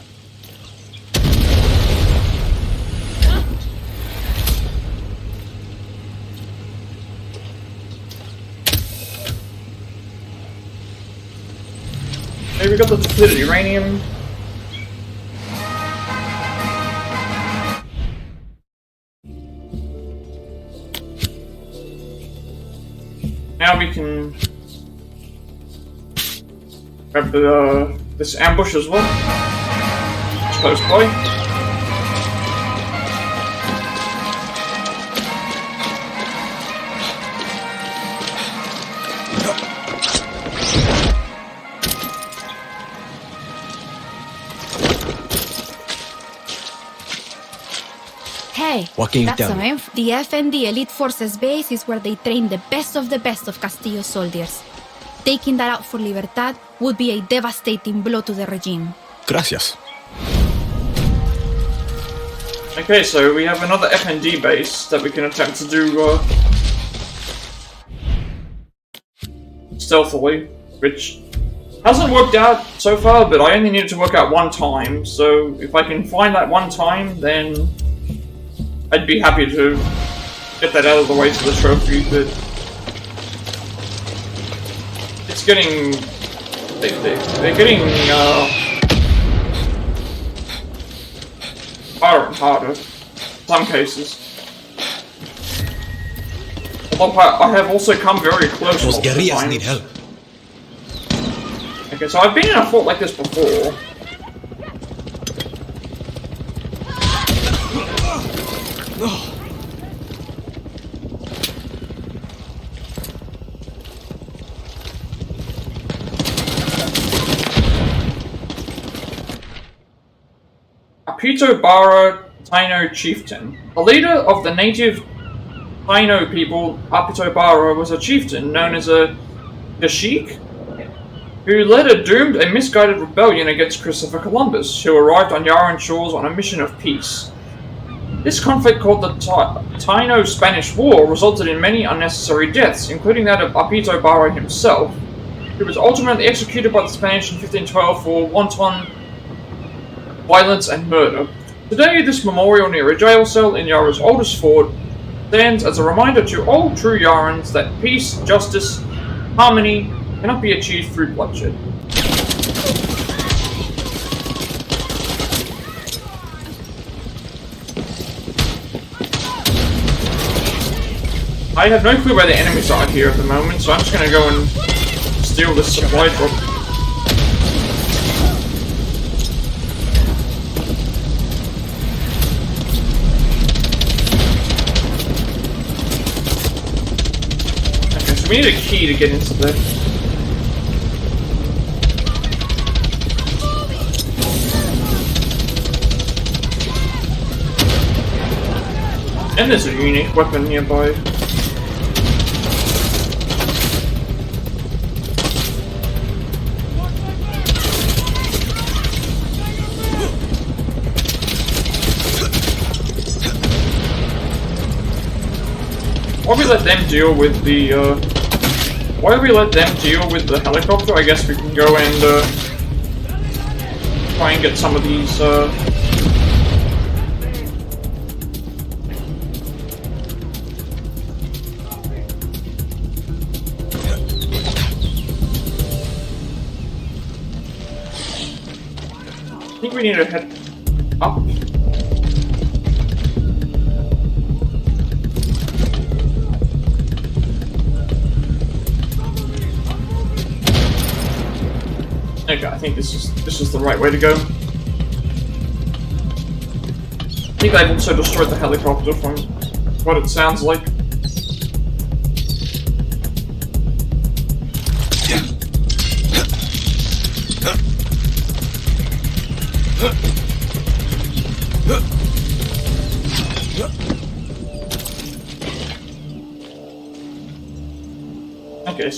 Okay, we got the depleted uranium. Now we can grab this ambush as well. It's close by. Hey, What can you that's tell some me? The FND Elite Forces base is where they train the best of Castillo's soldiers. Taking that out for Libertad would be a devastating blow to the regime. Gracias. Okay, so we have another FND base that we can attempt to do stealthily, which hasn't worked out so far, but I only needed to work out one time, so if I can find that one time, then I'd be happy to get that out of the way for the trophy, but it's getting... they're getting, harder and harder, in some cases. Although I have also come very close. Those guerrillas need help. Okay, so I've been in a fort like this before. Apito Bara Taino chieftain. The leader of the native Taino people, Apito Bara, was a chieftain known as a Sheik, who led a doomed and misguided rebellion against Christopher Columbus, who arrived on Yaran shores on a mission of peace. This conflict, called the Taino-Spanish War, resulted in many unnecessary deaths, including that of Apito Bara himself, who was ultimately executed by the Spanish in 1512 for wanton violence and murder. Today, this memorial near a jail cell in Yara's oldest fort stands as a reminder to all true Yarans that peace, justice, harmony cannot be achieved through bloodshed. I have no clue where the enemies are here at the moment, so I'm just gonna go and steal this supply drop. Okay, so we need a key to get into there. And there's a unique weapon nearby. Why we let them deal with the, why do we let them deal with the helicopter? I guess we can go and, try and get some of these, I think we need to head up. Okay, I think this is the right way to go. I think they've also destroyed the helicopter from what it sounds like.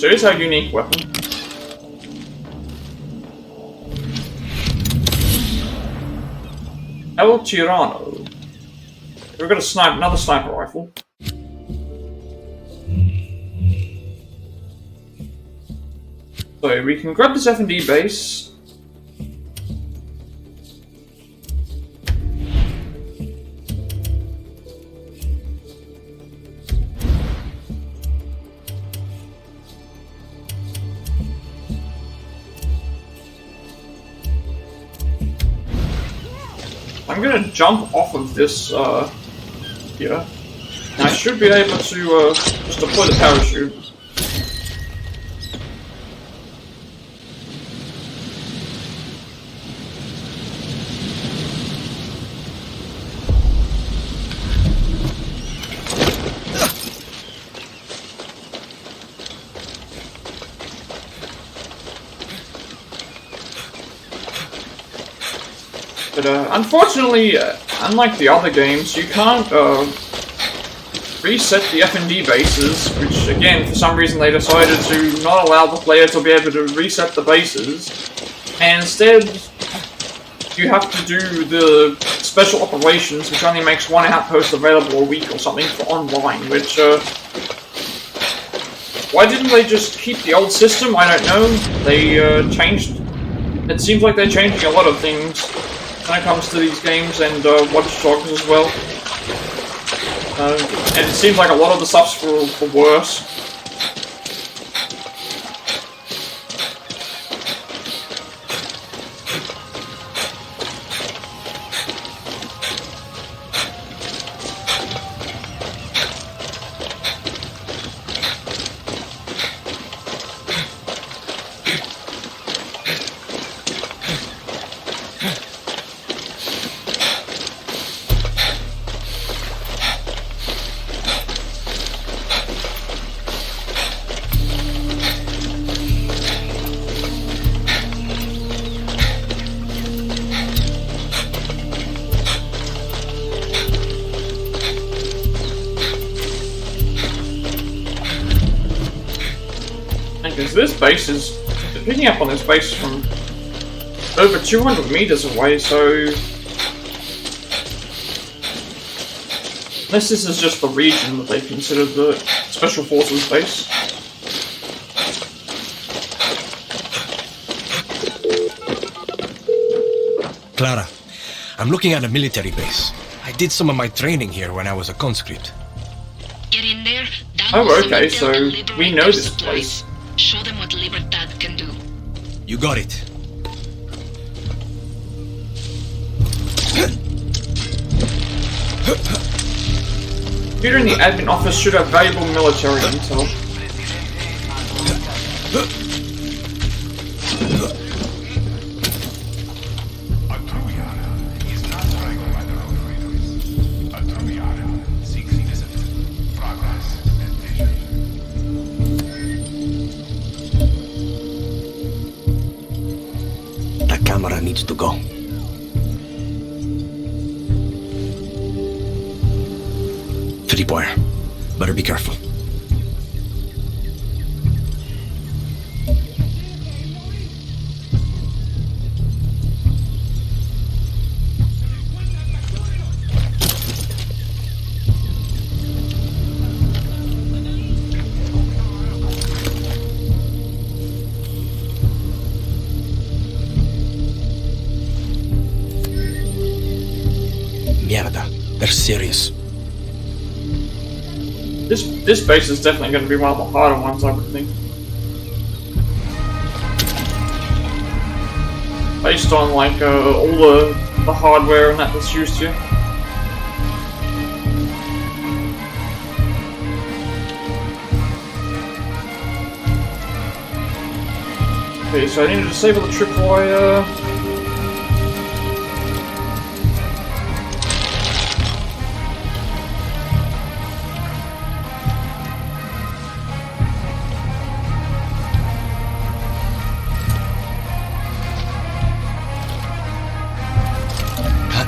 so here's our unique weapon. El Tirano. We've got another sniper rifle. So we can grab this F&D base. I'm gonna jump off of this here. And I should be able to just deploy the parachute. But unfortunately, unlike the other games, you can't reset the F&D bases, which again, for some reason they decided to not allow the player to be able to reset the bases, and instead you have to do the special operations, which only makes one outpost available a week or something for online, which, why didn't they just keep the old system? I don't know. They changed, it seems like they're changing a lot of things when it comes to these games, and Watch Dogs as well. And it seems like a lot of the stuff's for worse. Because this base is picking up on this base from over 200 meters away, so unless this is just the region that they consider the Special Forces base. Clara, I'm looking at a military base. I did some of my training here when I was a conscript. Get in there. Oh, okay, so we know this place. Show them what Libertad can do. You got it. Computer in the admin office should have valuable military intel. Camera needs to go. Tripwire. Better be careful. Mierda, they're serious. This base is definitely going to be one of the harder ones, I would think. Based on like all the hardware and that that's used here. Okay, so I need to disable the tripwire.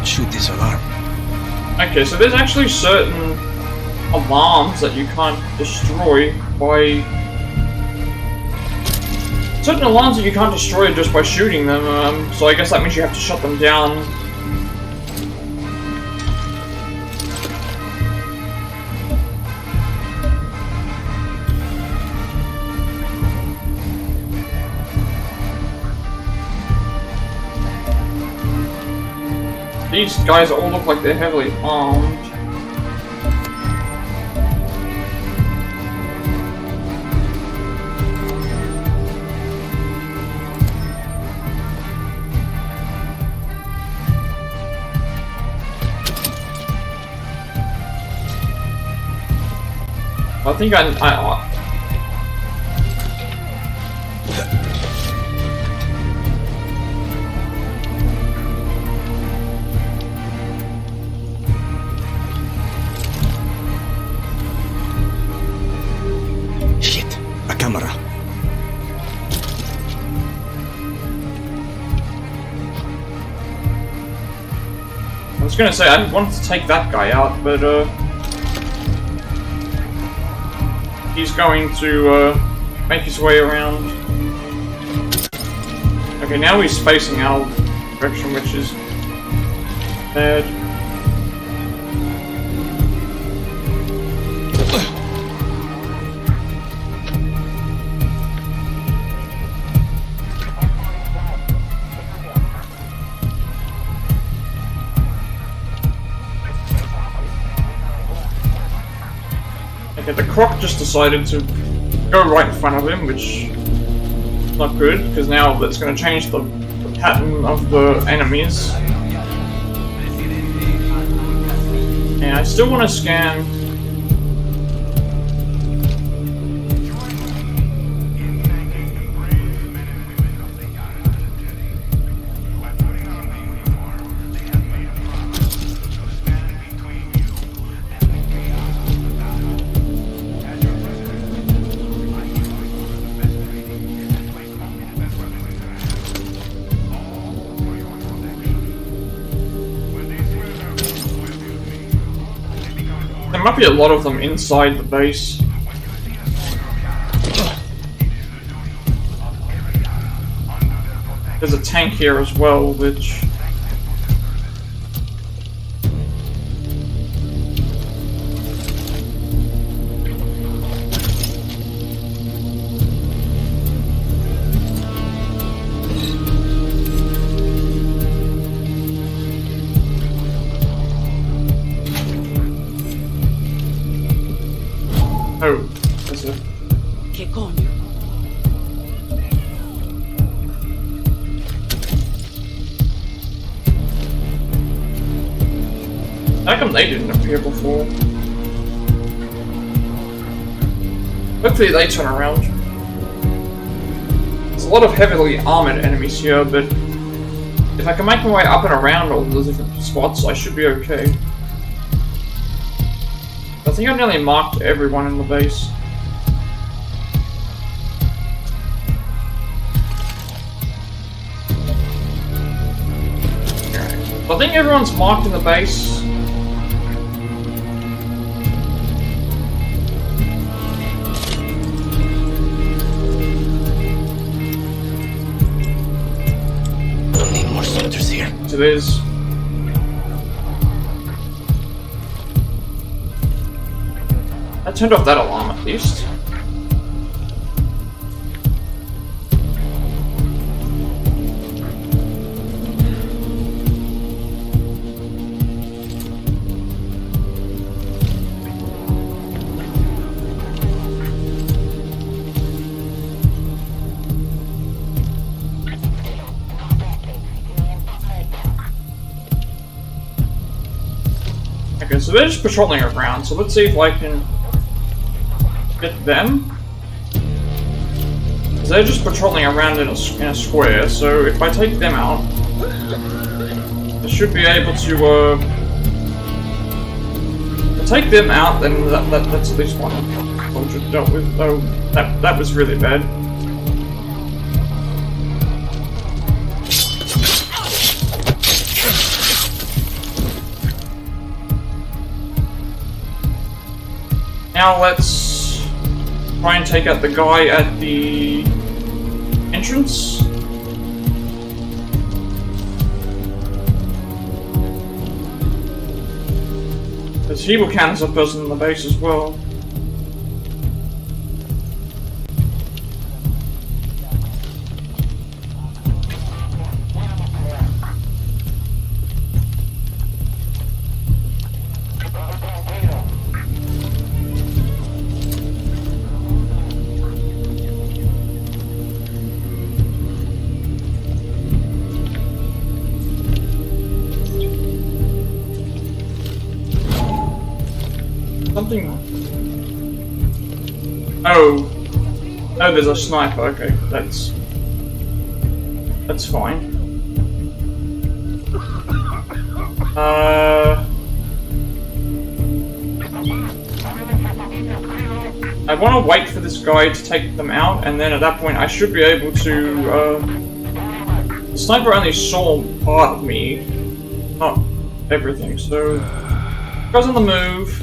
Shoot this alarm. Okay, so there's actually certain alarms that you can't destroy by certain alarms that you can't destroy just by shooting them, so I guess that means you have to shut them down. These guys all look like they're heavily armed. I think I Shit, a camera. was gonna say, I wanted to take that guy out, but, he's going to, make his way around. Okay, now he's facing our direction, which is bad. Okay, the croc just decided to go right in front of him, which is not good, because now that's going to change the pattern of the enemies. And I still want to scan. There might be a lot of them inside the base. There's a tank here as well, which... Oh, that's it. ¿Qué coño? How come they didn't appear before? Hopefully they turn around. There's a lot of heavily armored enemies here, but if I can make my way up and around all the different spots, I should be okay. I think I nearly marked everyone in the base. Alright. I think everyone's marked in the base. Don't need more soldiers here. So there's... I turned off that alarm at least. Okay, so they're just patrolling around, so let's see if I can get them. They're just patrolling around in a square, so if I take them out, I should be able to, take them out, then that's at least one soldier dealt with. Oh, that was really bad. Now let's try and take out the guy at the entrance. Because he will count as a person in the base as well. Something. Oh, there's a sniper. Okay, that's fine. I want to wait for this guy to take them out, and then at that point I should be able to. The sniper only saw part of me, not everything. So, guys on the move.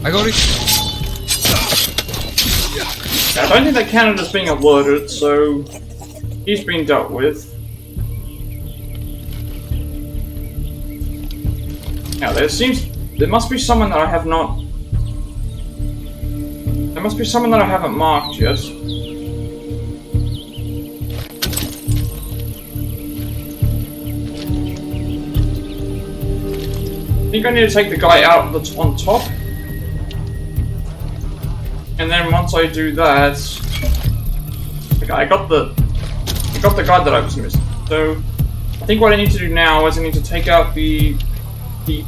I got it. I don't think that counted as being alerted, so he's been dealt with. Now there must be someone that I have not. There must be someone that I haven't marked yet. I think I need to take the guy out that's on top. And then once I do that, okay, I got the guy that I was missing. So I think what I need to do now is I need to take out the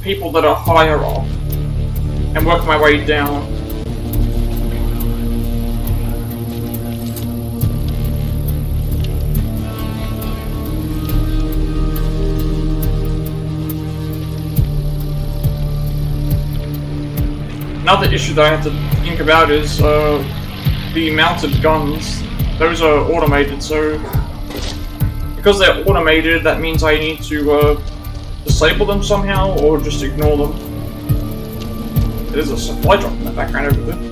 people that are higher up and work my way down. Another issue that I have to think about is the mounted guns. Those are automated, so because they're automated, that means I need to disable them somehow or just ignore them. There's a supply drop in the background over there.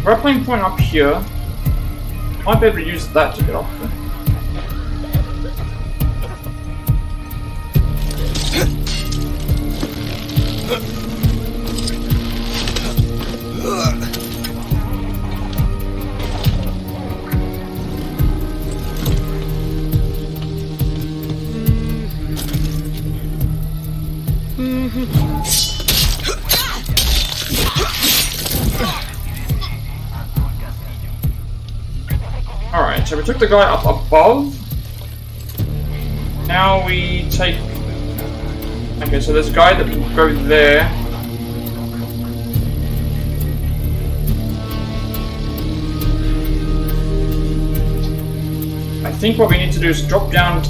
Grappling point up here. Might be able to use that to get off there. Alright, so we took the guy up above. Now we take... Okay, so there's a guy that will go there. I think what we need to do is drop down...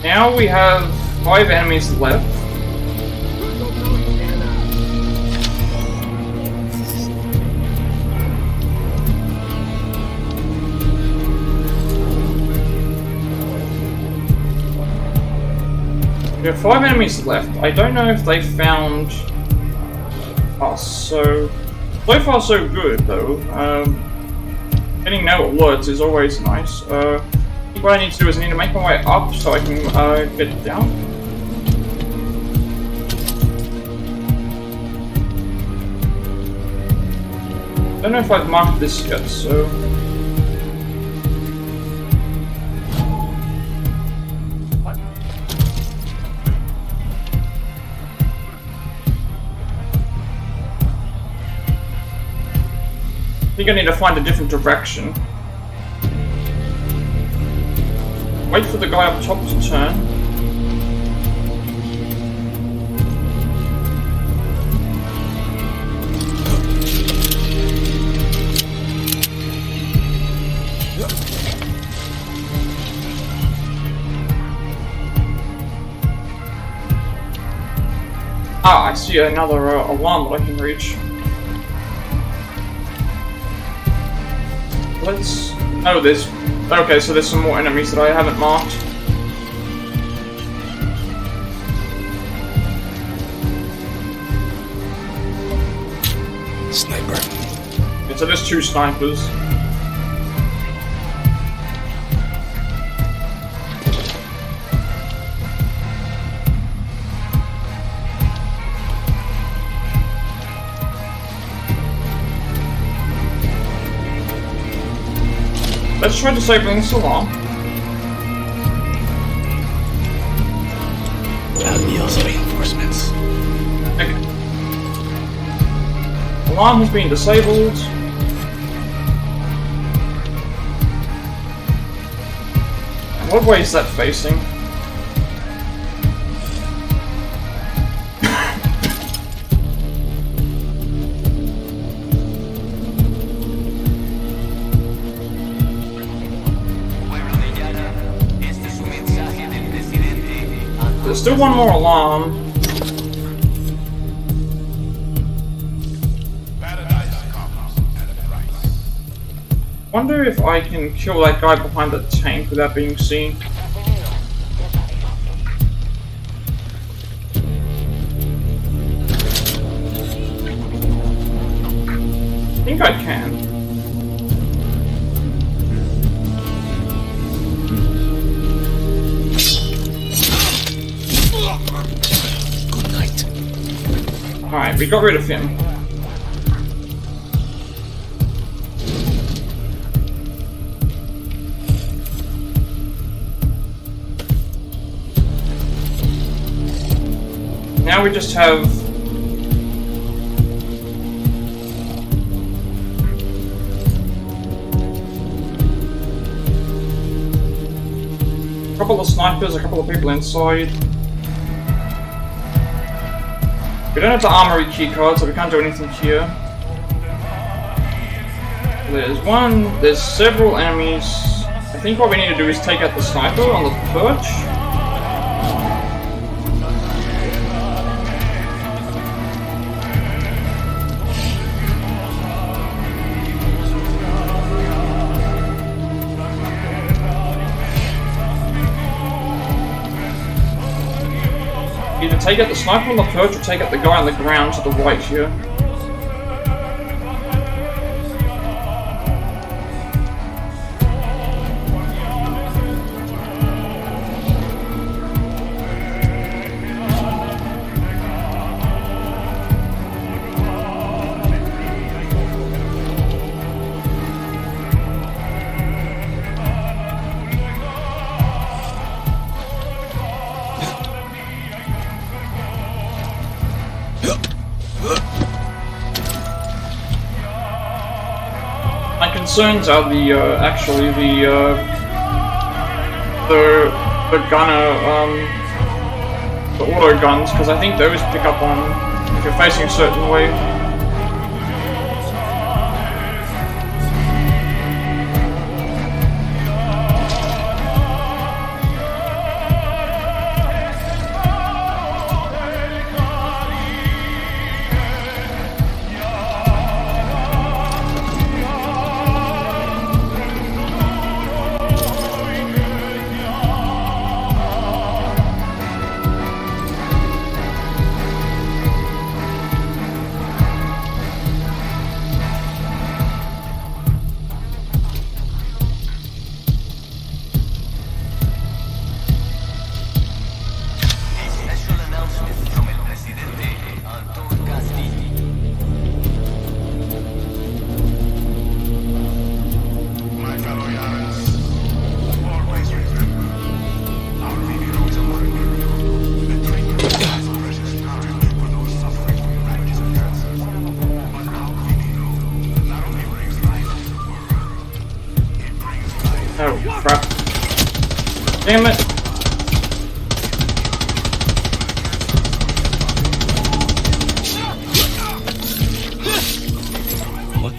Now we have 5 enemies left. We have 5 enemies left. I don't know if they found us, so far so good though. Getting no alerts is always nice. What I need to do is I need to make my way up so I can get down. I don't know if I've marked this yet, so... I think I need to find a different direction. Wait for the guy up top to turn. Ah, I see another alarm that I can reach. Let's... Oh, there's... Okay, so there's some more enemies that I haven't marked. Sniper. Okay, so there's 2 snipers. Let's try disabling this alarm. Adios reinforcements. Okay. Alarm has been disabled. And what way is that facing? There's still one more alarm. Wonder if I can kill that guy behind the tank without being seen. I think I can. Alright, we got rid of him. Now we just have... a couple of snipers, a couple of people inside. We don't have the armory keycard, so we can't do anything here. There's several enemies. I think what we need to do is take out the sniper on the perch. Either take out the sniper on the perch or take out the guy on the ground to the right here. My concerns are the gunner, the auto guns, because I think those pick up on if you're facing a certain way.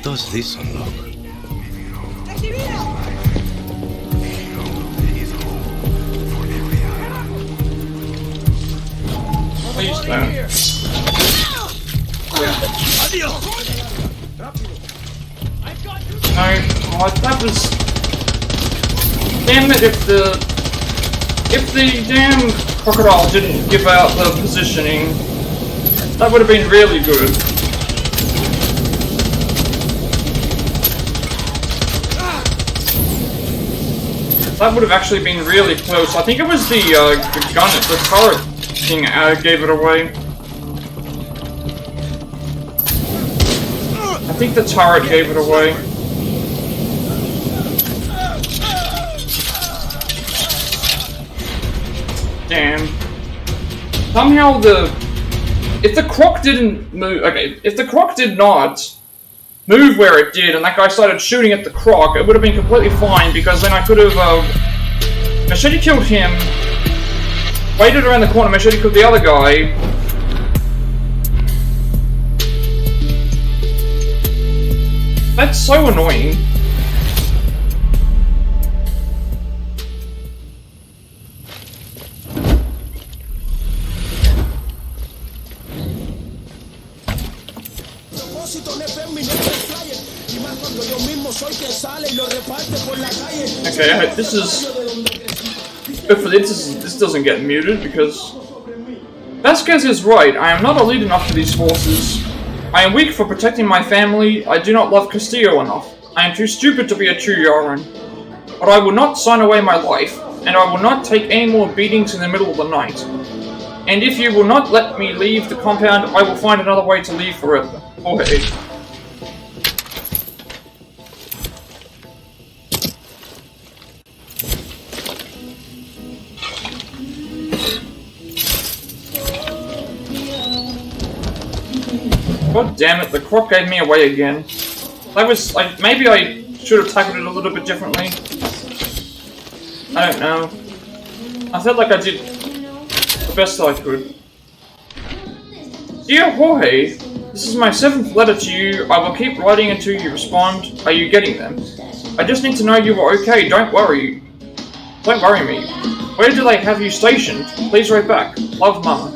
does this unlock? Please don't. No, oh, that was... Damn it, if the damn crocodile didn't give out the positioning, that would have been really good. That would have actually been really close. I think it was the gun, the turret thing gave it away. I think the turret gave it away. Damn. Somehow if the croc didn't move, okay, if the croc did not move where it did and that guy started shooting at the croc, it would have been completely fine because then I could have, machete killed him, waited around the corner, machete killed the other guy. That's so annoying. Okay, this is... Hopefully this doesn't get muted, because... Vasquez is right, I am not elite enough for these forces. I am weak for protecting my family, I do not love Castillo enough. I am too stupid to be a true Yaran. But I will not sign away my life, and I will not take any more beatings in the middle of the night. And if you will not let me leave the compound, I will find another way to leave forever. Okay. God damn it, the croc gave me away again. That was, like, maybe I should have tackled it a little bit differently. I don't know. I felt like I did the best that I could. Dear Jorge, this is my 7th letter to you. I will keep writing until you respond. Are you getting them? I just need to know you are okay, don't worry. Don't worry me. Where do they have you stationed? Please write back. Love, Mama.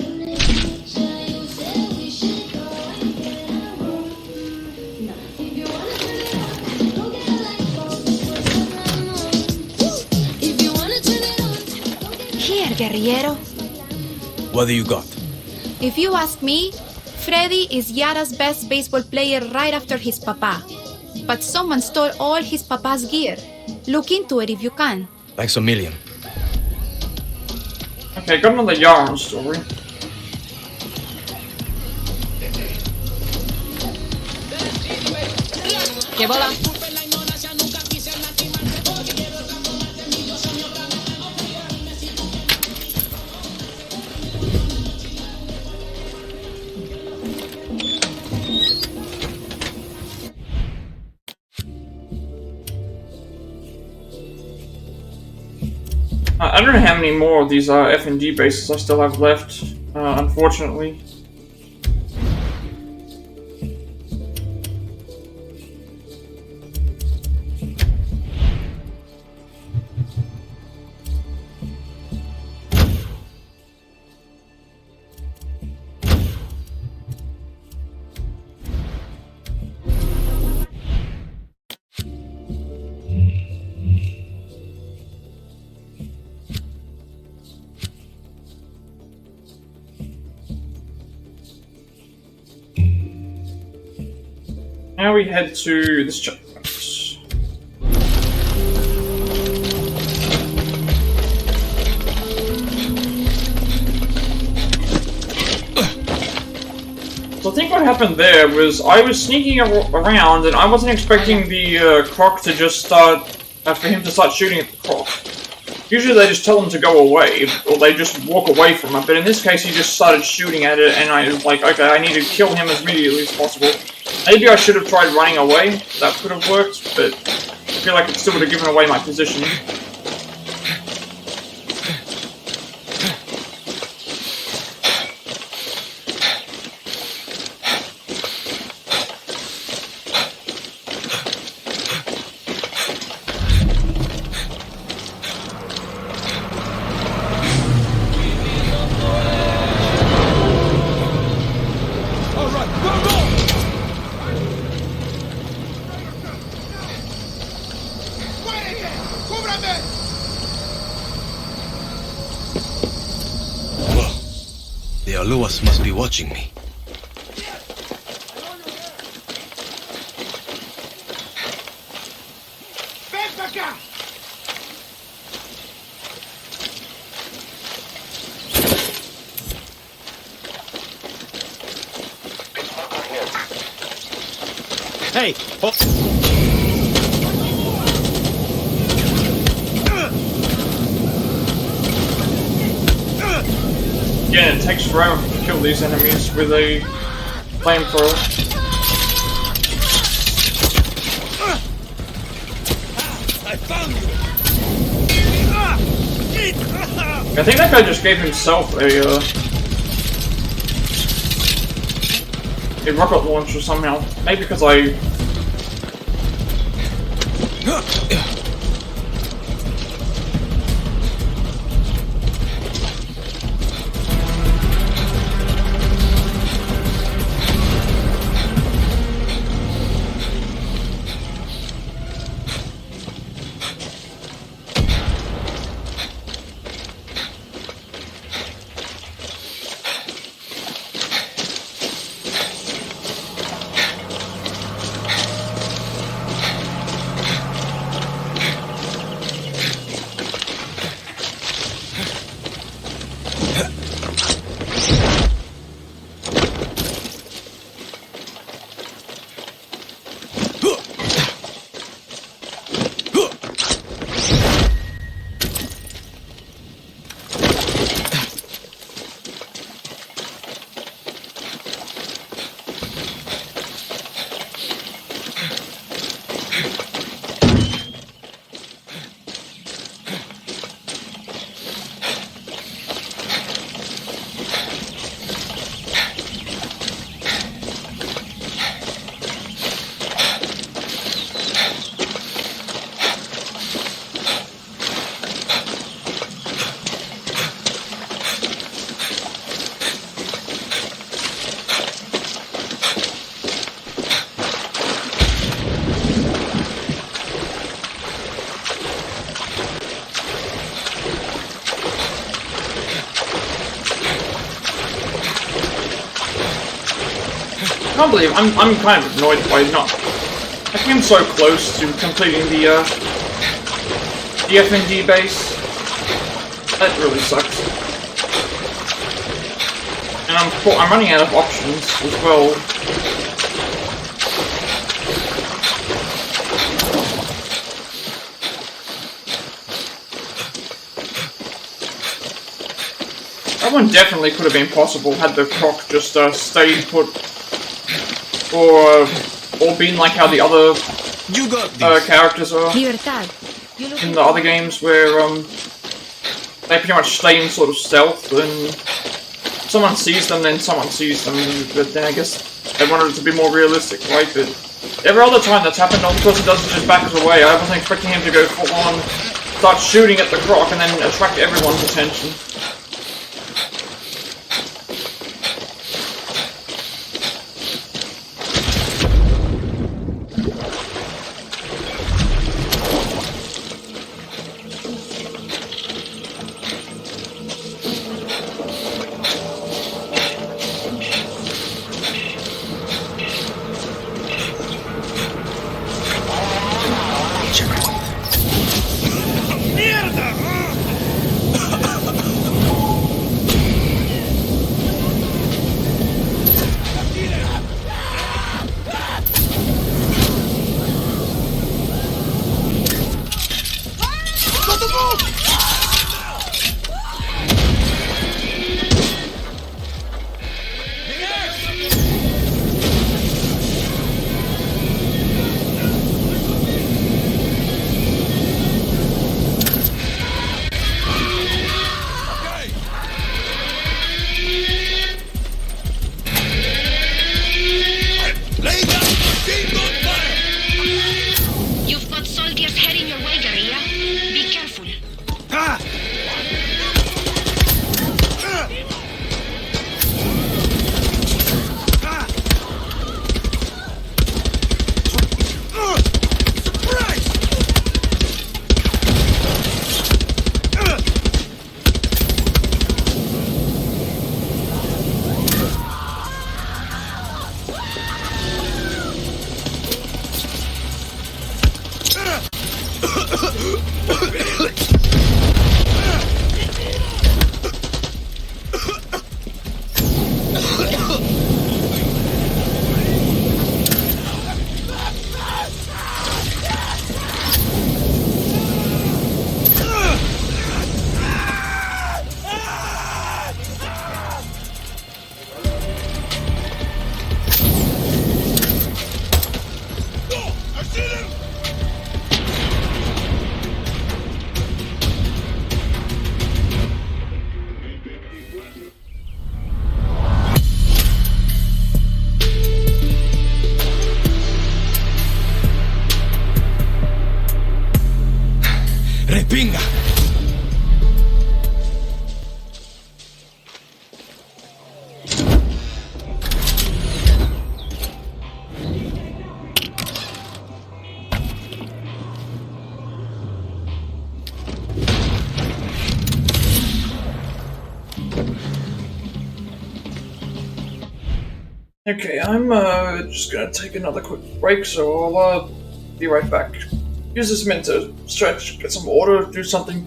Guerrillero. What do you got? If you ask me, Freddy is Yara's best baseball player right after his papa. But someone stole all his papa's gear. Look into it if you can. Thanks a million. Okay, got another Yara story. Que bola. I don't know how many more of these F&D bases I still have left, unfortunately. Now we head to this checkpoint. So I think what happened there was I was sneaking around and I wasn't expecting the croc to just start, for him to start shooting at the croc. Usually they just tell him to go away, or they just walk away from it, but in this case he just started shooting at it and I was like, okay, I need to kill him as immediately as possible. Maybe I should have tried running away, that could have worked, but I feel like it still would have given away my position. The Aluas must be watching me. Hey! Oh. Yeah, it takes forever to kill these enemies with a flamethrower. I found you! I think that guy just gave himself a rocket launcher somehow. Maybe because I... I can't believe I'm kind of annoyed by not. I came so close to completing the FND base. That really sucks. And I'm running out of options as well. That one definitely could have been possible had the croc just stayed put, or been like how the other characters are Libertad. in the other games, where they pretty much stay in sort of stealth, and someone sees them, then someone sees them. But then I guess they wanted it to be more realistic, right? But every other time that's happened, all the person does is just back away. I wasn't expecting him to go full on, start shooting at the croc, and then attract everyone's attention. Okay, I'm just gonna take another quick break, so I'll be right back. Use this minute to stretch, get some water, do something.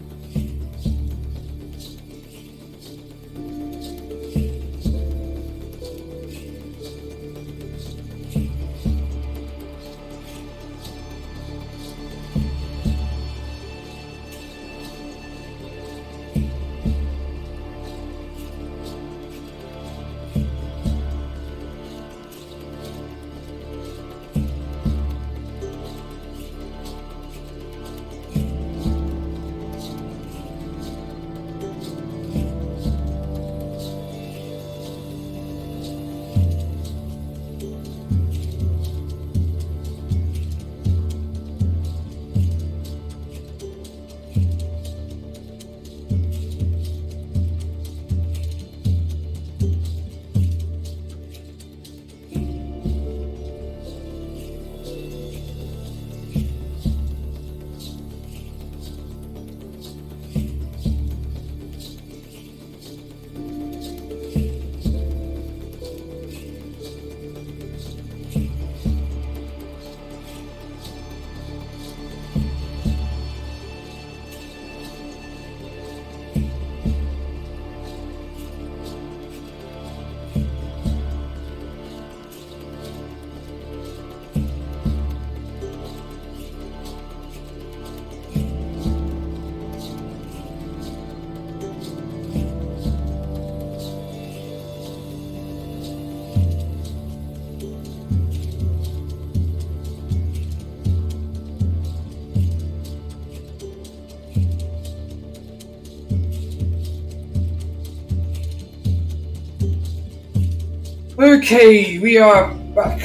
Okay, we are back.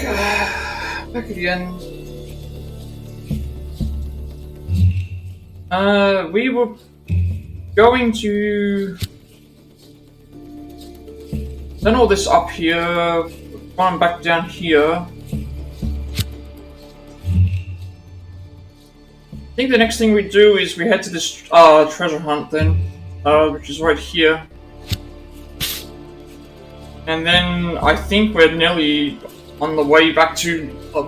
Back again. We were going to done all this up here, going back down here. I think the next thing we do is we head to this treasure hunt then, which is right here. And then I think we're nearly on the way back to a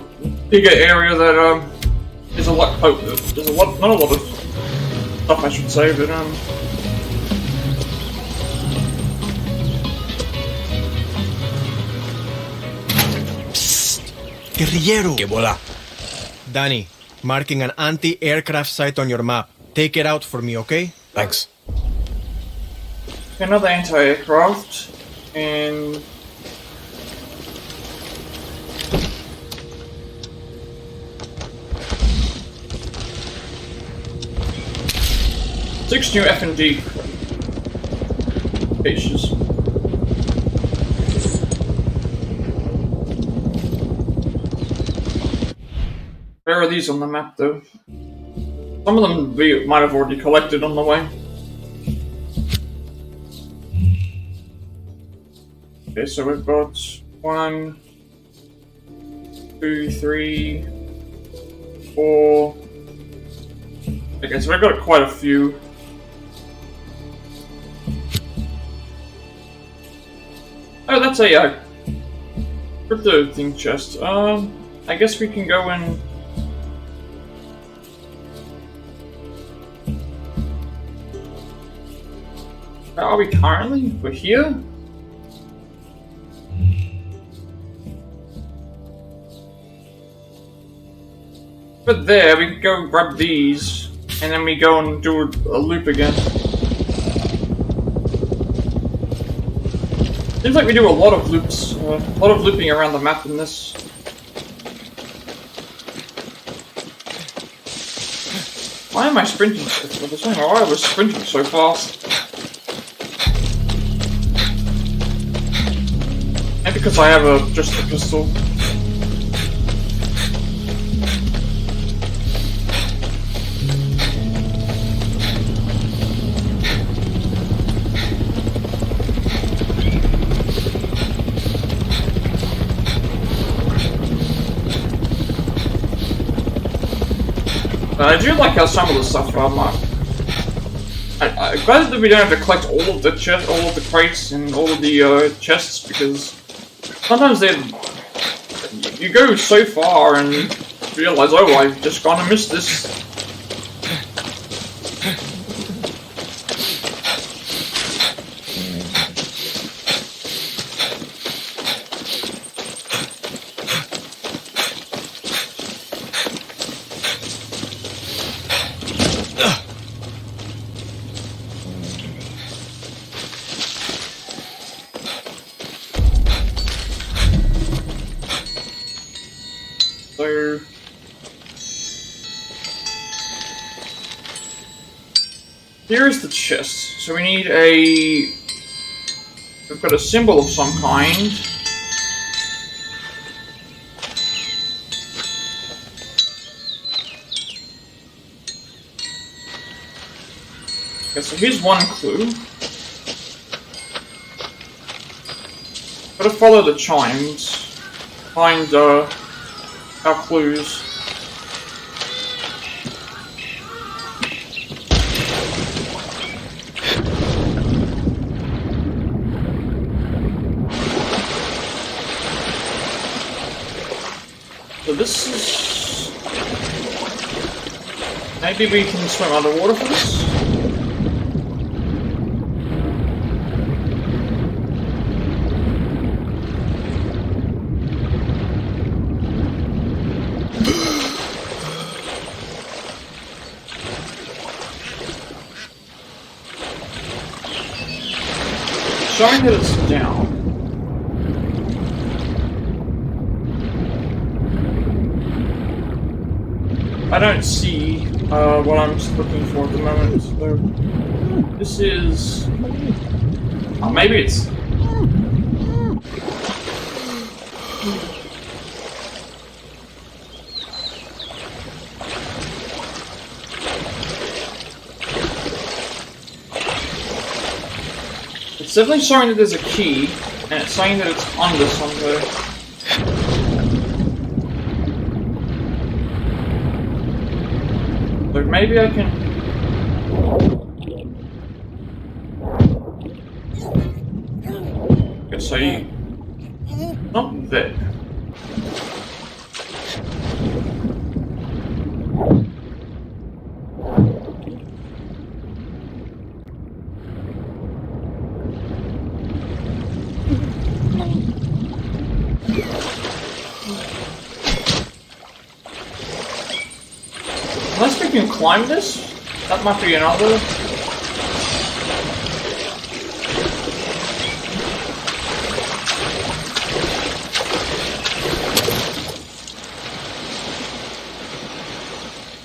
bigger area that is a lot. Oh, there's a lot, not a lot of stuff I should say, but Psst, guerrillero. Que bola. Danny, marking an anti-aircraft site on your map. Take it out for me, okay? Thanks. another anti-aircraft. And six new F&D pages. Where are these on the map, though? Some of them we might have already collected on the way. Okay, so we've got 1, 2, 3, 4. Okay, so we've got quite a few. Oh, that's a crypto thing chest. I guess we can go and. Where are we currently? We're here? But there, we can go grab these, and then we go and do a loop again. Seems like we do a lot of loops, a lot of looping around the map in this. Why am I sprinting so fast? I was wondering why I was sprinting so fast. Maybe because I have just a pistol. I do like how some of the stuff might I'm glad that we don't have to collect all of the crates and all of the chests, because sometimes you go so far and realize, oh, I've just gone and missed this. So here is the chest. So we need we've got a symbol of some kind. Okay, so here's one clue. Gotta follow the chimes. Find our clues. So this is... Maybe we can swim underwater for this? Showing that it's down. I don't see what I'm looking for at the moment. So this is... Oh, maybe it's... It's definitely showing that there's a key, and it's saying that it's under somewhere. So maybe I can... Okay, so you... Not there. Unless we can climb this, that might be another.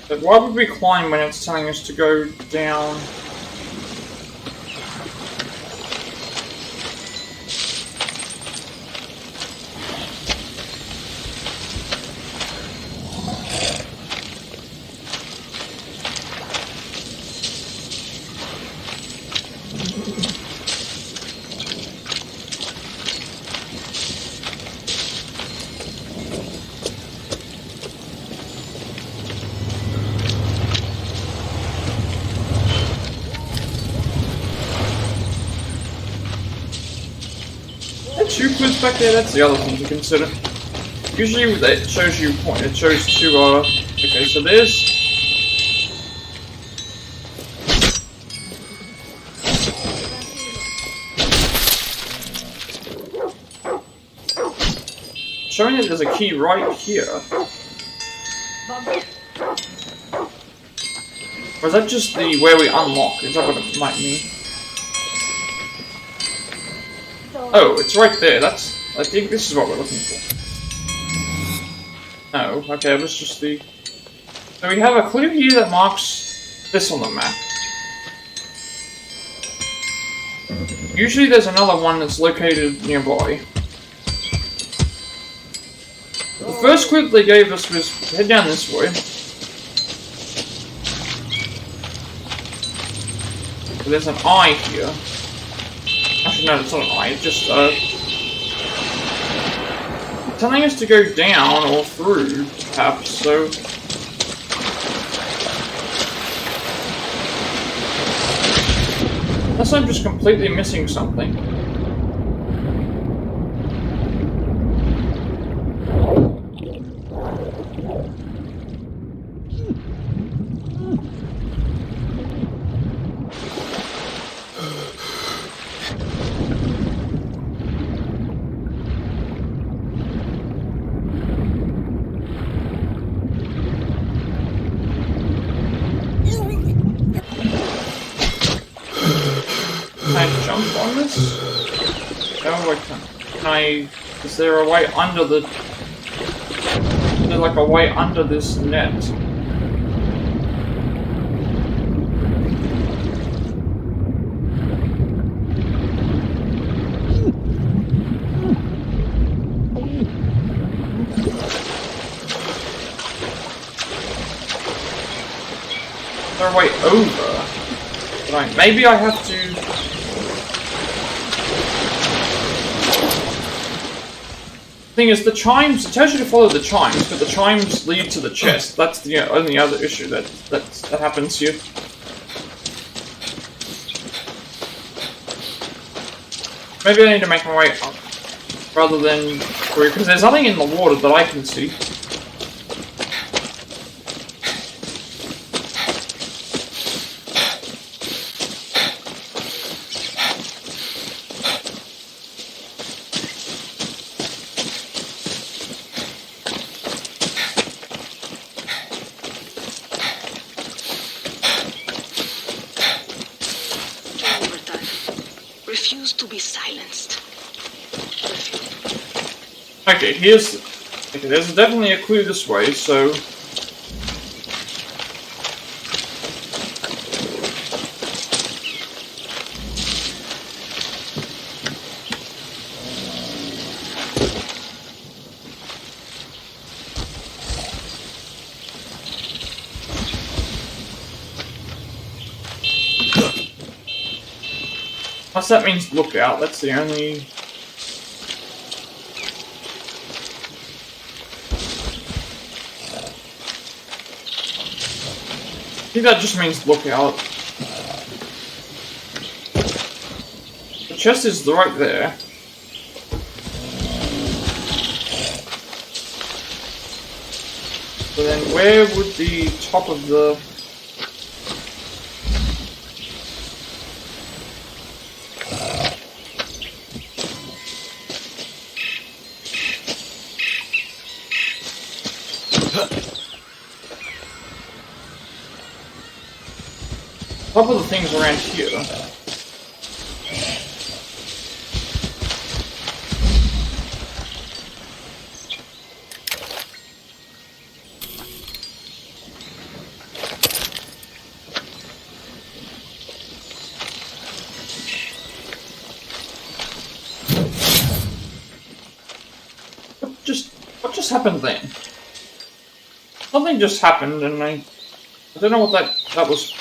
But why would we climb when it's telling us to go down? Two clues back there, that's the other thing to consider. Usually it shows you point, it shows to, okay, so there's... Showing that there's a key right here. Or is that just the where we unlock? Is that what it might mean? Oh, it's right there. I think this is what we're looking for. Oh, okay, it was just the... So we have a clue here that marks this on the map. Usually there's another one that's located nearby. The first clue they gave us was head down this way. So there's an eye here. Actually, no, it's not an eye, it's just, telling us to go down or through, perhaps, so... Unless I'm just completely missing something. Jump on this? No, I can't. Can I... Is there a way under the... Is there like a way under this net? Is there a way over? Right, maybe I have to... Thing is, the chimes, it tells you to follow the chimes, but the chimes lead to the chest. That's the only other issue that happens here. Maybe I need to make my way up, rather than through, because there's nothing in the water that I can see. Okay, here's... Okay, there's definitely a clue this way, so... Unless that means look out, that's the only... I think that just means look out. The chest is right there. So then where would the top of the... top of the things around here. What just happened then? Something just happened and I don't know what that was.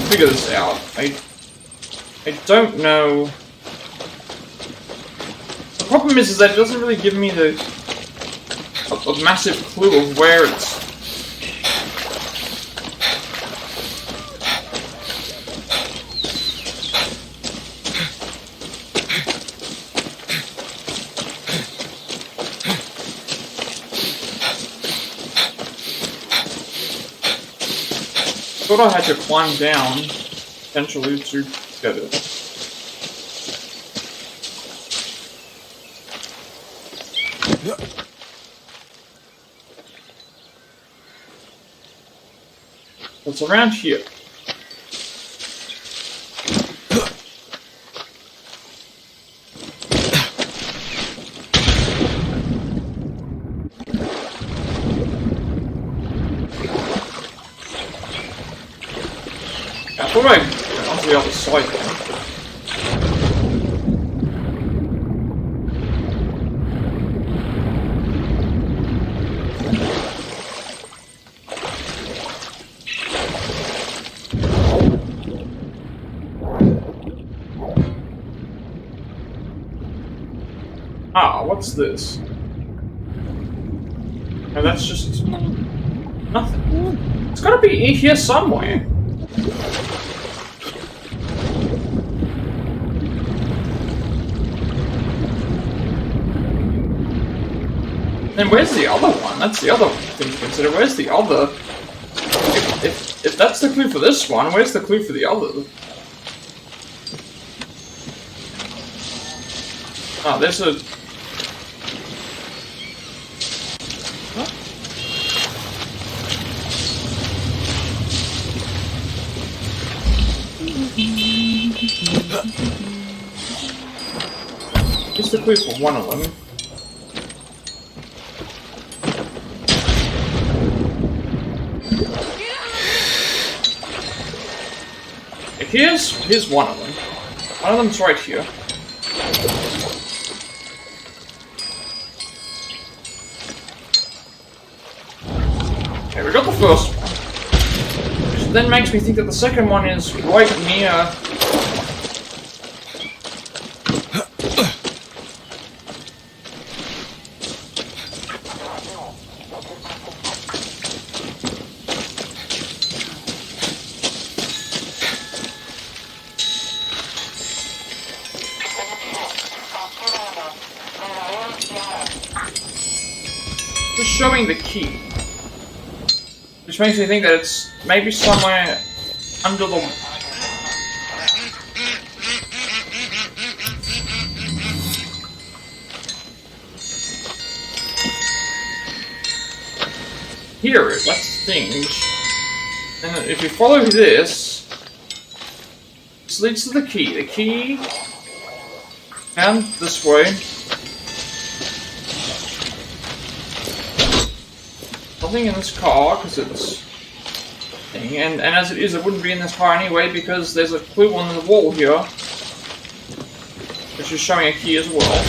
Figure this out. I don't know. The problem is that it doesn't really give me a massive clue of where it's. I thought I had to climb down, potentially, to get it. It's around here. I thought I went onto the other side then. Ah, what's this? No, that's just nothing. It's gotta be here somewhere. Then where's the other one? That's the other thing to consider. Where's the other? If that's the clue for this one, where's the clue for the other? Ah, there's a... What? Here's the clue for one of them. Here's one of them. One of them's right here. Okay, we got the first one. Which then makes me think that the second one is right near... just showing the key. Which makes me think that it's maybe somewhere under the... Here, that's the thing. And if you follow this leads to the key. The key... And this way. Nothing in this car, because it's... thing. And as it is, it wouldn't be in this car anyway, because there's a clue on the wall here. Which is showing a key as well.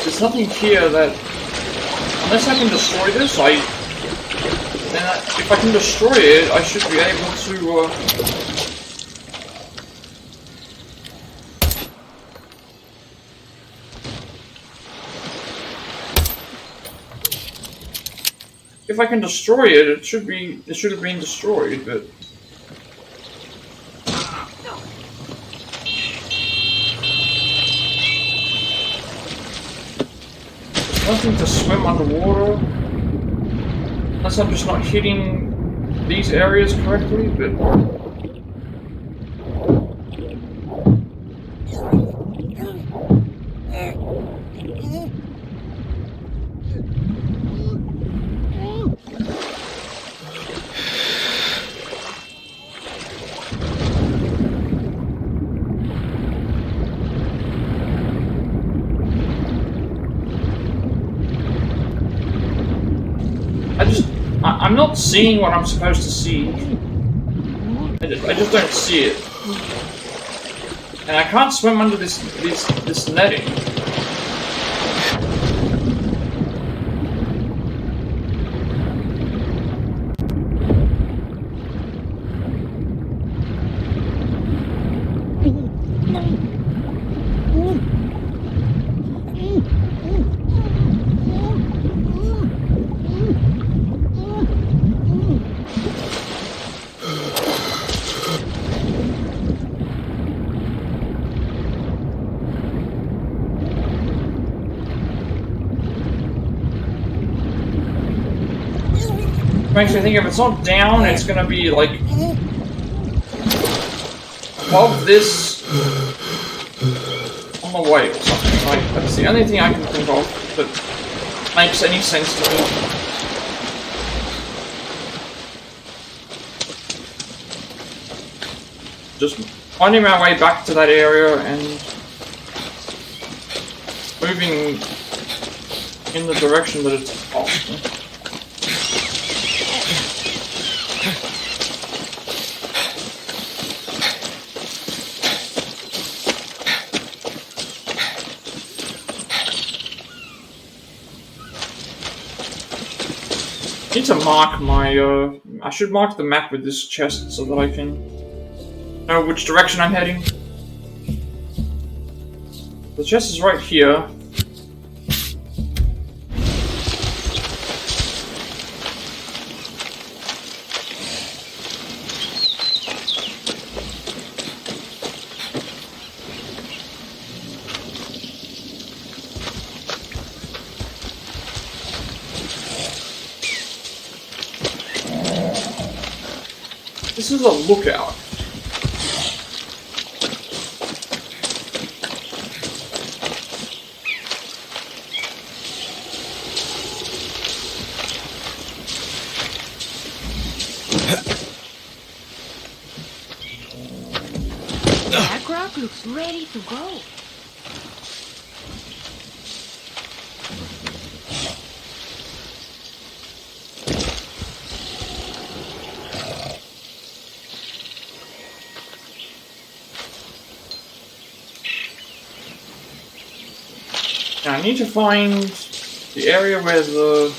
There's nothing here that... Unless I can destroy this, if I can destroy it, I should be able to, If I can destroy it, it should have been destroyed, but... There's nothing to swim underwater. Unless I'm just not hitting these areas correctly, but... I'm not seeing what I'm supposed to see. I just don't see it. And I can't swim under this netting. Makes me think if it's not down, it's gonna be like above this on the way or something. Like that's the only thing I can think of that makes any sense to me. Just finding my way back to that area and moving in the direction that it's possible. I need to mark my, I should mark the map with this chest so that I can know which direction I'm heading. The chest is right here. This is a lookout. The aircraft looks ready to go. Now I need to find the area where the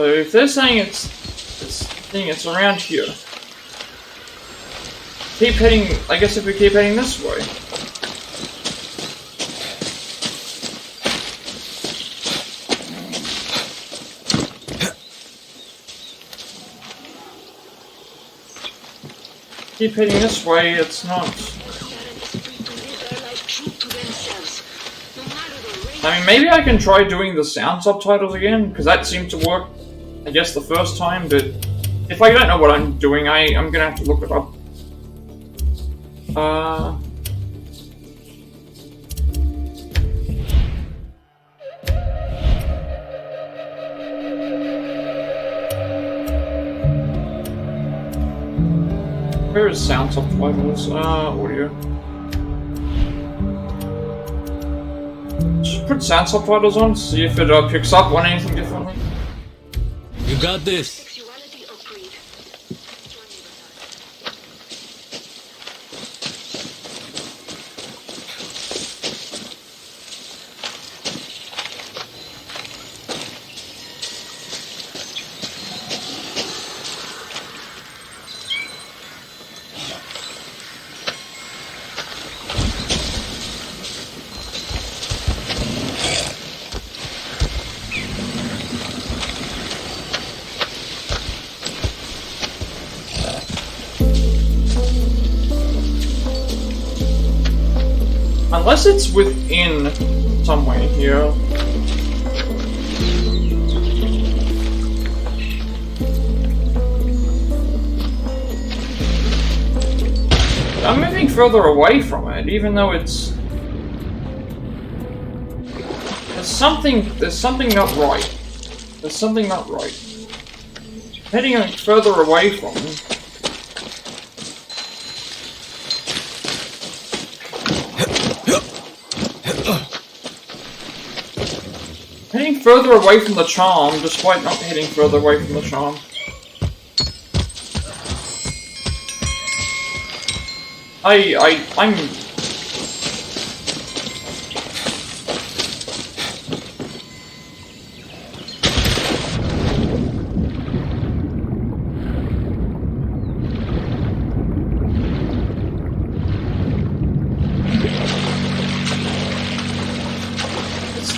So if they're saying it's around here. Keep heading, I guess if we keep heading this way. Keep heading this way, it's not. I mean, maybe I can try doing the sound subtitles again, because that seemed to work, I guess, the first time, but if I don't know what I'm doing, I'm gonna have to look it up. Where is sound subtitles? Audio. Just put sound subtitles on, see if it picks up on anything differently. You got this. Unless it's within somewhere here. I'm moving further away from it, even though it's... There's something not right. There's something not right. Heading further away from it. Heading further away from the charm, despite not heading further away from the charm. I'm...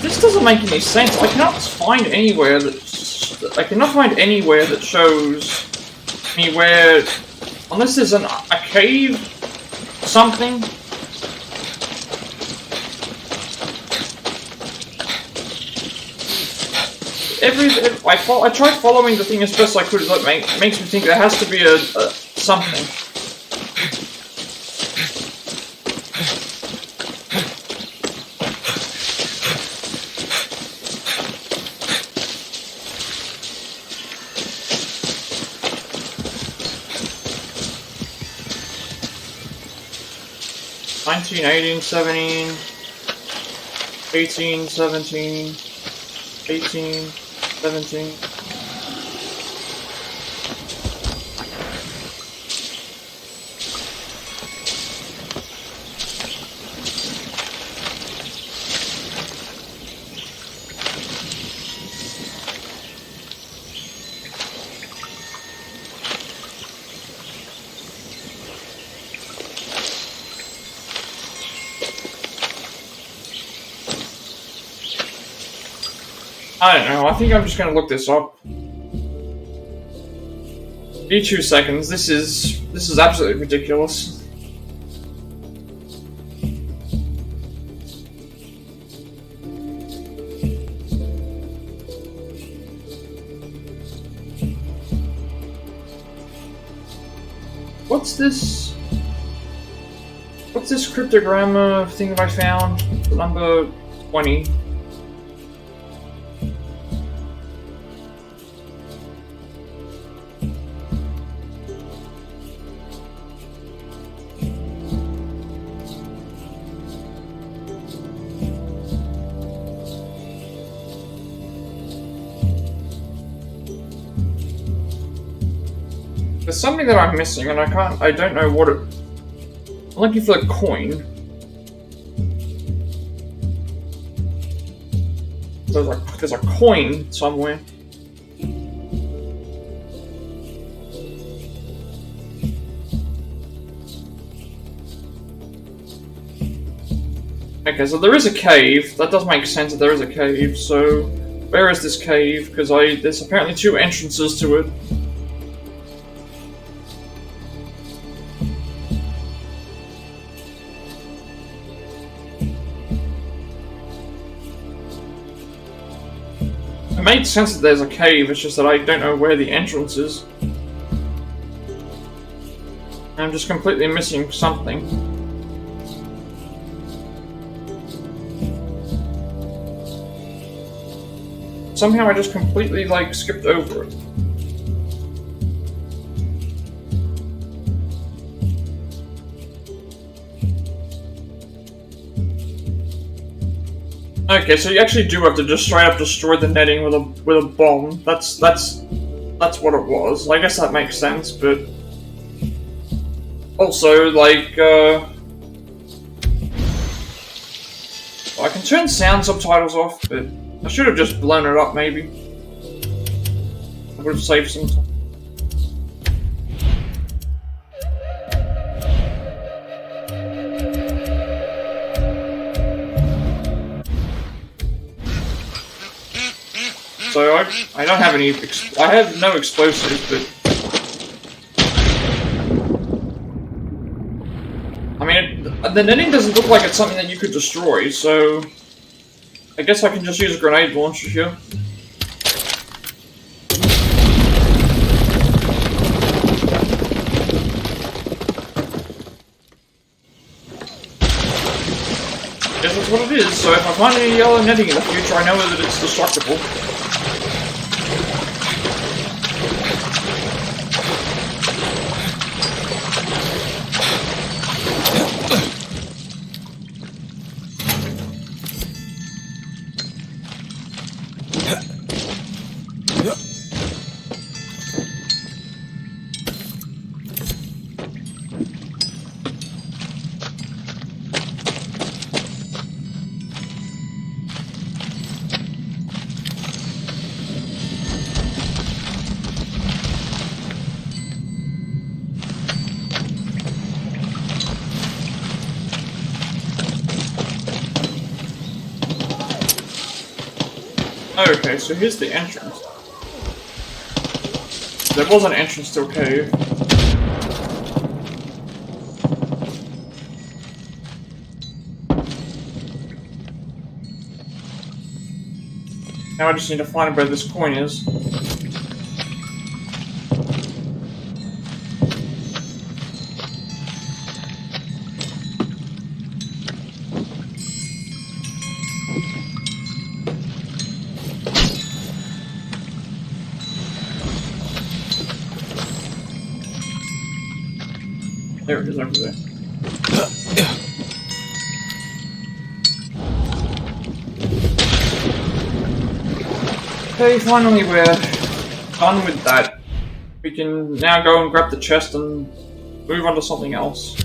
This doesn't make any sense. I cannot find anywhere that shows me where, unless there's a cave, something. I tried following the thing as best I could. It makes me think there has to be a something. $19, $18, $17, $18, $17, $18, $17. I don't know, I think I'm just gonna look this up. Be 2 seconds, this is absolutely ridiculous. What's this cryptogram thing that I found? Number 20. There's something that I'm missing, and I don't know what it... I'm looking for a coin. There's a coin somewhere. Okay, so there is a cave. That does make sense that there is a cave, so... Where is this cave? Because there's apparently 2 entrances to it. It made sense that there's a cave, it's just that I don't know where the entrance is. I'm just completely missing something. Somehow I just completely, like, skipped over it. Okay, so you actually do have to just straight up destroy the netting with a bomb. That's what it was. I guess that makes sense, but also like I can turn sound subtitles off, but I should have just blown it up. Maybe I would have saved some time. So I don't have any. I have no explosives, but I mean, the netting doesn't look like it's something that you could destroy. So I guess I can just use a grenade launcher here. Guess that's what it is. So if I find any yellow netting in the future, I know that it's destructible. Okay, so here's the entrance. There was an entrance to a cave. Now I just need to find where this coin is. There it is over there. Okay, finally we're done with that. We can now go and grab the chest and move on to something else.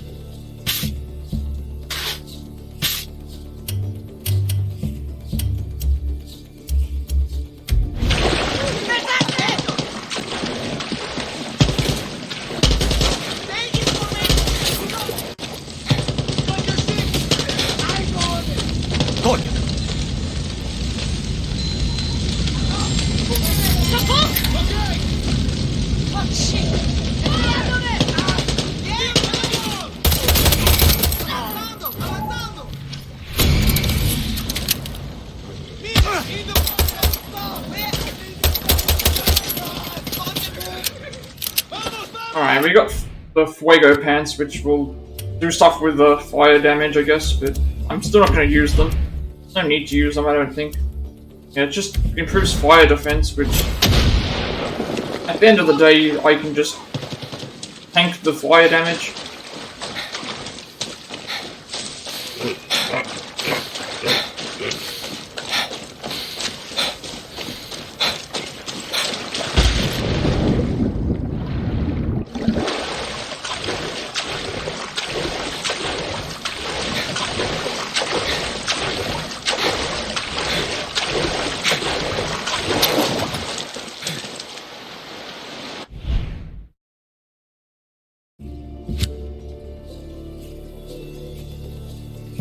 Alright, we got the Fuego pants, which will do stuff with the fire damage, I guess, but I'm still not going to use them. No need to use them, I don't think. Yeah, it just improves fire defense, which at the end of the day, I can just tank the fire damage.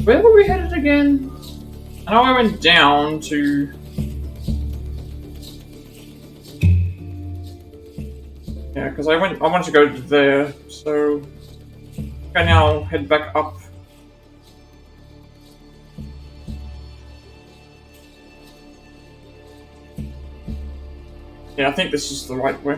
Where were we headed again? I know I went down to... Yeah, because I wanted to go there, so... I now head back up. Yeah, I think this is the right way.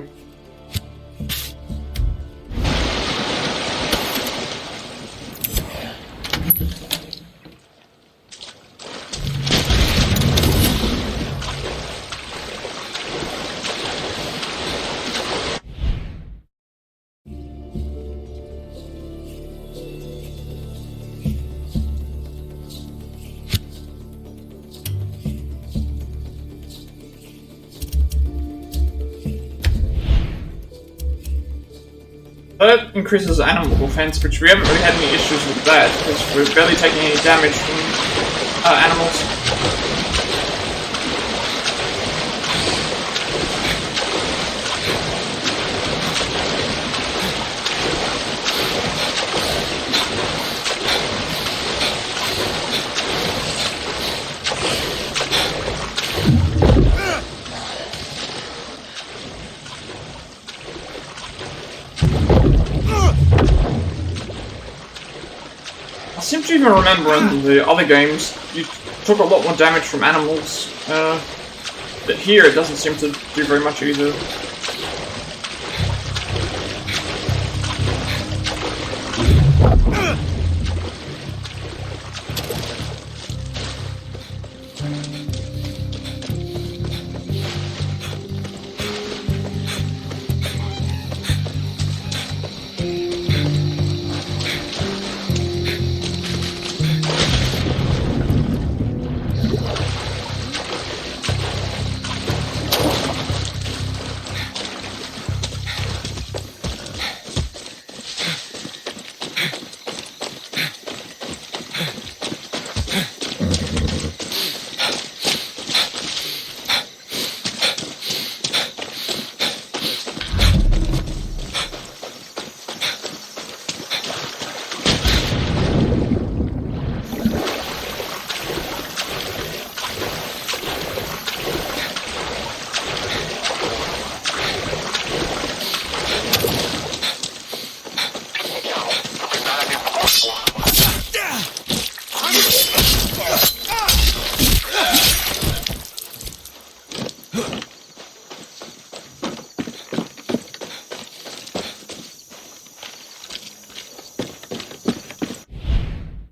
That increases animal defense, which we haven't really had any issues with that, because we're barely taking any damage from animals. I seem to even remember in the other games, you took a lot more damage from animals, but here it doesn't seem to do very much either.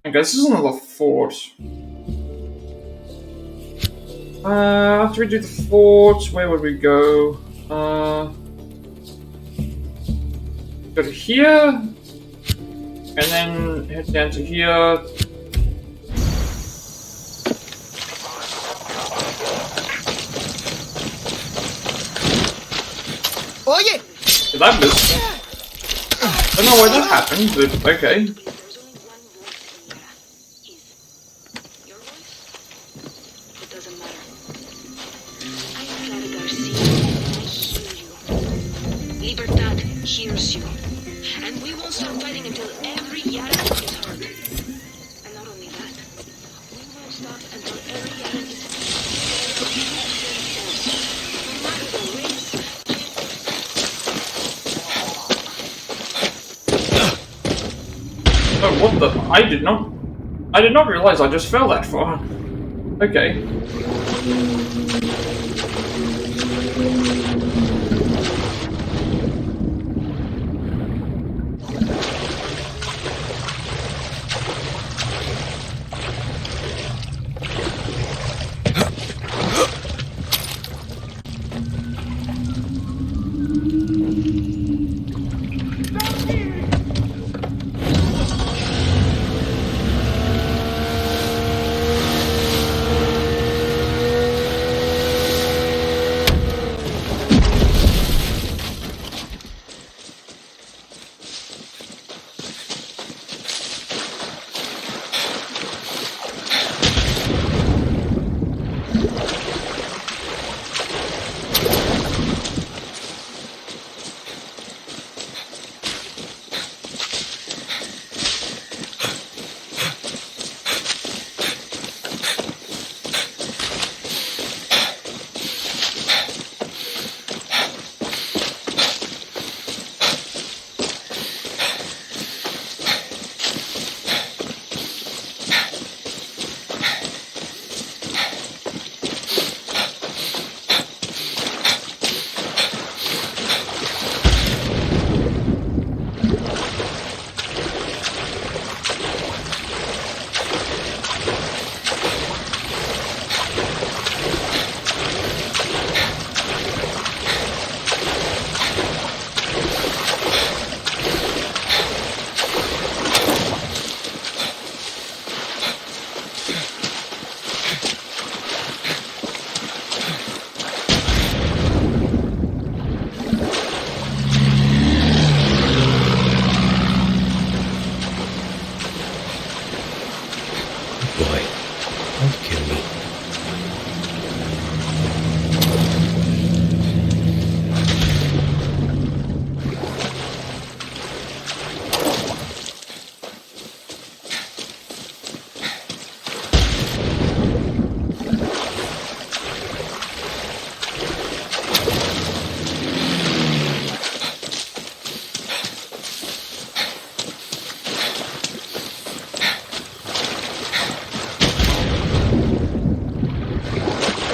Okay, this is another fort. After we do the fort, where would we go? Go to here, and then head down to here. Oh yeah! Did that miss? I don't know why that happened, but okay. Libertad hears you. And we won't stop fighting until every Yara is heard. And not only that, we won't stop until every Yara is no matter the race. Oh, what the? I did not realize I just fell that far. Okay.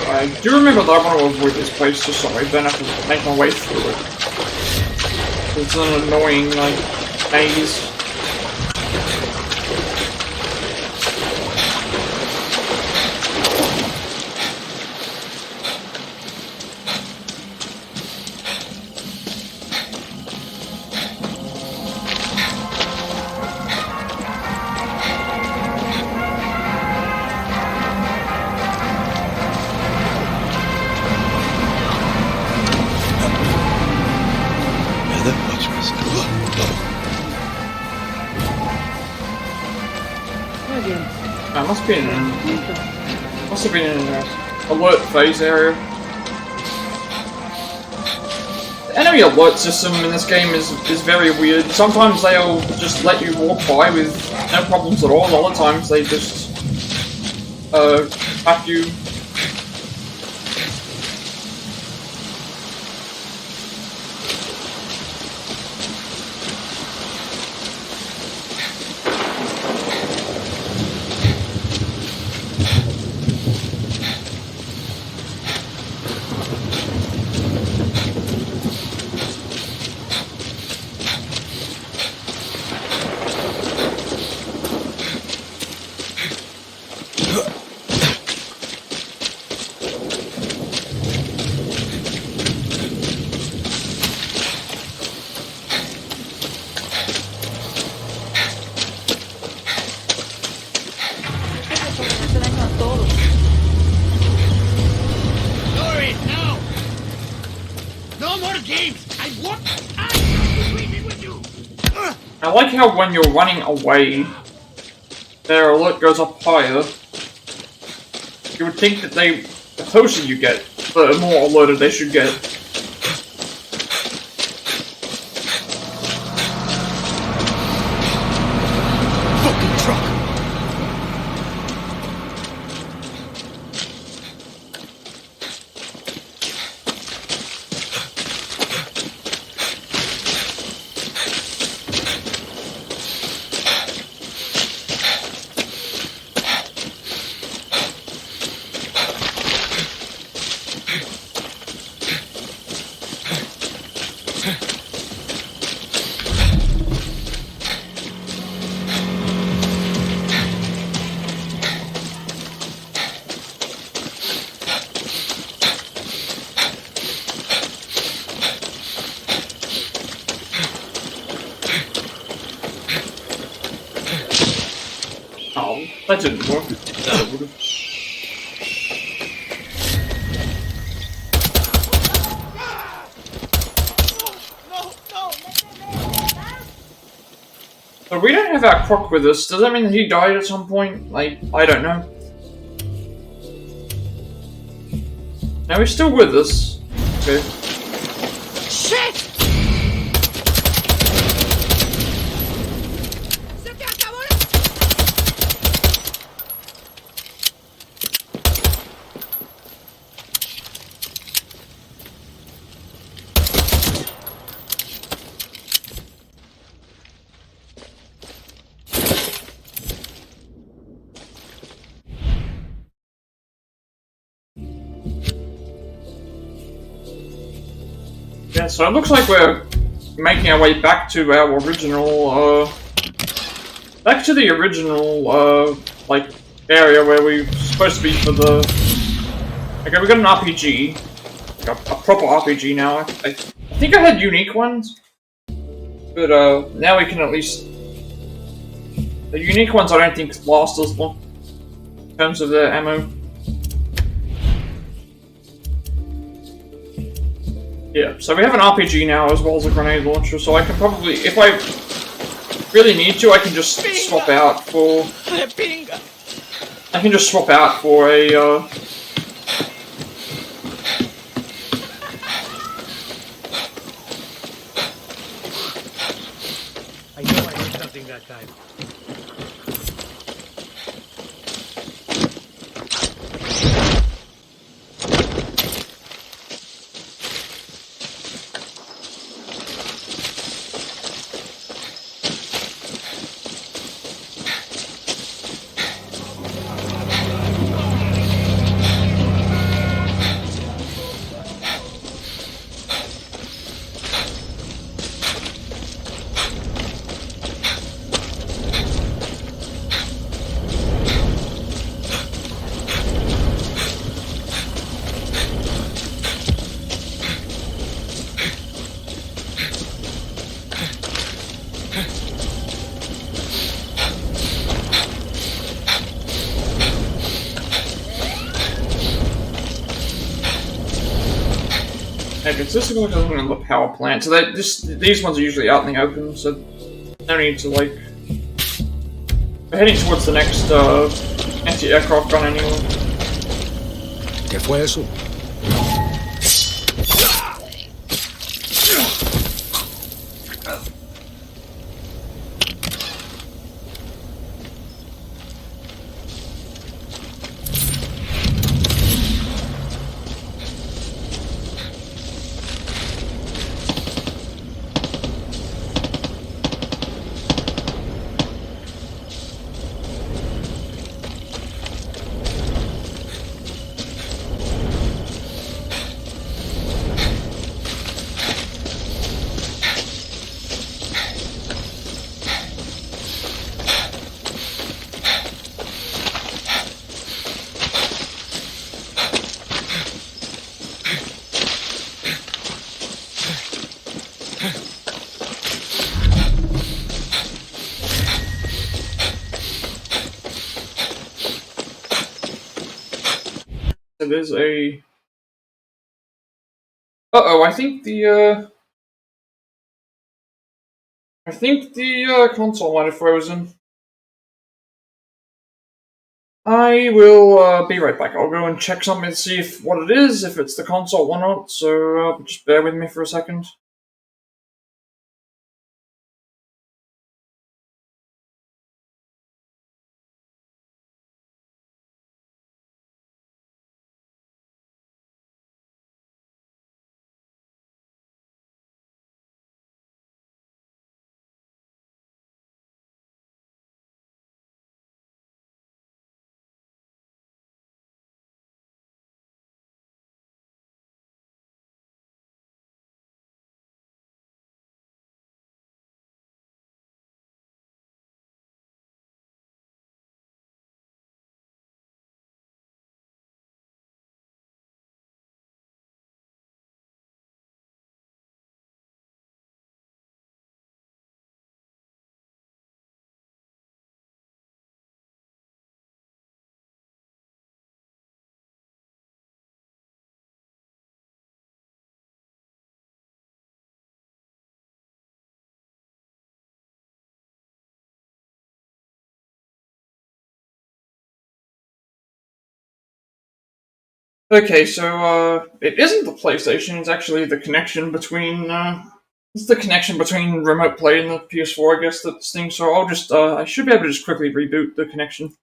I do remember that I want to avoid this place just so I don't have to make my way through it. It's an annoying, like, maze. Must have been in an alert phase area. The enemy alert system in this game is very weird. Sometimes they'll just let you walk by with no problems at all, and other times they just attack you. No more games! I want to be with you! I like how when you're running away, their alert goes up higher. You would think that the closer you get, the more alerted they should get. Fucking truck! Oh, that didn't work. That would've. So we don't have our croc with us. Does that mean that he died at some point? Like, I don't know. Now he's still with us. Okay. Shit! Yeah, so it looks like we're making our way back to our original, back to the original, like, area where we're supposed to be for the... Okay, we got an RPG. Got a proper RPG now. I think I had unique ones. But, now we can at least... The unique ones I don't think last as long. In terms of their ammo. Yeah, so we have an RPG now as well as a grenade launcher, so I can probably, if I really need to, I can just swap out for... I can just swap out for a, I know I did something that time. this is going on the power plant, so that these ones are usually out in the open, so no need to, like... We're heading towards the next, anti-aircraft gun anyway. ¿Qué fue eso? There's a Uh-oh, I think the console might have frozen. I will be right back. I'll go and check something to see what it is, if it's the console or not, so just bear with me for a second. Okay, so it isn't the PlayStation, it's actually the connection between remote play and the PS4, I guess, that's thing, so I'll just I should be able to just quickly reboot the connection.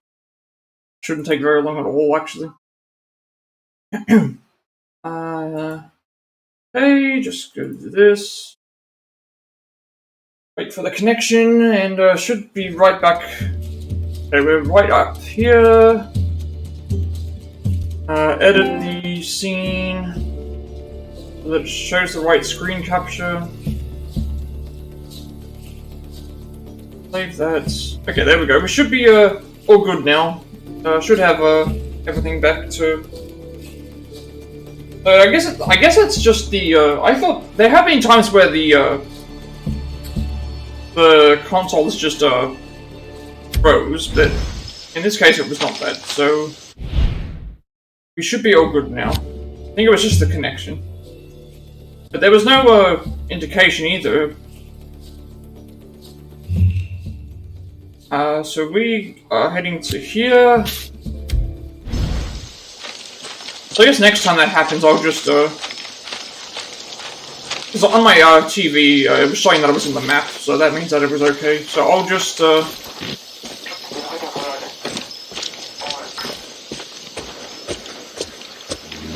Shouldn't take very long at all, actually. Okay, just go to this. Wait for the connection, and should be right back. Okay, we're right up here. Edit the scene so that it shows the right screen capture. Save that. Okay, there we go. We should be all good now. Should have everything back to. I guess it's just the. I thought there have been times where the console is just froze, but in this case it was not that. So. We should be all good now. I think it was just the connection. But there was no indication either. So we are heading to here. So I guess next time that happens I'll just because on my TV it was showing that I was in the map, so that means that it was okay. So I'll just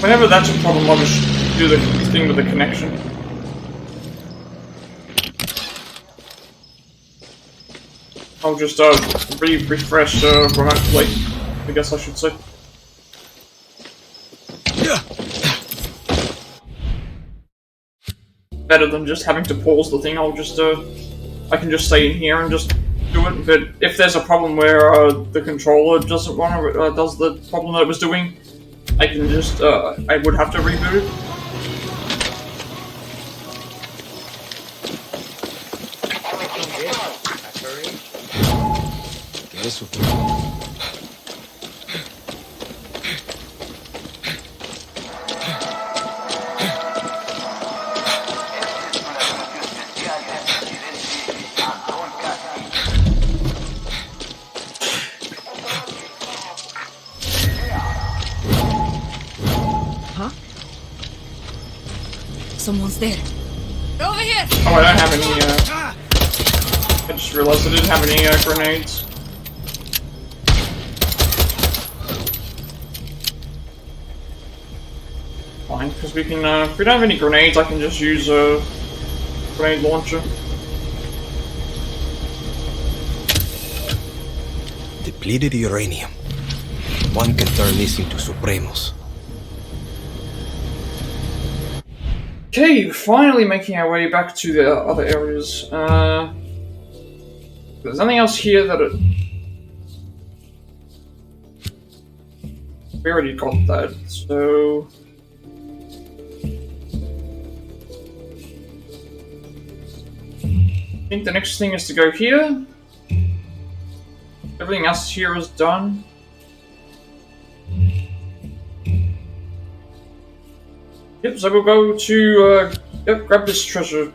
whenever that's a problem, I'll just do the thing with the connection. I'll just refresh remote play, I guess I should say. Better than just having to pause the thing. I'll just I can just stay in here and just do it. But if there's a problem where the controller doesn't want to does the problem that it was doing, I can just, I would have to reboot it. Someone's there. Over here! Oh, I don't have any, I just realized I didn't have any, grenades. Fine, because we can, if we don't have any grenades, I can just use a grenade launcher. Depleted uranium. One can turn this into Supremos. Okay, finally making our way back to the other areas. There's nothing else here that we already got that, so. I think the next thing is to go here. Everything else here is done. Yep. Yep, so we'll go to, yep, grab this treasure.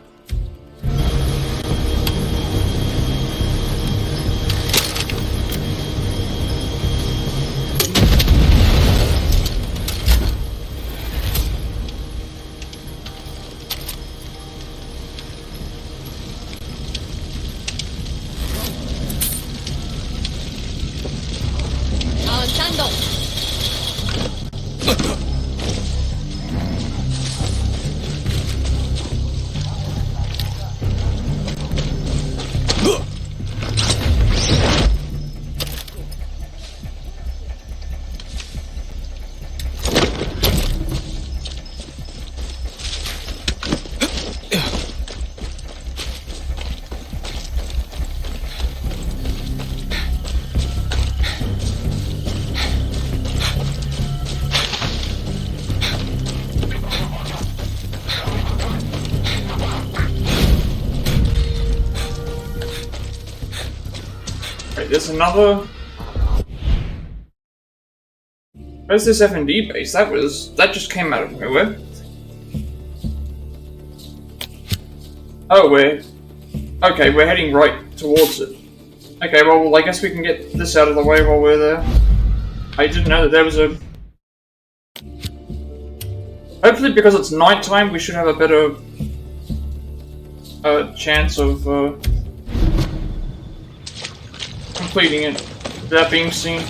There's another. Where's this F&D base? That just came out of nowhere. Oh, we're heading right towards it. Okay, well, I guess we can get this out of the way while we're there. I didn't know that there was a. Hopefully, because it's nighttime, we should have a better chance of completing it without being seen.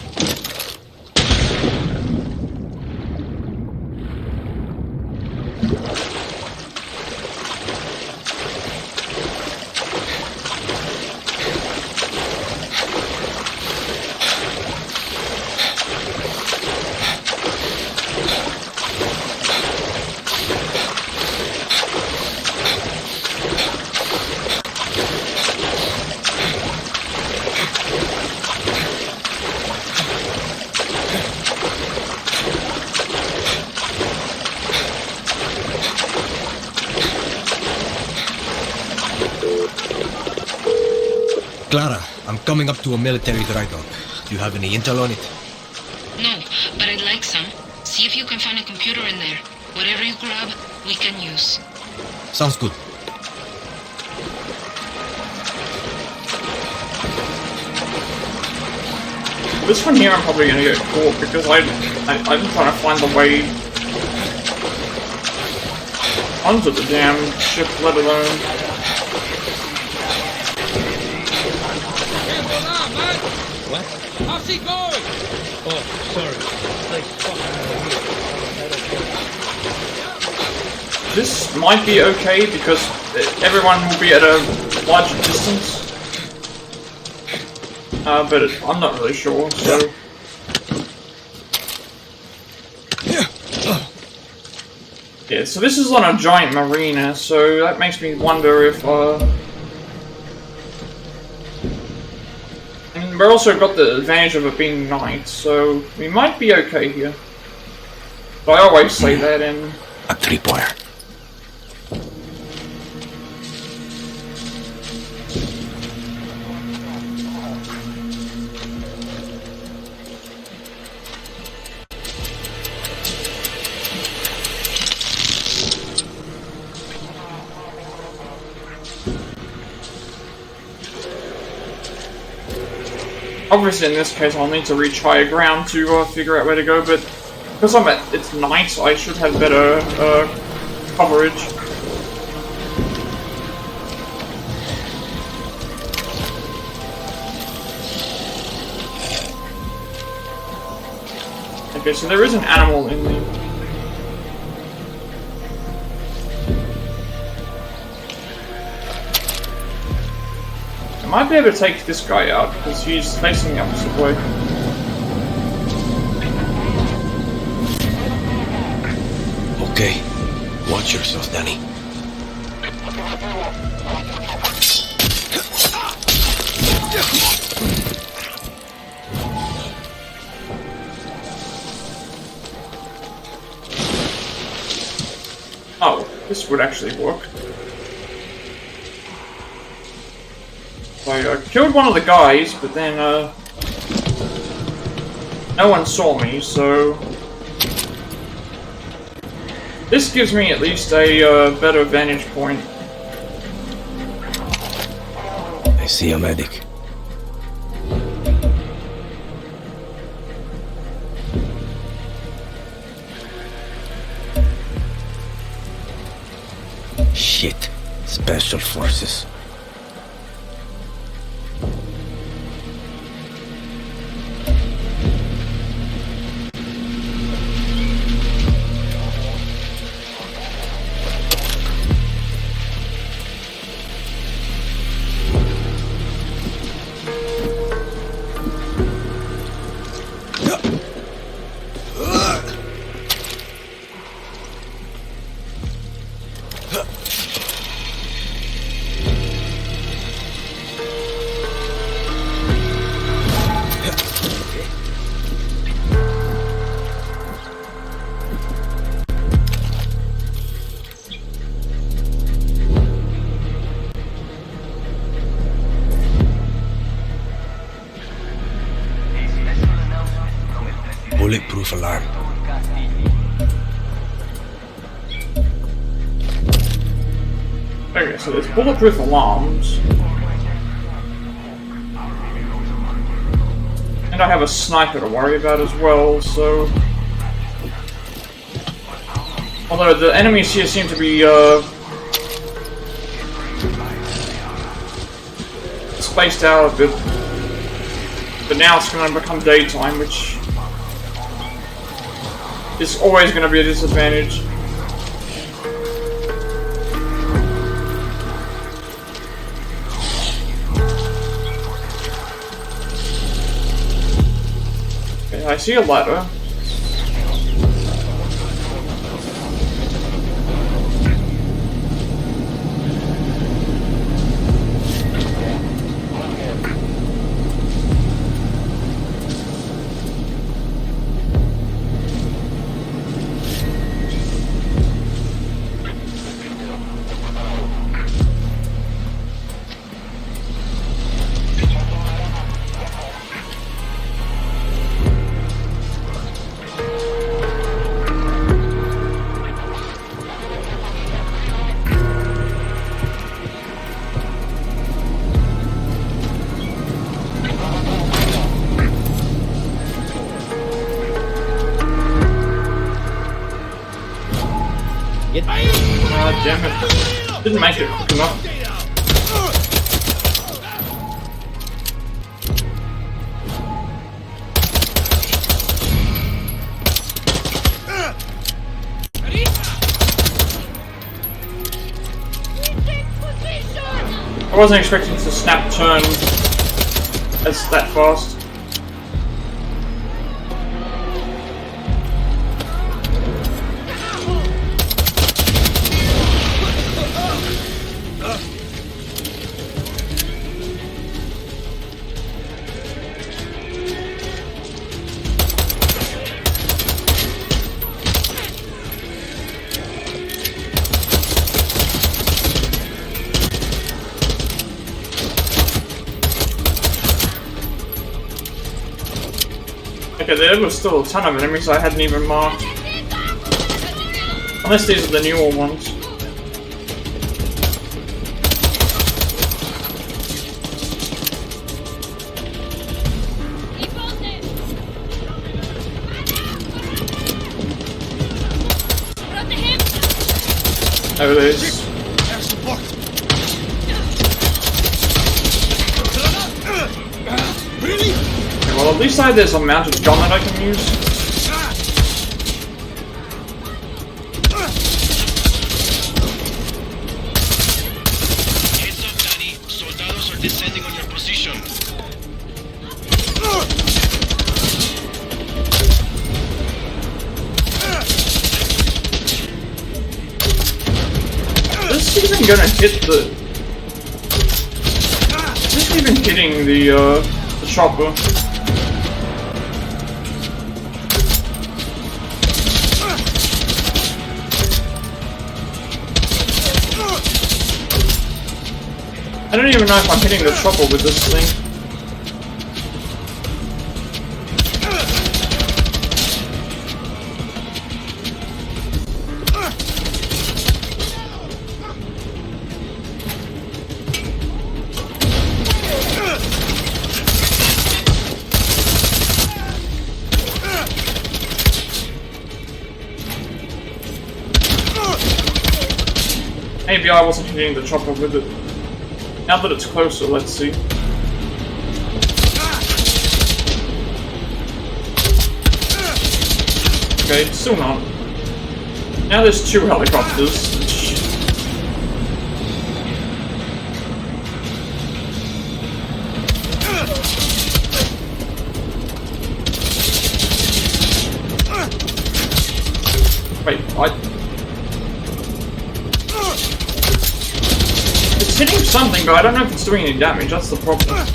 Clara, I'm coming up to a military dry dock. Do you have any intel on it? No, but I'd like some. See if you can find a computer in there. Whatever you grab, we can use. Sounds good. This one here I'm probably gonna get caught because I'm trying to find the way onto the damn ship, let alone. What? How's he going? Oh, sorry. Like, fucking This might be okay because everyone will be at a larger distance. But I'm not really sure, so. Yeah, so this is on a giant marina, so that makes me wonder if, and we're also got the advantage of it being night, so we might be okay here. But I always say that in... A tripwire. Obviously, in this case, I'll need to reach higher ground to figure out where to go, but because it's night, I should have better coverage. Okay, so there is an animal in the... I might be able to take this guy out, because he's facing the opposite way. Okay. Watch yourself, Danny. Oh, this would actually work. I killed one of the guys, but then, no one saw me, so... This gives me at least a better vantage point. I see a medic. Shit. Special forces. Bulletproof alarm. Okay, so there's bulletproof alarms. And I have a sniper to worry about as well, so... Although the enemies here seem to be, spaced out a bit. But now it's going to become daytime, which is always going to be a disadvantage. Okay, I see a ladder. Damn it. Didn't make it quick enough. I wasn't expecting to snap turn as that fast. Okay, there was still a ton of enemies I hadn't even marked. Unless these are the newer ones. There it is. Okay, well, at least there's a mounted gun that I can use. Heads up, Danny. Soldados are descending on your position. This isn't gonna hit the... This isn't even hitting the chopper. I don't even know if I'm hitting the chopper with this thing. Maybe I wasn't hitting the chopper with it. Now that it's closer, let's see. Okay, still not. Now there's 2 helicopters, which... Wait, it's hitting something, but I don't know if it's doing any damage, that's the problem.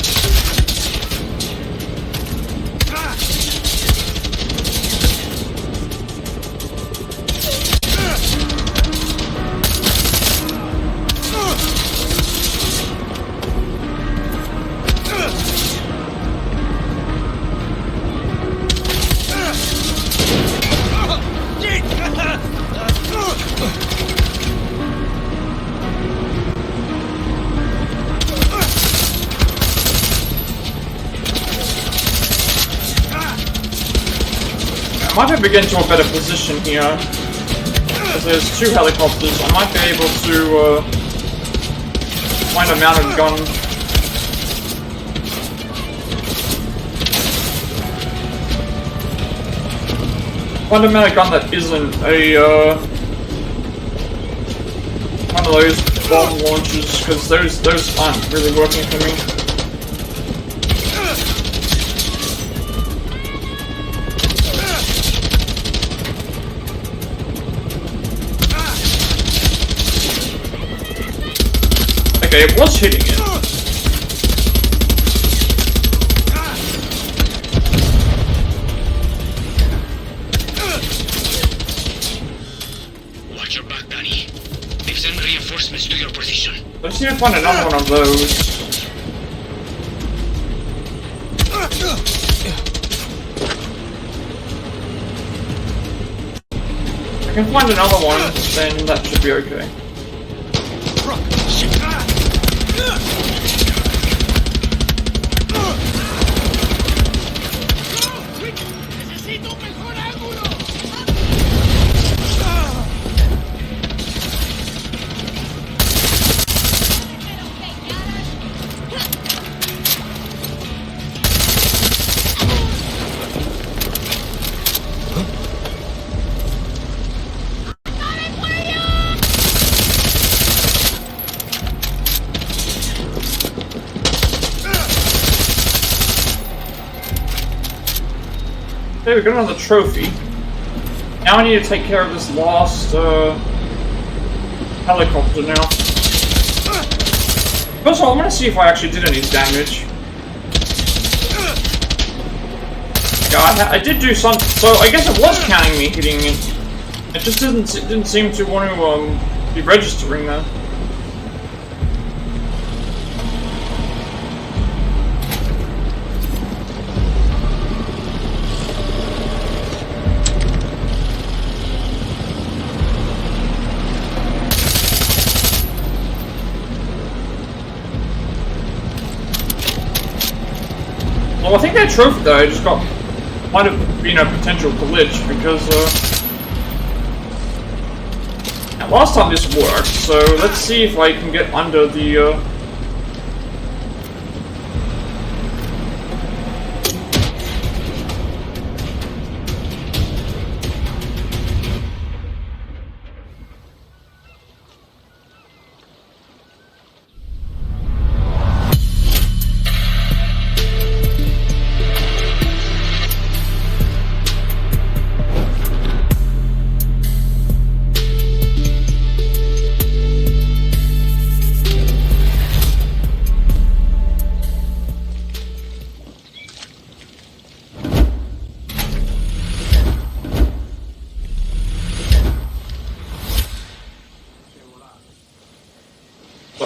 I might be getting to a better position here, because there's 2 helicopters. I might be able to find a mounted gun. Find a mounted gun that isn't a one of those bomb launchers, because those aren't really working for me. Okay, it was hitting it. Watch your back, Danny. They've sent reinforcements to your position. Let's see if I find another one of those. If I can find another one, then that should be okay. Okay, we got another trophy. Now I need to take care of this last helicopter now. First of all, I want to see if I actually did any damage. Okay, I did do some, so I guess it was counting me hitting it. It just didn't seem to want to be registering that. Well, I think that trophy though just might have been a potential glitch because last time this worked, so let's see if I can get under the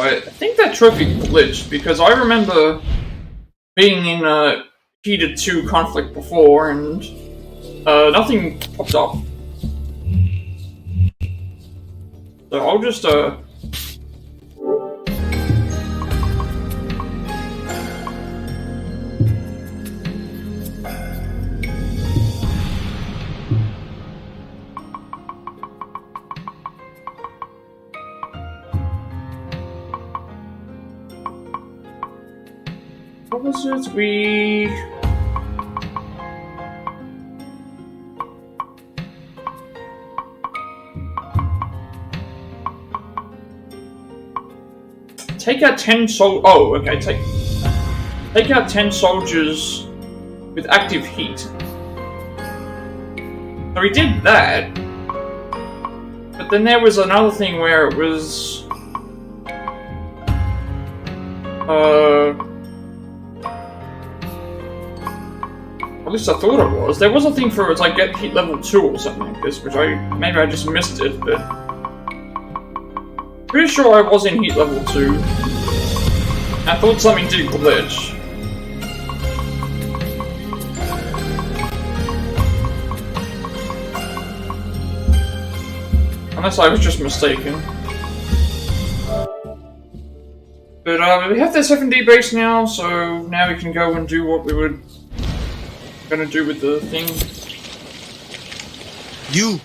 I think that trophy glitched because I remember being in a heated 2 conflict before and nothing popped up. So I'll just What was it? We... Take out 10 oh, okay, take out 10 soldiers with active heat. So we did that. But then there was another thing where it was... at least I thought it was. There was a thing for, it's like, get heat level 2 or something like this, which maybe I just missed it, but... Pretty sure I was in heat level 2. I thought something did glitch. Unless I was just mistaken. But we have the 7D base now, so now we can go and do what we were gonna do with the thing. You!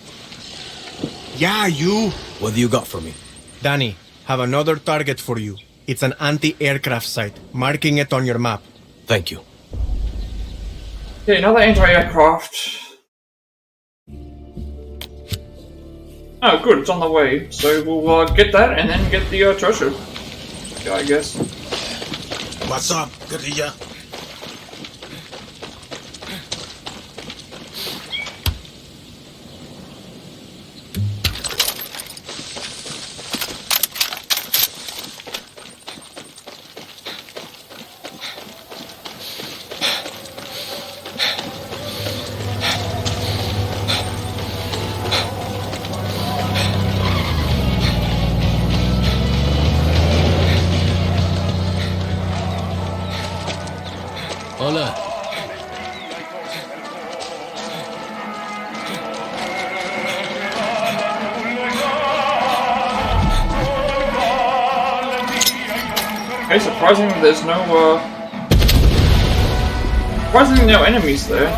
Yeah, you! What do you got for me? Danny, have another target for you. It's an anti-aircraft site. Marking it on your map. Thank you. Okay, another anti-aircraft. Oh, good, it's on the way. So we'll get that and then get the treasure. Yeah, I guess. What's up, guerrilla? Hola. Okay, surprisingly there's no, surprisingly no enemies there.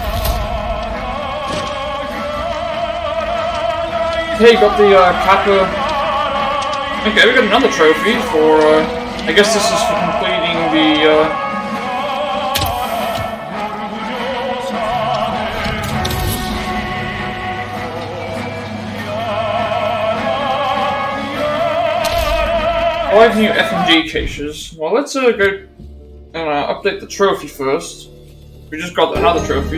Okay, got the, Kappa. Okay, we got another trophy for, I guess this is for completing the, five new FMG caches. Well, let's go and update the trophy first. We just got another trophy.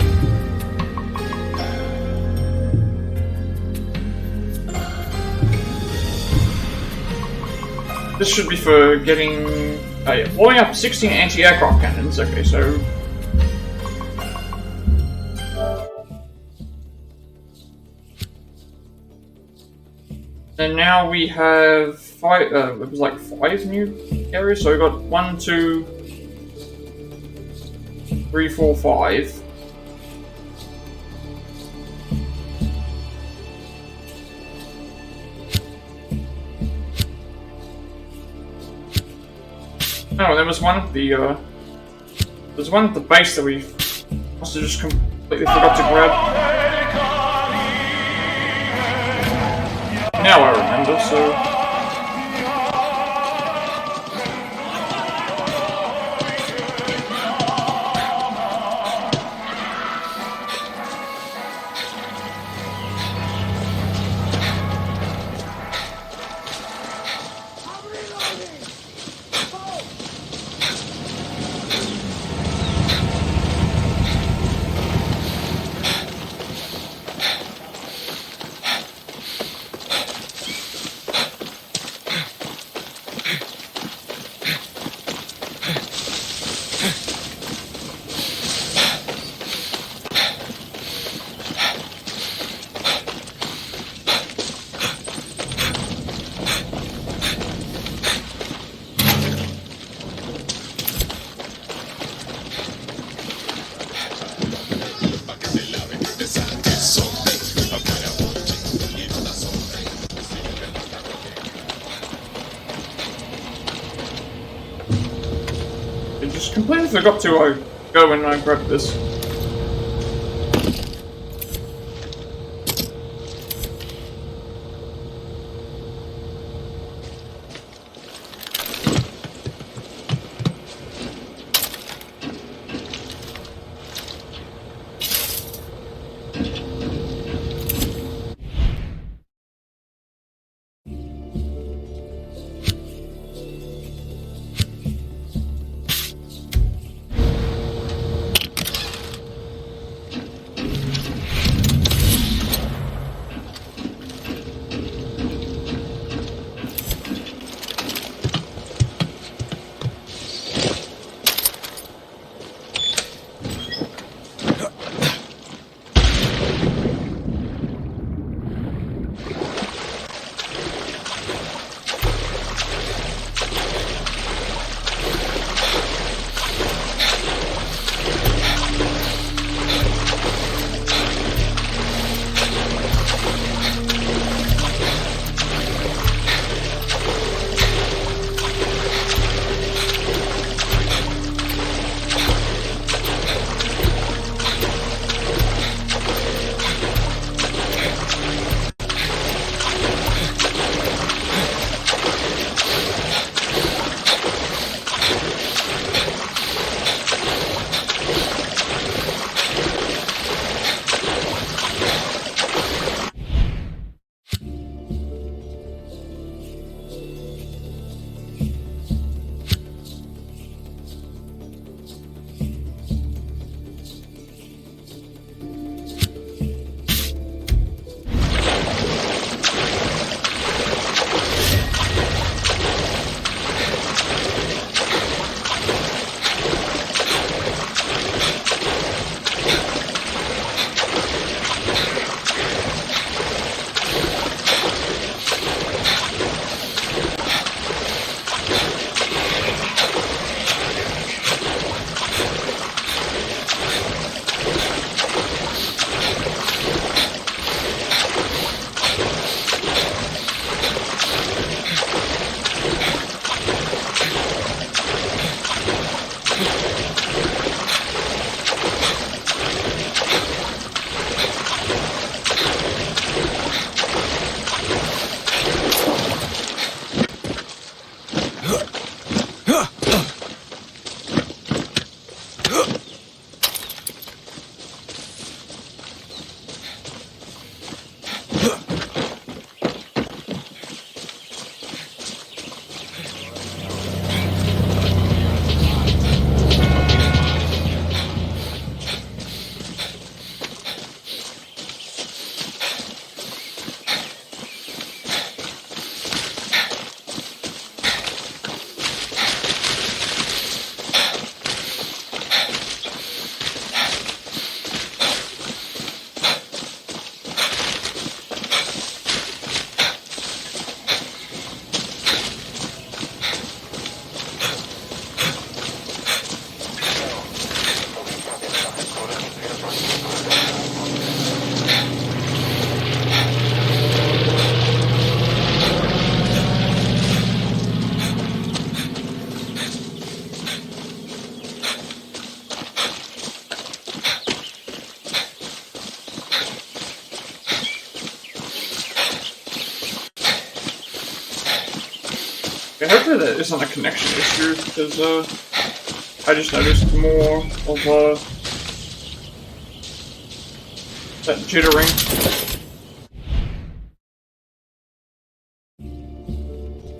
This should be for getting... oh yeah, blowing up 16 anti-aircraft cannons. Okay, so... and now we have five, it was like 5 new areas, so we got 1, 2, 3, 4, 5. Oh, there was one at the, there's one at the base that we must have just completely forgot to grab. Now I remember, so... completely forgot to go and grab this. Yeah, hopefully there isn't a connection issue, because I just noticed more of that jittering.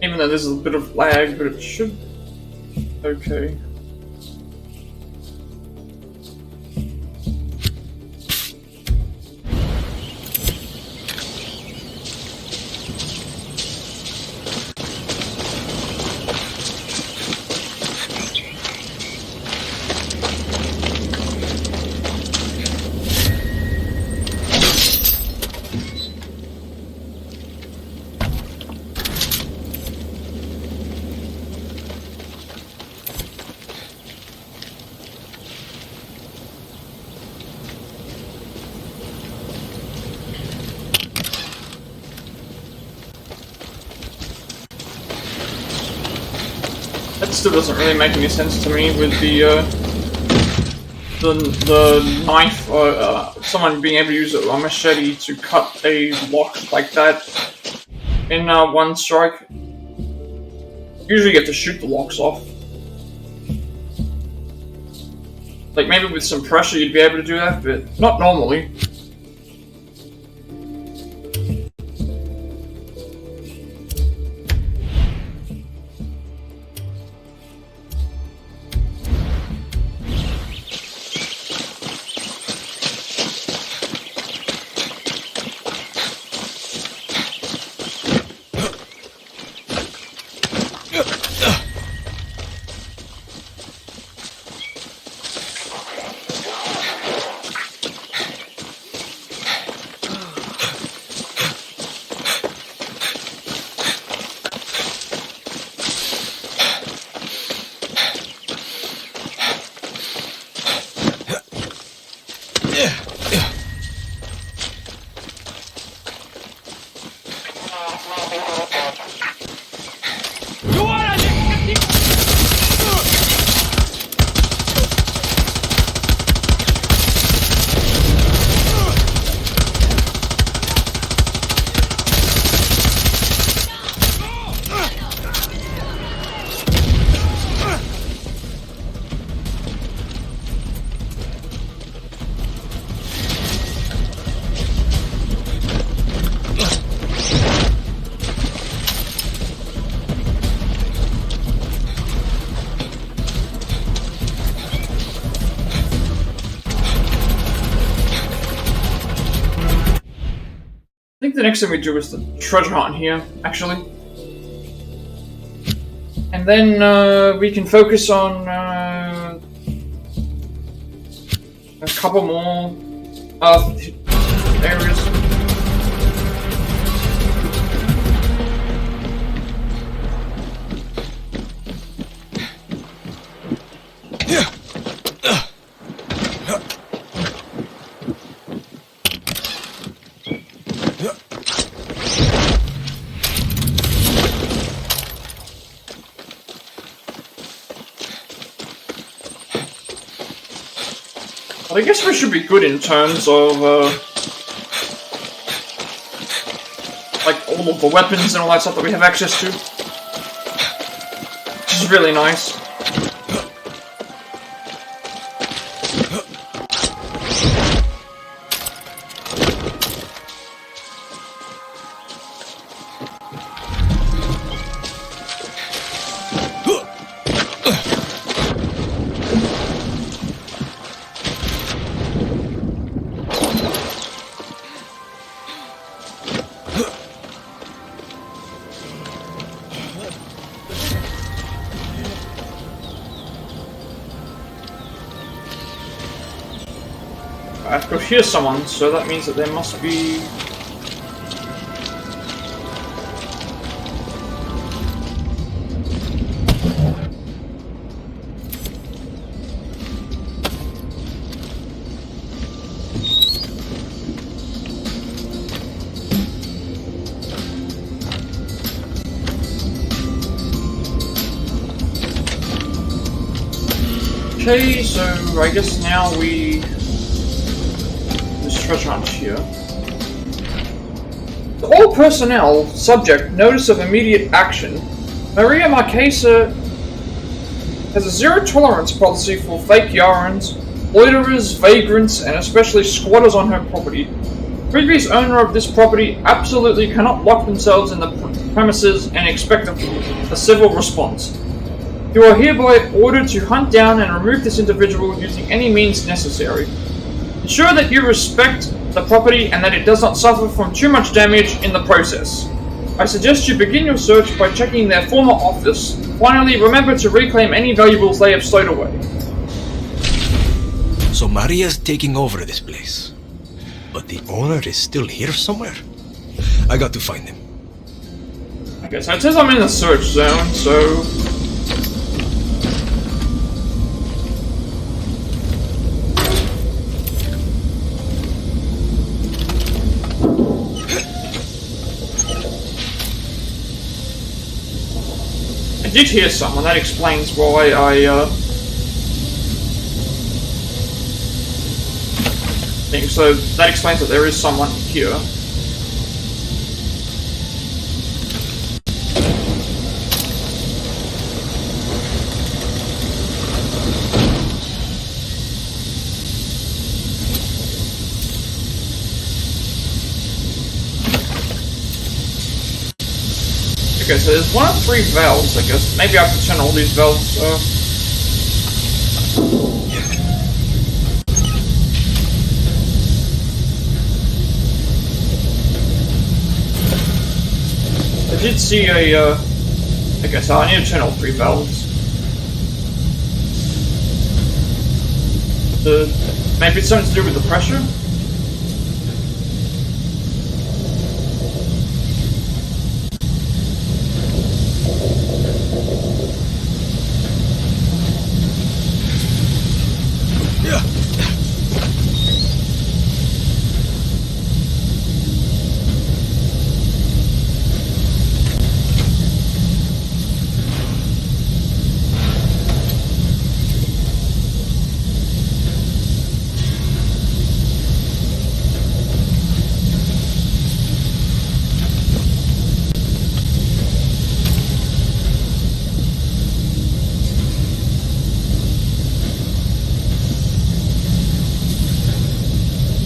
Even though there's a bit of lag, but it should... Okay. That still doesn't really make any sense to me with the knife, or someone being able to use a machete to cut a lock like that in one strike. Usually you have to shoot the locks off. Like maybe with some pressure you'd be able to do that, but not normally. I think the next thing we do is the treasure hunt here, actually. And then we can focus on a couple more areas. I guess we should be good in terms of, like, all of the weapons and all that stuff that we have access to. Which is really nice. I have to hear someone, so that means that there must be... Okay, so I guess now we... treasure hunt here. All personnel subject notice of immediate action Maria Marquesa has a zero-tolerance policy for fake Yarans, loiterers, vagrants, and especially squatters on her property. The previous owner of this property absolutely cannot lock themselves in the premises and expect a civil response. You are hereby ordered to hunt down and remove this individual using any means necessary. Ensure that you respect the property and that it does not suffer from too much damage in the process. I suggest you begin your search by checking their former office. Finally, remember to reclaim any valuables they have stowed away. So Maria's taking over this place. But the owner is still here somewhere? I got to find him. Okay, so it says I'm in the search zone, so... I did hear someone, that explains why I, think so. That explains that there is someone here. Okay, so there's one of 3 valves, I guess. Maybe I have to turn all these valves, I did see a, okay, so I need to turn all 3 valves. Maybe it's something to do with the pressure?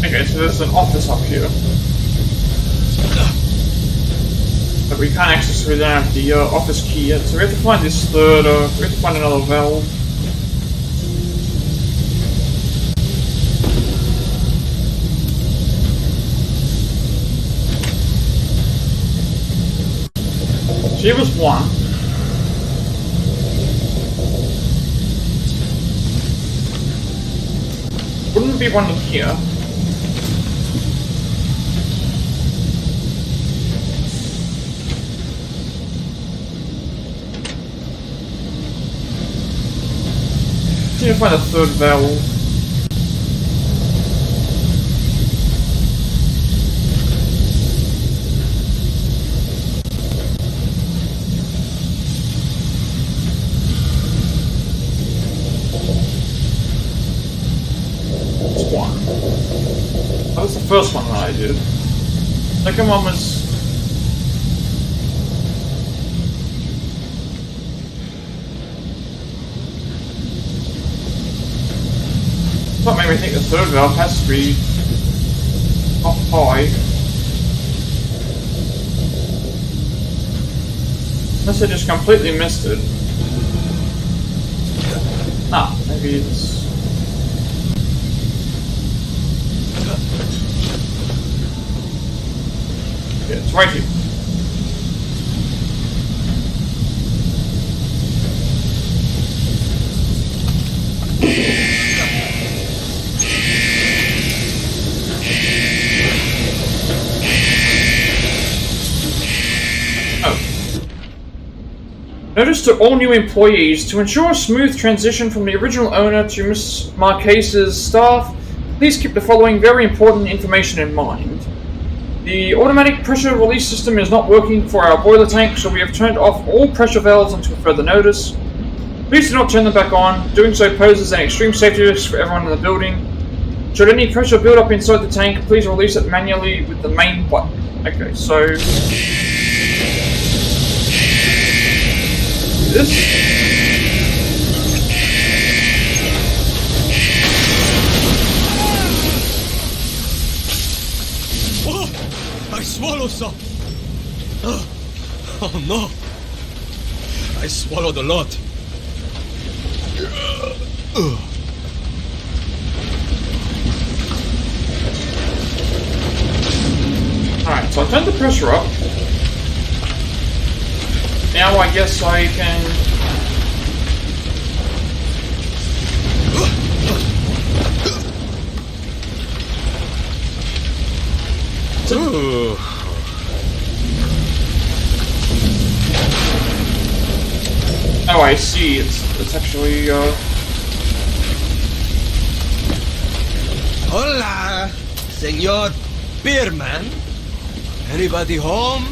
Okay, so there's an office up here. But we can't access it, we don't have the office key yet, so we have to find this third, we have to find another valve. So here was one. Wouldn't be one in here. Need to find a third valve. It's one. That was the first one that I did. Second one was... That made me think the third valve has to be up high. Unless I just completely missed it. Ah, maybe it's... Yeah, it's right here. Notice to all new employees, to ensure a smooth transition from the original owner to Miss Marquesa's staff, please keep the following very important information in mind. The automatic pressure release system is not working for our boiler tank, so we have turned off all pressure valves until further notice. Please do not turn them back on. Doing so poses an extreme safety risk for everyone in the building. Should any pressure build up inside the tank, please release it manually with the main button. Okay, so... swallowed a lot. Alright, so I turned the pressure up. Now I guess I can... Ooh. Oh, I see. It's actually, Hola, Senor Beerman. Anybody home?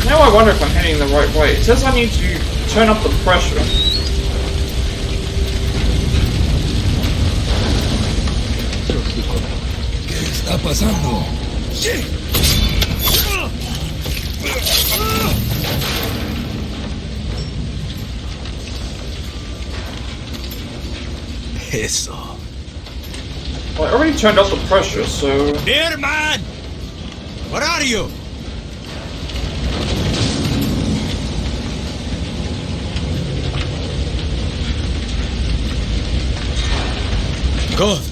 Now I wonder if I'm heading the right way. It says I need to turn up the pressure. ¿Qué está pasando? Eso. Well, I already turned up the pressure, so... Beerman! Where are you? God,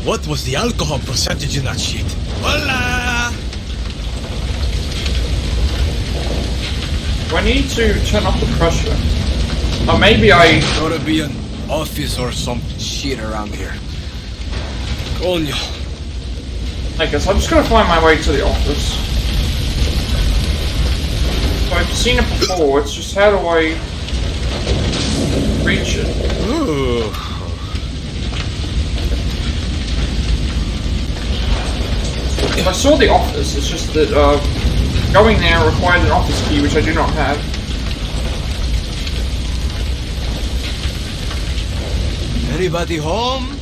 what was the alcohol percentage in that shit? Hola! Do I need to turn up the pressure? Or maybe I... Gotta be an office or some shit around here. Coño. I guess I'm just gonna find my way to the office. So I've seen it before, it's just how do I... reach it? Ooh. I saw the office, it's just that going there requires an office key, which I do not have. Anybody home?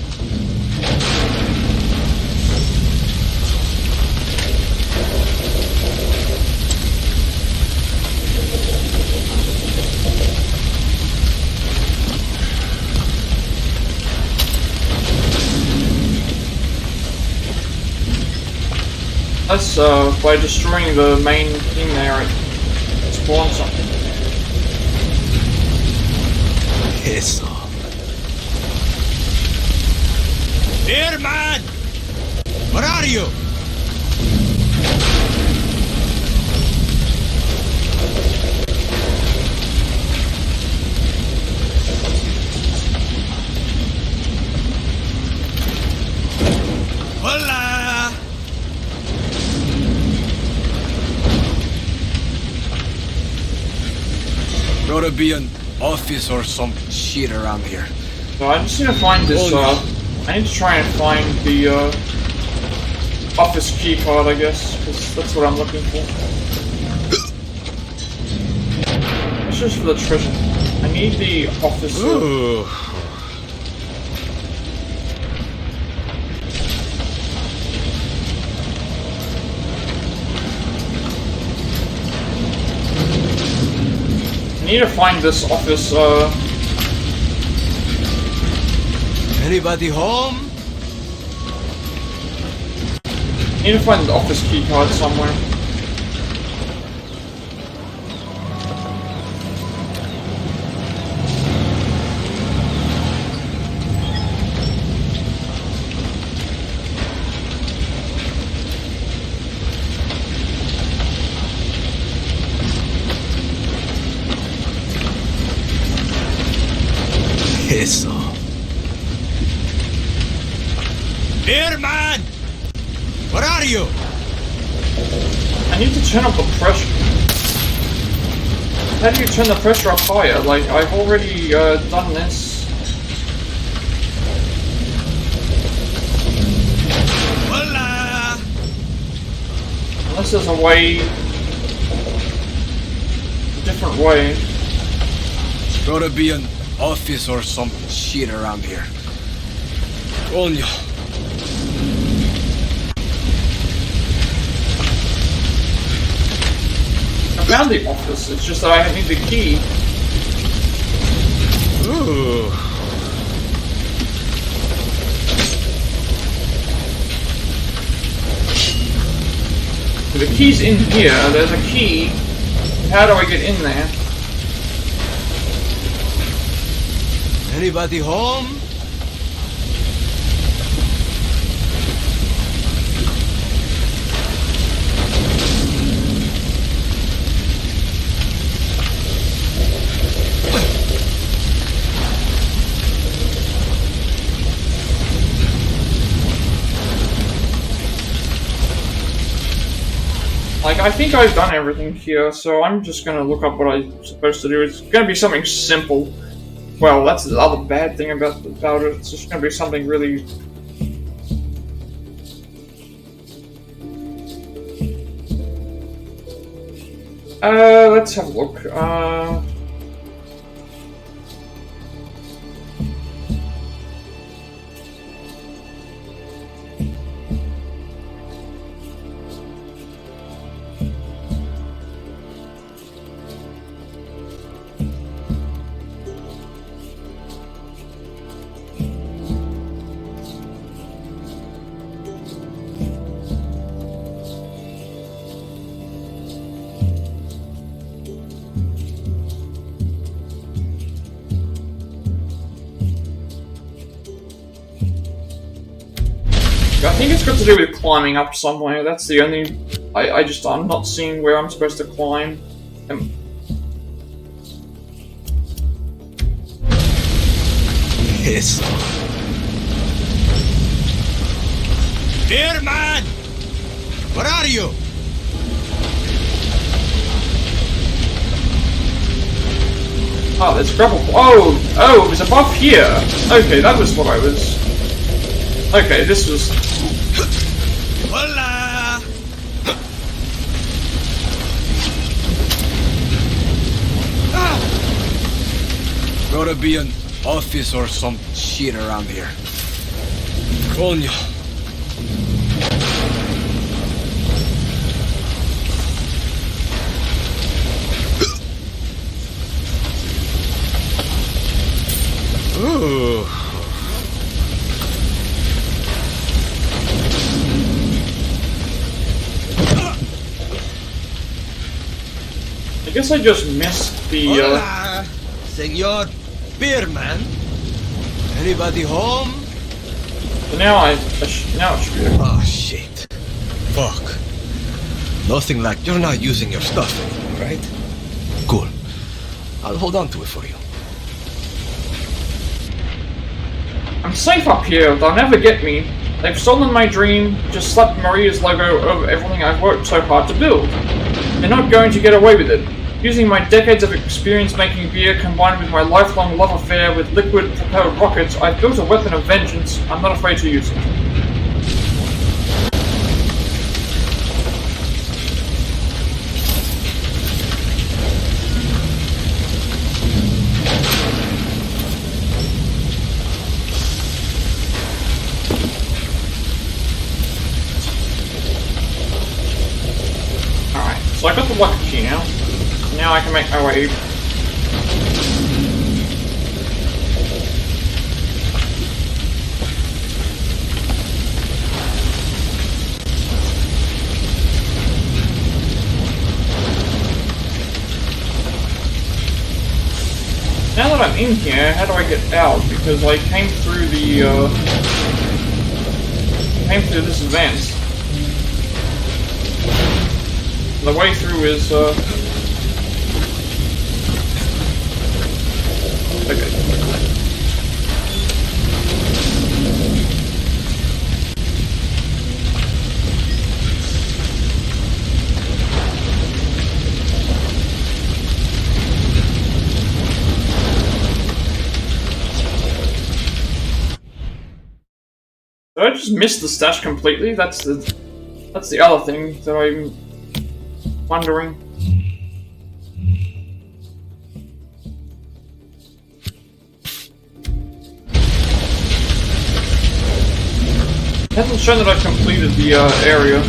Unless, by destroying the main thing there, it spawns something. Eso. Beerman! Where are you? Hola! Gotta be an office or some shit around here. So I just need to find this, I need to try and find the, office key card, I guess, because that's what I'm looking for. It's just for the treasure. I need the office... Ooh. I need to find this office, Anybody home? I need to find the office key card somewhere. Eso. Beerman! Where are you? I need to turn up the pressure. How do you turn the pressure up higher? Like, I've already done this. Hola! Unless there's a way... a different way. Gotta be an office or some shit around here. Coño. I found the office, it's just that I need the key. Ooh. The key's in here. There's a key. How do I get in there? Anybody home? Like, I think I've done everything here, so I'm just gonna look up what I'm supposed to do. It's gonna be something simple. Well, that's the other bad thing about it. It's just gonna be something really... let's have a look. I think it's got to do with climbing up somewhere. That's the only... I'm not seeing where I'm supposed to climb. Yes. Dear man! Where are you? Oh, there's gravel. Oh, it was above here. Okay, that was what I was... Okay, this was... Hola! Gotta be an office or some shit around here. Coño. Ooh. I guess I just missed the, Hola, Senor Beerman. Anybody home? So now it should be... Oh, shit. Fuck. Nothing like you're not using your stuff anymore, right? Cool. I'll hold on to it for you. I'm safe up here. They'll never get me. They've stolen my dream, just slapped Maria's logo over everything I've worked so hard to build. They're not going to get away with it. Using my decades of experience making beer combined with my lifelong love affair with liquid-propelled rockets, I've built a weapon of vengeance. I'm not afraid to use it. Alright, so I got the lucky key now. Now I can make my way. Now that I'm in here, how do I get out? Because I came through this vent. The way through is, okay. Did I just miss the stash completely? That's the other thing that I'm wondering. It hasn't shown that I've completed the area.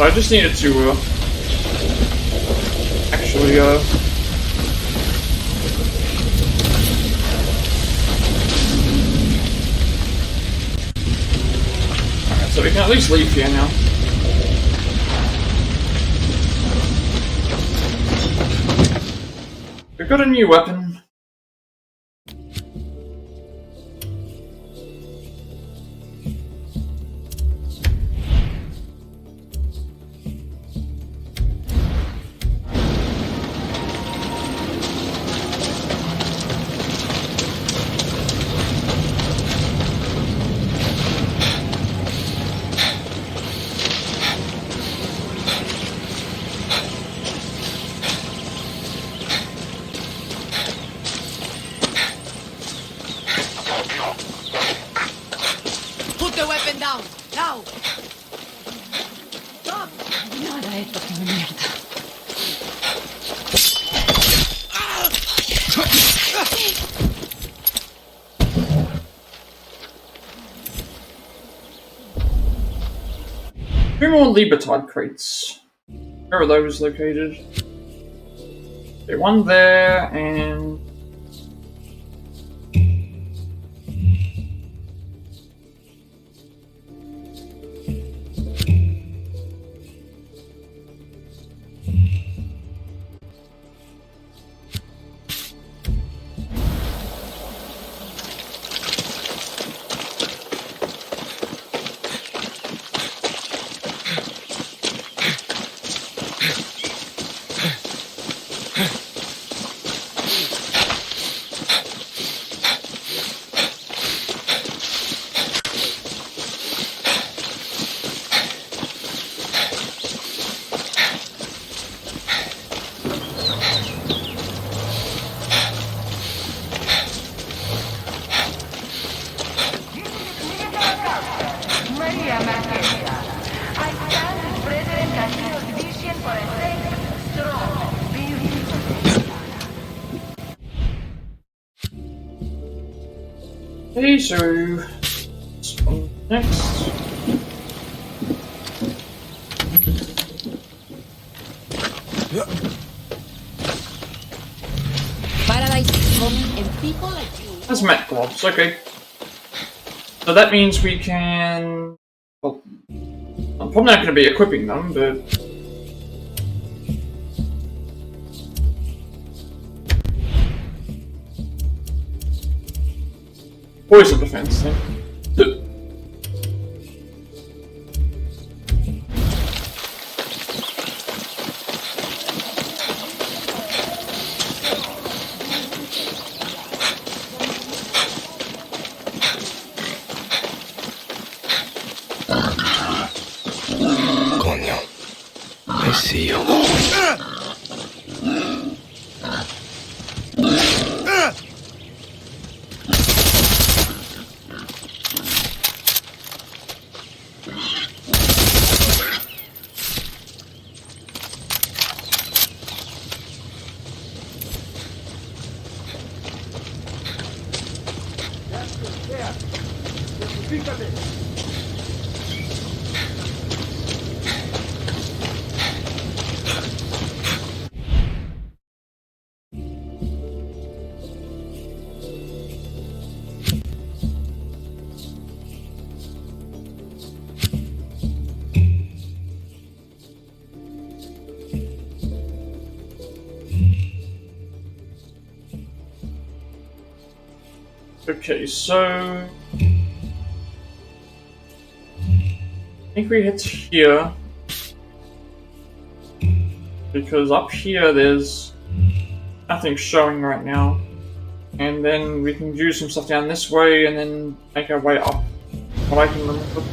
I just needed to, actually, alright, so we can at least leave here now. We've got a new weapon. Put the weapon down! Now! Stop! Nada esto que mierda. Three more Libertad crates. Where are those located? Okay, one there, and... Okay, so this one next. Paradise is coming and people like you. That's met gloves, okay. So that means we can... Well, I'm probably not going to be equipping them, but... Poison defense thing. Coño. I see you. Okay, so... I think we head to here. Because up here there's nothing showing right now. And then we can do some stuff down this way and then make our way up. What I can remember.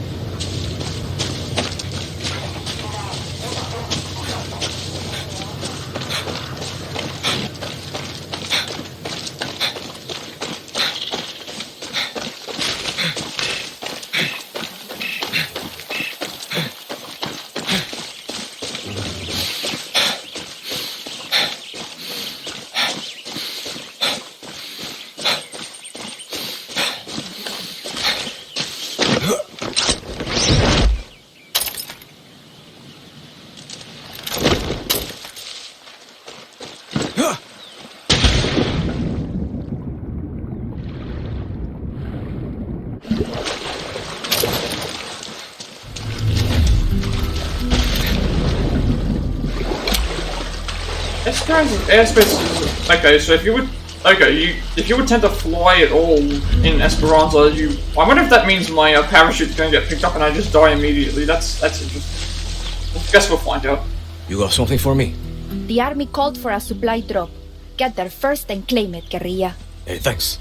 Esperanza's airspace is okay. So if you would if you would tend to fly at all in Esperanza, I wonder if that means my parachute's going to get picked up and I just die immediately. That's interesting. I guess we'll find out. You got something for me? The army called for a supply drop. Get there first and claim it, guerrilla. Hey, thanks.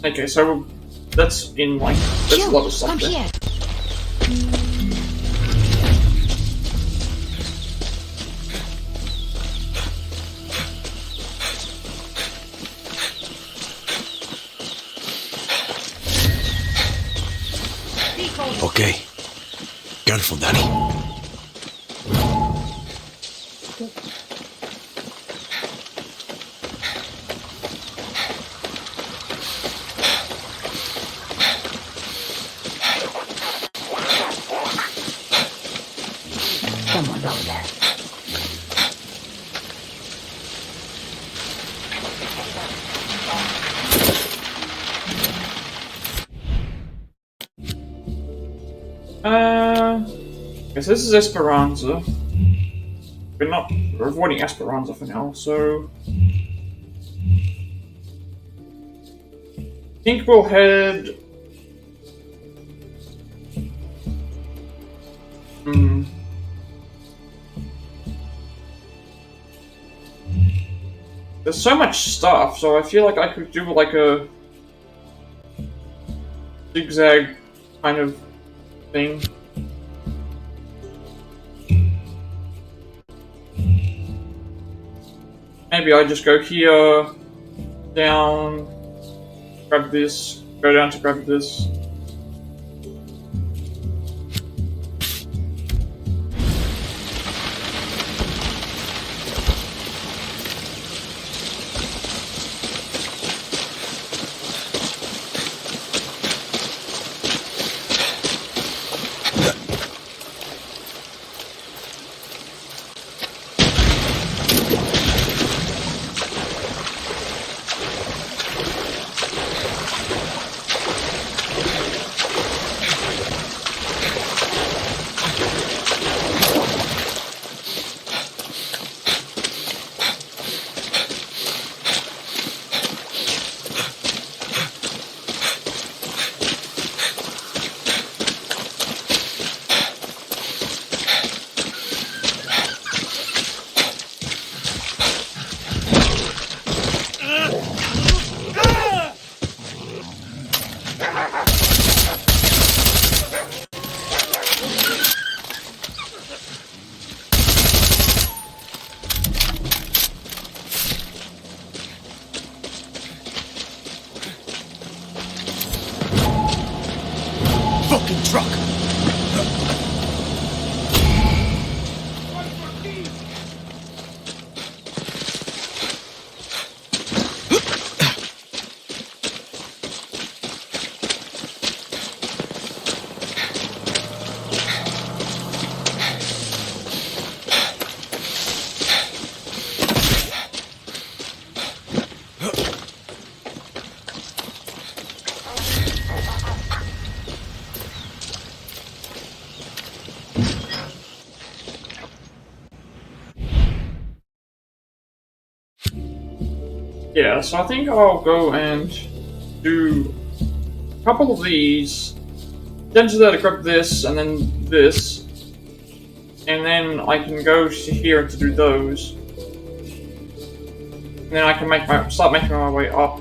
Okay, so that's in like that's a lot of stuff. Come there. here. Okay. Careful, Danny. Come on, Roller. Guess this is Esperanza. We're avoiding Esperanza for now, so I think we'll head. There's so much stuff, so I feel like I could do like a zigzag kind of thing. Maybe I just go here, down, grab this, go down to grab this. Yeah, so I think I'll go and do a couple of these, then to that grab this, and then this, and then I can go to here to do those. And then I can start making my way up.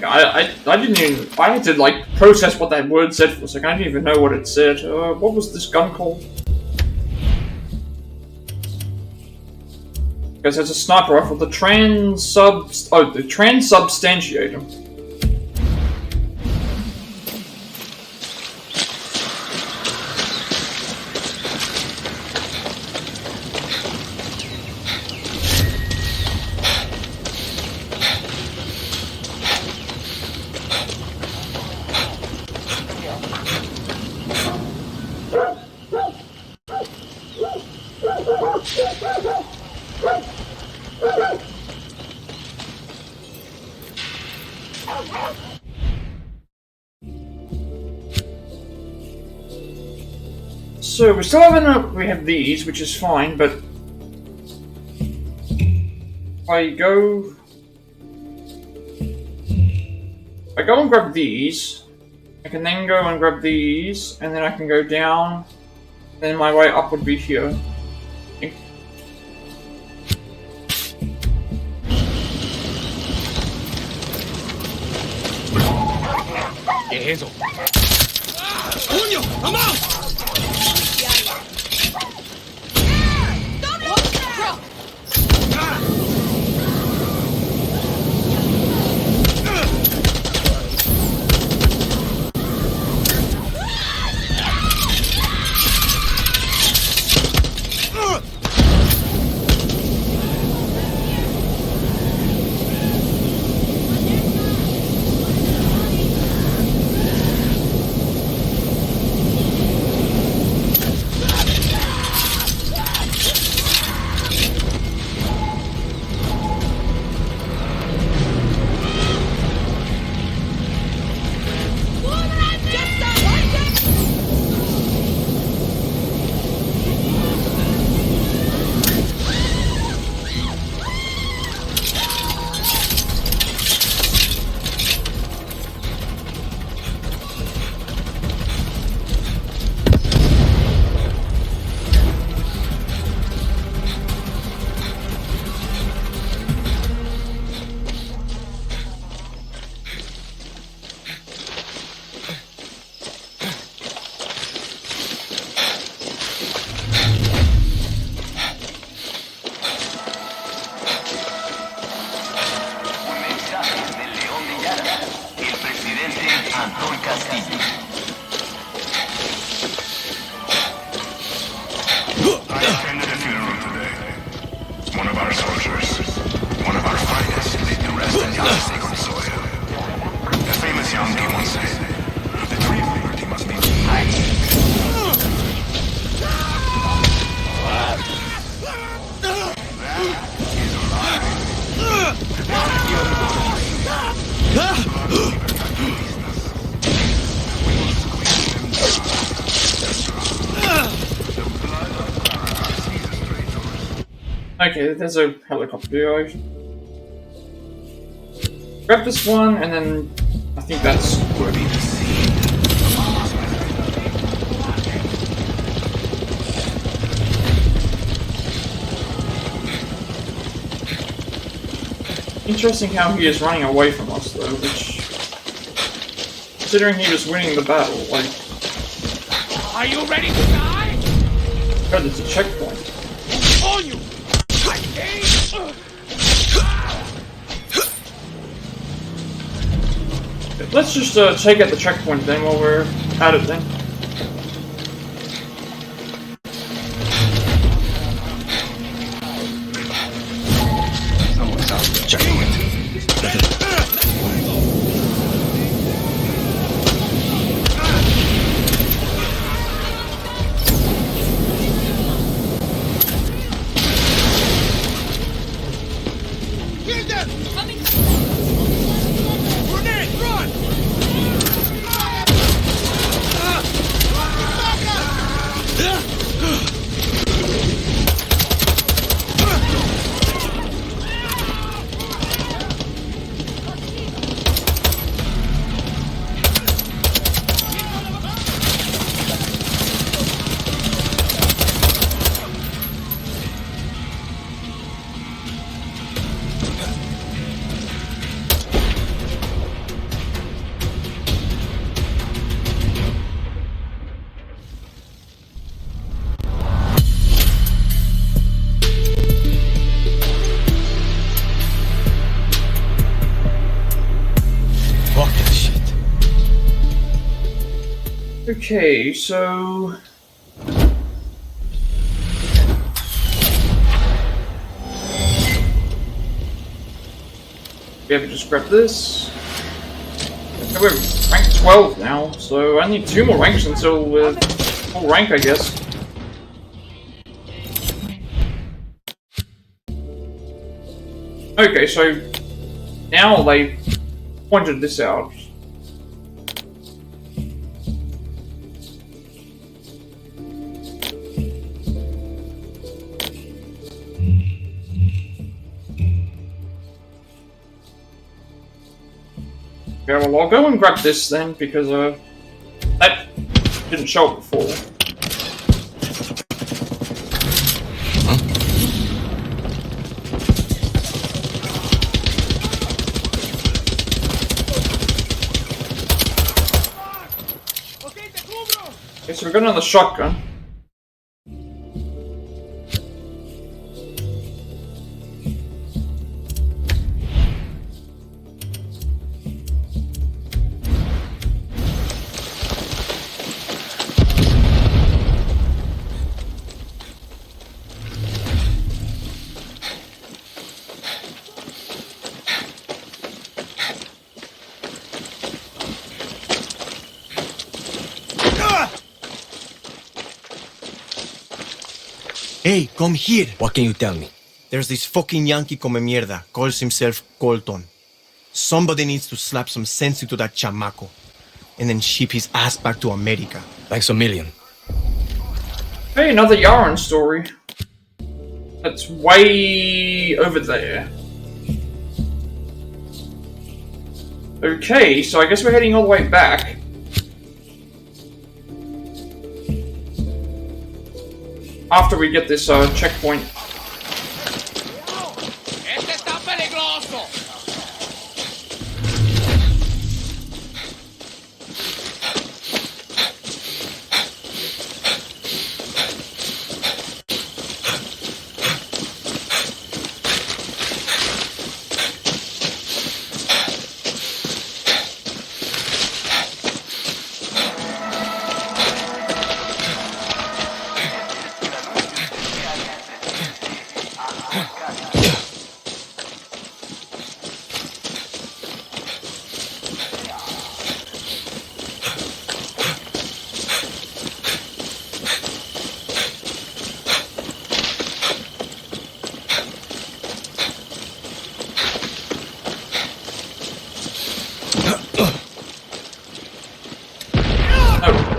I didn't even, I had to like process what that word said for a second. I didn't even know what it said. What was this gun called? Because it's a sniper rifle. The transubstantiator. So we still haven't. We have these, which is fine, but if I go and grab these, I can then go and grab these, and then I can go down. Then my way up would be here. ¿Qué es eso? ¡Coño! ¡Vamos! Anton Castillo. I attended a funeral today. One of our soldiers, one of our finest, laid to rest in Yara's sacred soil. A famous Yankee once said, the tree of liberty must be Okay, there's a helicopter here. Grab this one, and then I think that's good. Interesting how he is running away from us, though, which, considering he was winning the battle, like... Are you ready to die? God, there's a checkpoint. On you! Let's just take out the checkpoint then while we're at it then. Okay, so... we have to just grab this. Okay, we're rank 12 now, so I need 2 more ranks until we're full rank, I guess. Okay, so now they pointed this out. Okay, well, I'll go and grab this then, because that didn't show up before. Okay, so we're going on the shotgun. Hey, come here. What can you tell me? There's this fucking Yankee come mierda, calls himself Colton. Somebody needs to slap some sense into that chamaco, and then ship his ass back to America. Thanks a million. Hey, another Yara story. That's way over there. Okay, so I guess we're heading all the way back. After we get this checkpoint. Este está peligroso.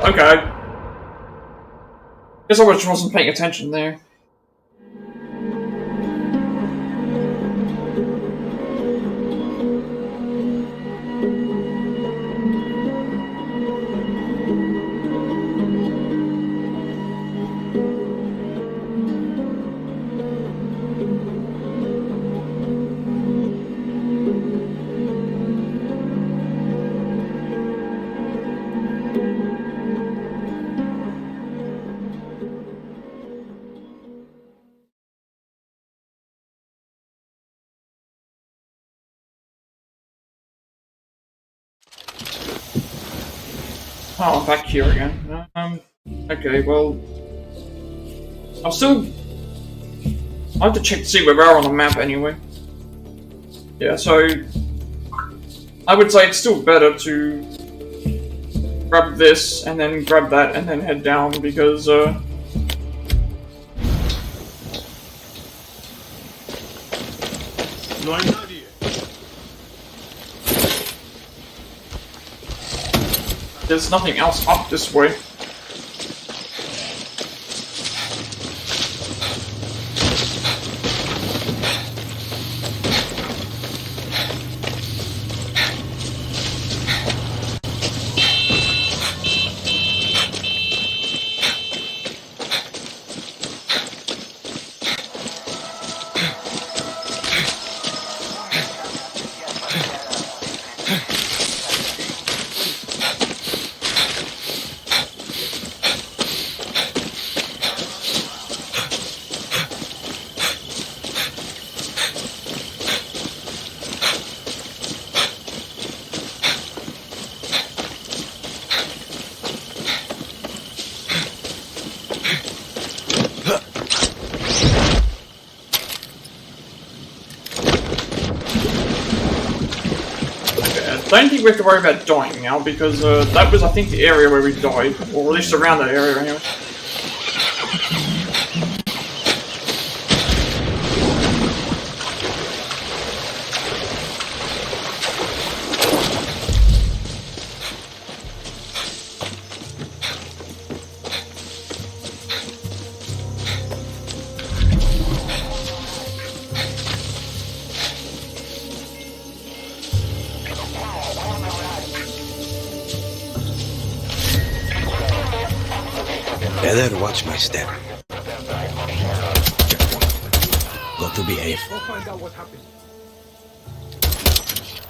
Okay. Guess I just wasn't paying attention there. Oh, I'm back here again. Okay, well... I have to check to see where we are on the map anyway. Yeah, so... I would say it's still better to... grab this, and then grab that, and then head down, because, there's nothing else up this way. don't think we have to worry about dying now, because that was, I think, the area where we died. Or at least around that area, anyway. Better watch my step. Got to behave. Go find out what happened.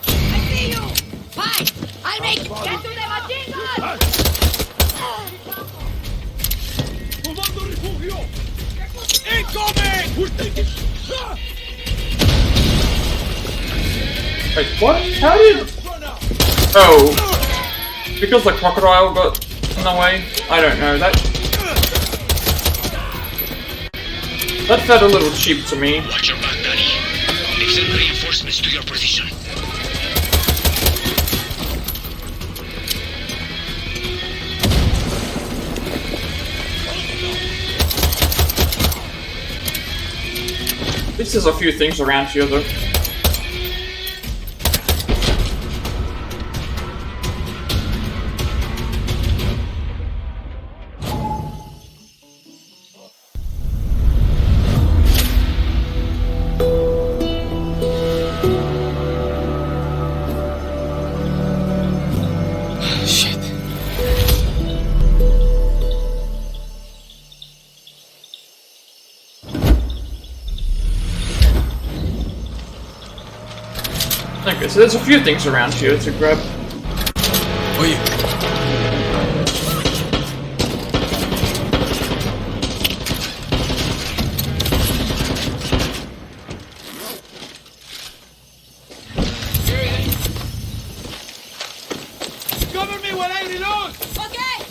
I see you! Fine! I'll make it! Get to the machine gun! Comando refugio! Incoming! We're taking... Wait, what? How did... Oh. Because the crocodile got in the way? I don't know, that felt a little cheap to me. Watch your back, Danny. They've sent reinforcements to your position. At least there's a few things around here, though. Okay, so there's a few things around here to grab. Oye. Cover me while I reload! Okay!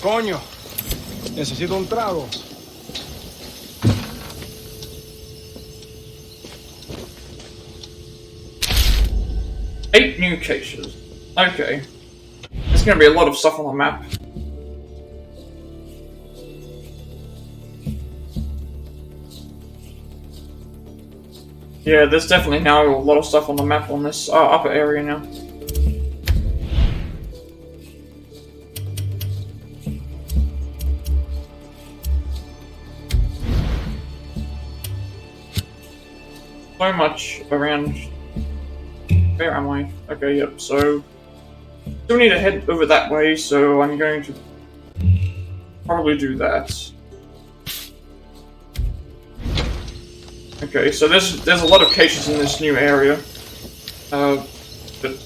Coño, necesito un trago. Eight new caches. Okay. There's gonna be a lot of stuff on the map. Yeah, there's definitely now a lot of stuff on the map on this upper area now. So much around. Where am I? Okay, yep, so... Still need to head over that way, so I'm going to... probably do that. Okay, so there's a lot of caches in this new area. But...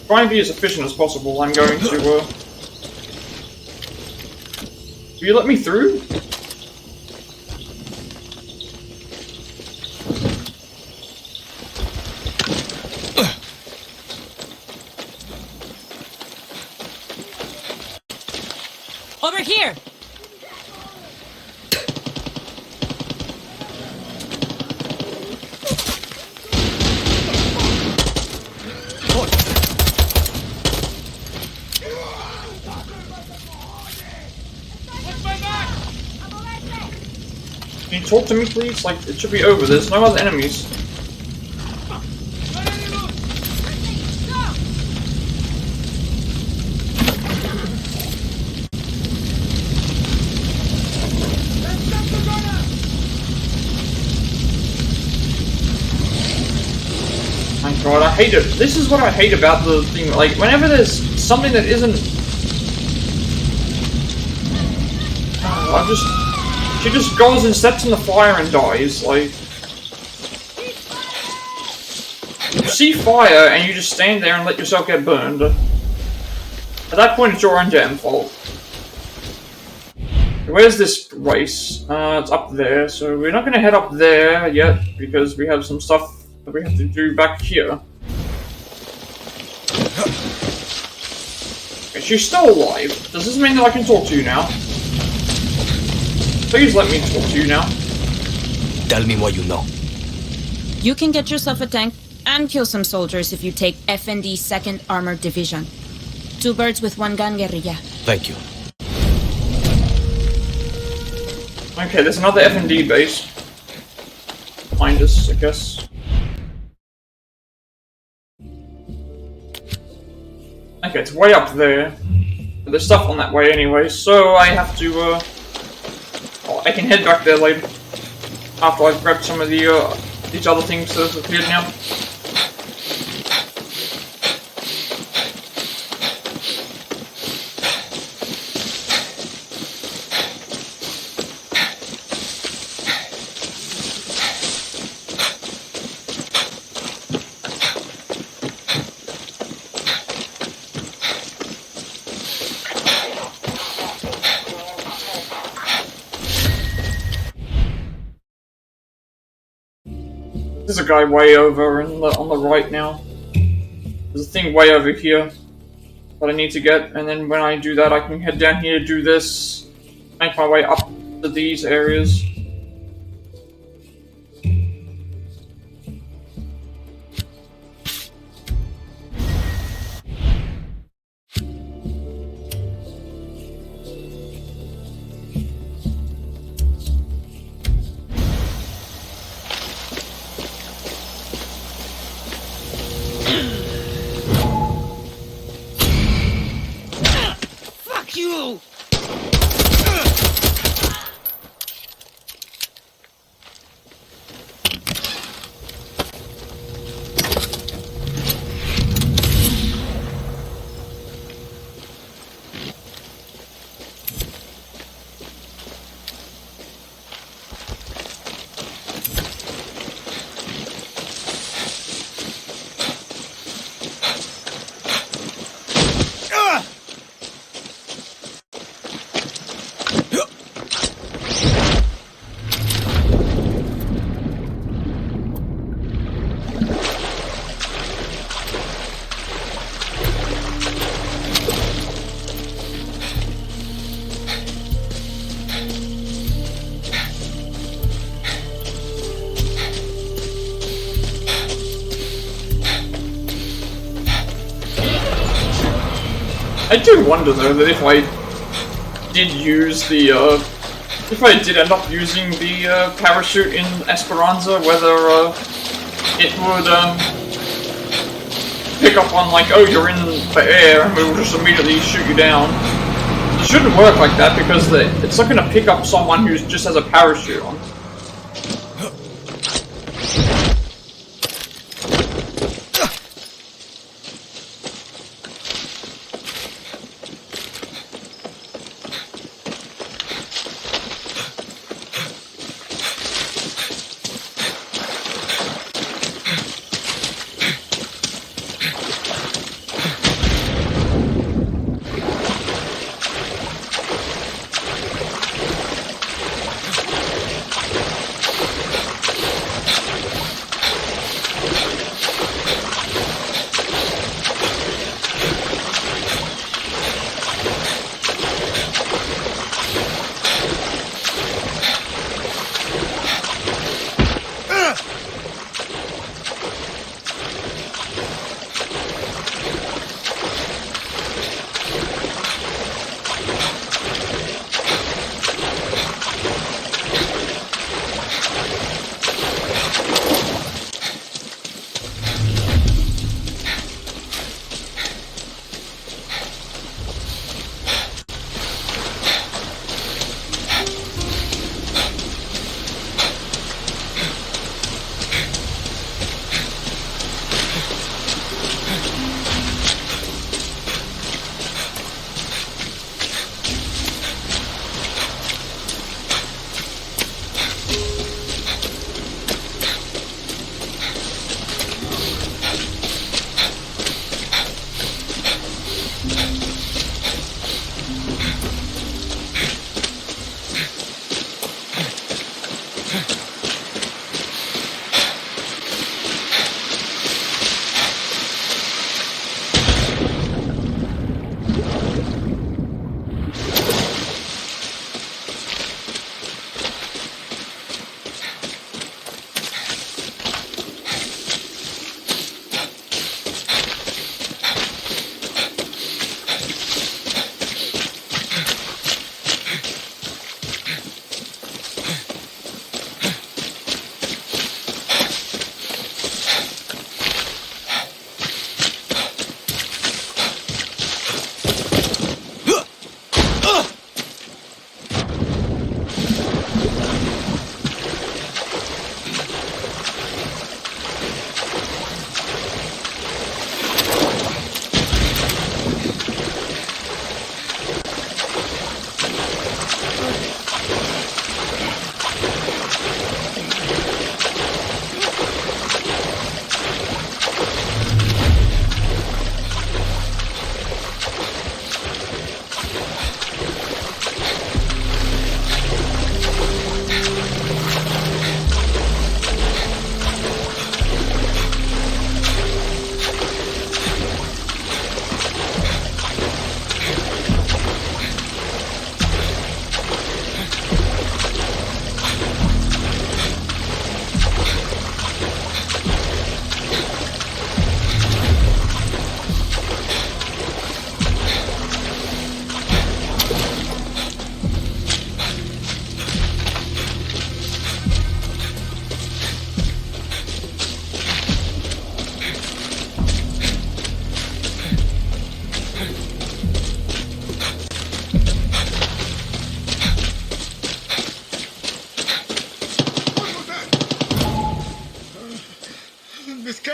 trying to be as efficient as possible, I'm going to, Will you let me through? Over here! Can you talk to me, please? Like, it should be over. There's no other enemies. God, I hate it. This is what I hate about the thing. Like, whenever there's something that isn't... She just goes and steps in the fire and dies. Like... You see fire and you just stand there and let yourself get burned. At that point, it's your own damn fault. Where's this race? It's up there, so we're not going to head up there yet, because we have some stuff that we have to do back here. Okay, she's still alive. Does this mean that I can talk to you now? Please let me talk to you now. Tell me what you know. You can get yourself a tank and kill some soldiers if you take FND 2nd Armored Division. 2 birds with 1 gun, guerrilla. Thank you. Okay, there's another FND base. Behind us, I guess. Okay, it's way up there. But there's stuff on that way anyway, so I have to, oh, I can head back there later. After I've grabbed some of the, these other things that have appeared now. There's a guy way over on the right now. There's a thing way over here that I need to get, and then when I do that I can head down here, do this, make my way up to these areas. Fuck you! I do wonder though that if I did use the, if I did end up using the parachute in Esperanza, whether it would pick up on like, oh, you're in the air and we'll just immediately shoot you down. It shouldn't work like that because it's not going to pick up someone who just has a parachute on.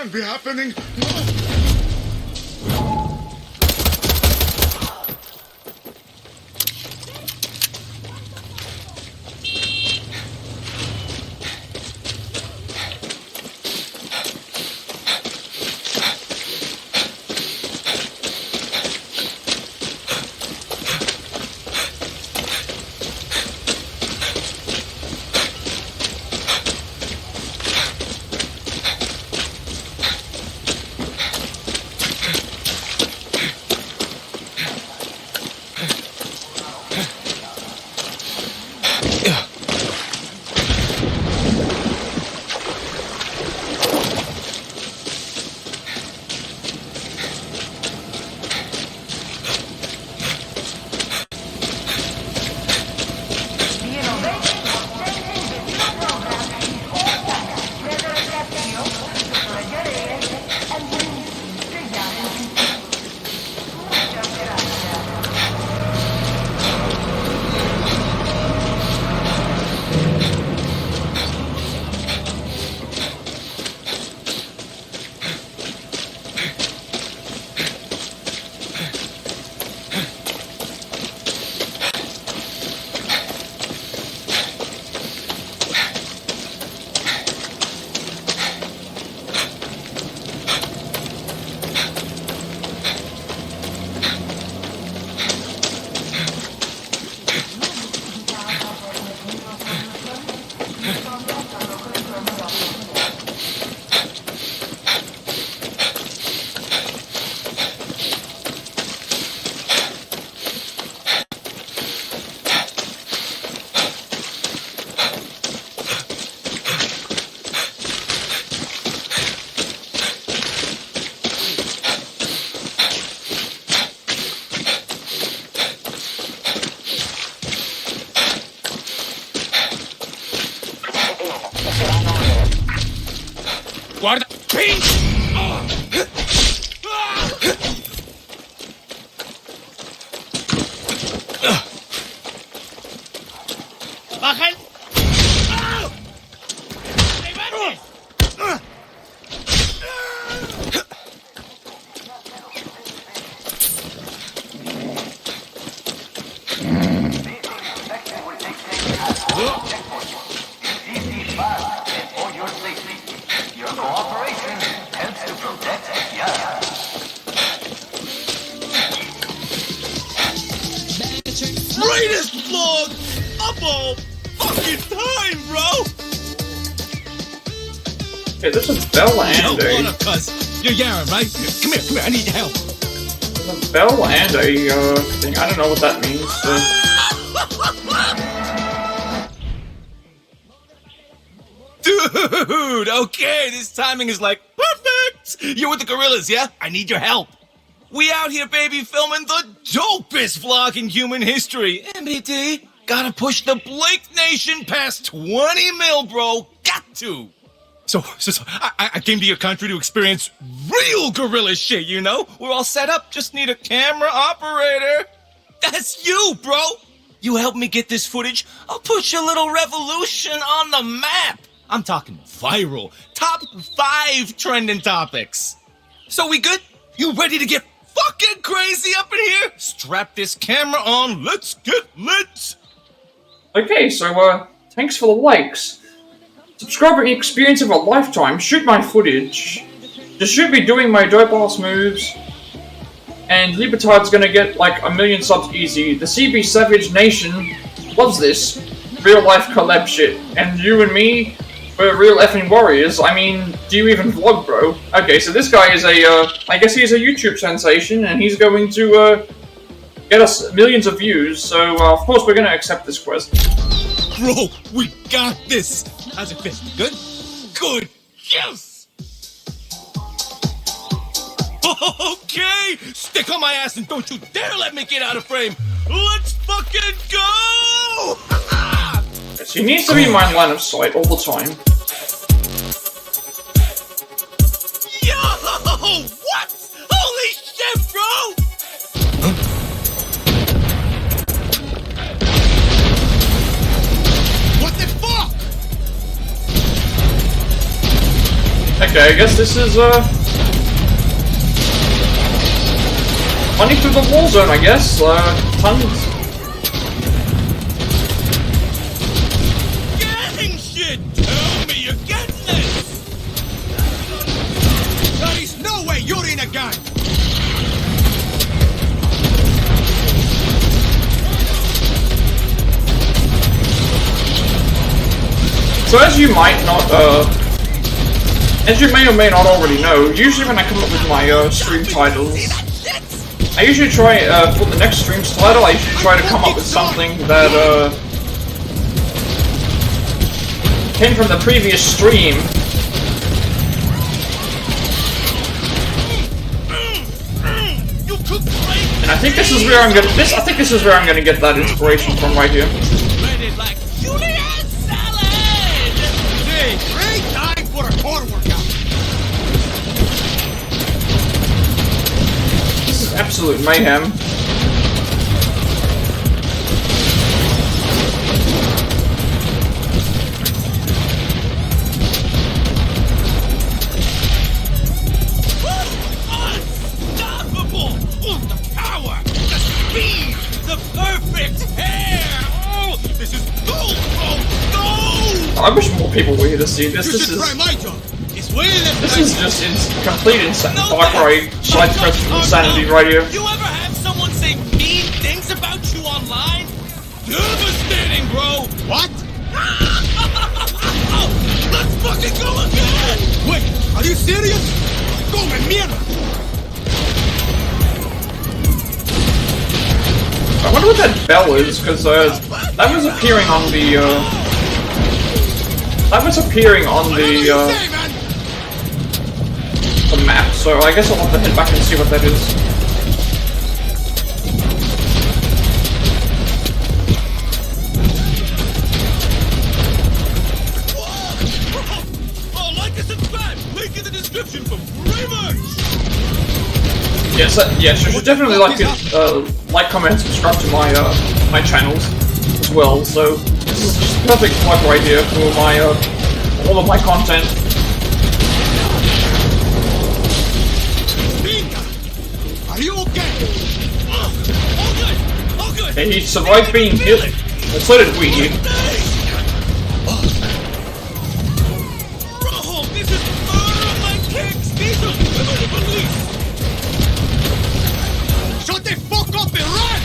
can't be happening. Guarda! Pinch! ¡Baja el... Greatest vlog of all fucking time, bro! Hey, there's a bell and Yo, a... what up, cuz? You're Yara, right? Come here, I need your help. There's a bell and a, thing. I don't know what that means, Dude, okay, this timing is like perfect! You're with the gorillas, yeah? I need your help. We out here, baby, filming the dopest vlog in human history. MBD, gotta push the Blake Nation past 20 mil, bro. Got to. So I came to your country to experience real gorilla shit, you know? We're all set up, just need a camera operator. That's you, bro. You help me get this footage, I'll put your little revolution on the map. I'm talking viral, top 5 trending topics. So we good? You ready to get fucking crazy up in here? Strap this camera on, let's get lit. Okay, so, thanks for the likes. Subscriber experience of a lifetime, shoot my footage. Just should be doing my dope-ass moves. And Libertad's gonna get, like, 1 million subs easy. The CB Savage Nation loves this real-life collab shit. And you and me, we're real effing warriors. I mean, do you even vlog, bro? Okay, so this guy is a, I guess he's a YouTube sensation, and he's going to, get us millions of views, so, of course we're gonna accept this quest. Bro, we got this. How's it feel? Good? Good. Yes! Okay! Stick on my ass and don't you dare let me get out of frame! Let's fucking go! Yes, he needs to be in my line of sight all the time. Yo! What? Holy shit, bro! What the fuck? That Okay, I guess this is, running through the war zone, I guess. Tons. Getting shit! Tell me you're getting it! There is no way you're in a gang! So as you might not, as you may or may not already know, usually when I come up with my, stream titles, I usually try, for the next stream's title, I usually try to come up with something that, came from the previous stream. And I think this is where I'm gonna, I think this is where I'm gonna get that inspiration from right here. Great time for a core workout! This is absolute mayhem. Unstoppable! Oh, the power! The speed! The perfect hair! Oh, this is gold! Oh, gold! I wish more people were here to see this. This is just complete insanity. Far Cry side quest from insanity right here. You ever have someone say mean things about you online? Devastating, bro! What? Let's fucking go again! Wait, are you serious? Come mierda! I wonder what that bell is, because that was appearing on the the map, so I guess I'll have to head back and see what that is. Oh, like and subscribe! Link in the description for free merch! Yes, yes, you should definitely like comment, and subscribe to my my channels as well. So this is just a perfect plug right here for my all of my content. Are you okay? All good! All good! And he survived being hit, and so did we. Bro, this is murder of my kicks! These are criminal police! Shut the fuck up and run!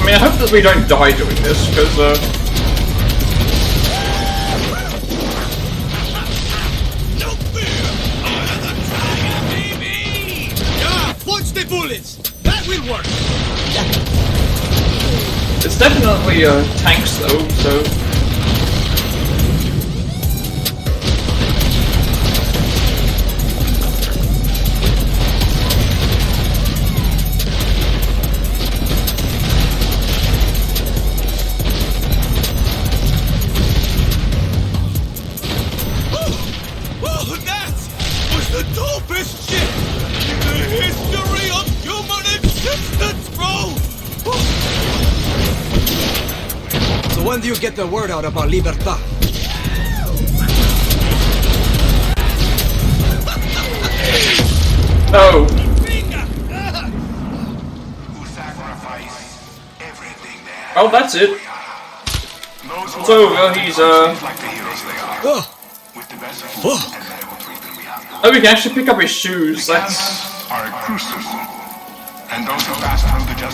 I mean, I hope that we don't die doing this, because Punch the bullets! That will work! it's definitely tanks though, so. Oh, that was the dopest shit in the history of human existence, bro! So when do you get the word out about Libertad? No. Oh, that's it. So he's oh, we can actually pick up his shoes. That's.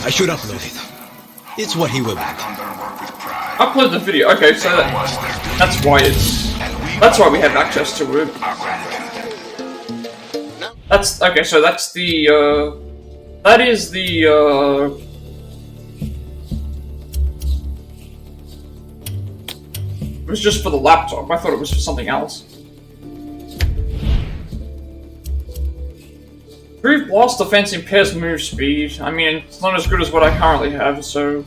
I should upload it. It's what he will want. Upload the video. Okay, so that's why it's. That's why we have access to it. That's okay. So that's the. That is the. It was just for the laptop. I thought it was for something else. Improved blast defense impairs move speed. I mean, it's not as good as what I currently have, so.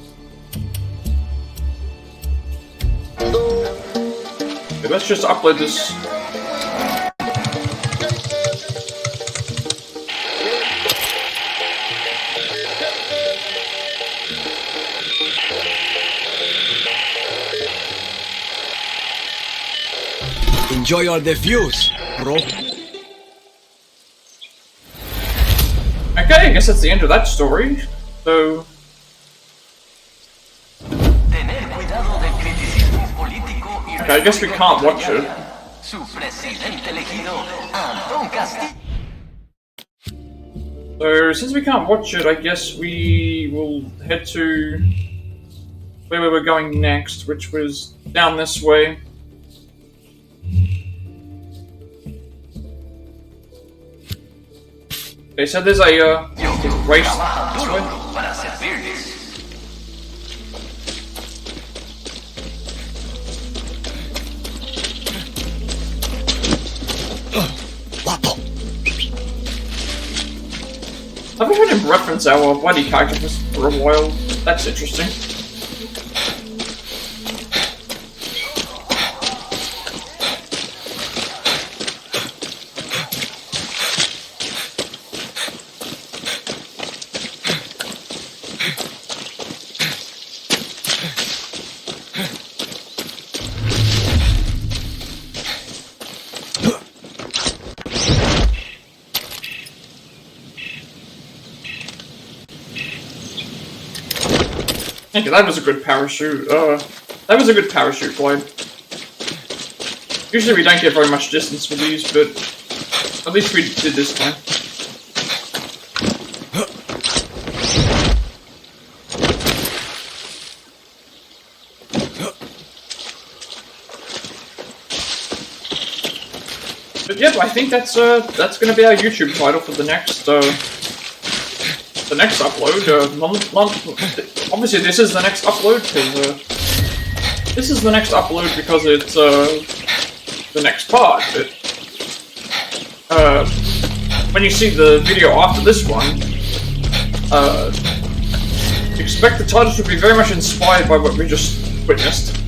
Okay, let's just upload this. Enjoy all the views, bro. Okay, I guess that's the end of that story. So... Okay, I guess we can't watch it. So, since we can't watch it, I guess we will head to where we were going next, which was down this way. Okay, so there's a race this way. Haven't heard him reference our bloody character for a while. That's interesting. Thank you, that was a good parachute. That was a good parachute glide. Usually we don't get very much distance for these, but at least we did this time. But yep, I think that's gonna be our YouTube title for the next upload. Obviously, this is the next upload because it's the next part. But when you see the video after this one, expect the title to be very much inspired by what we just witnessed.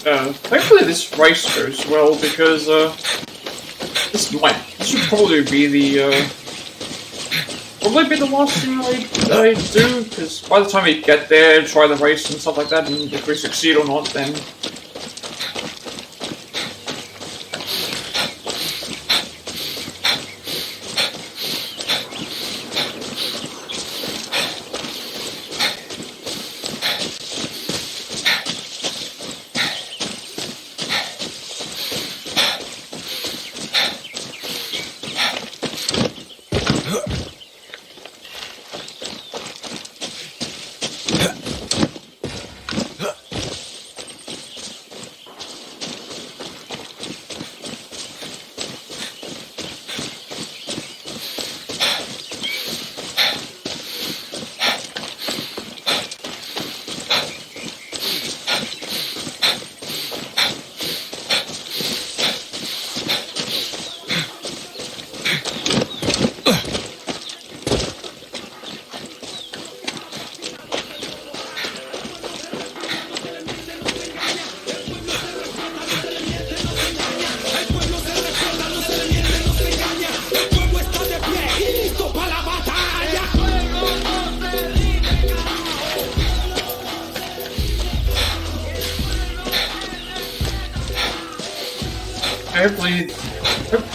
Hopefully this race goes well, because this should probably be the last thing I do, because by the time we get there, try the race and stuff like that, and if we succeed or not, then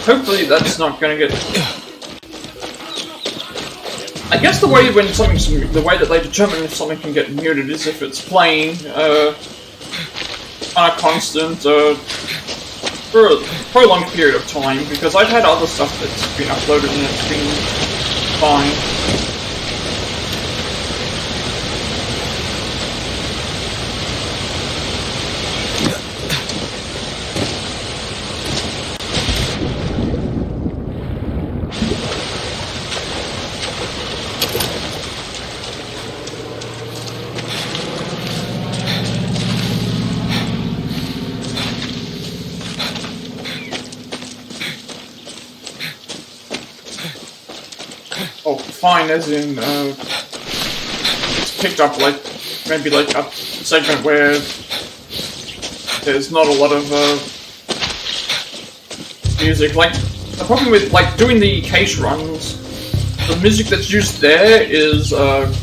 hopefully that's not gonna get. I guess the way that they determine if something can get muted is if it's playing on a constant for a prolonged period of time. Because I've had other stuff that's been uploaded and it's been fine. Fine, as in, it's picked up maybe a segment where there's not a lot of music. Like, the problem with doing the cache runs, the music that's used there is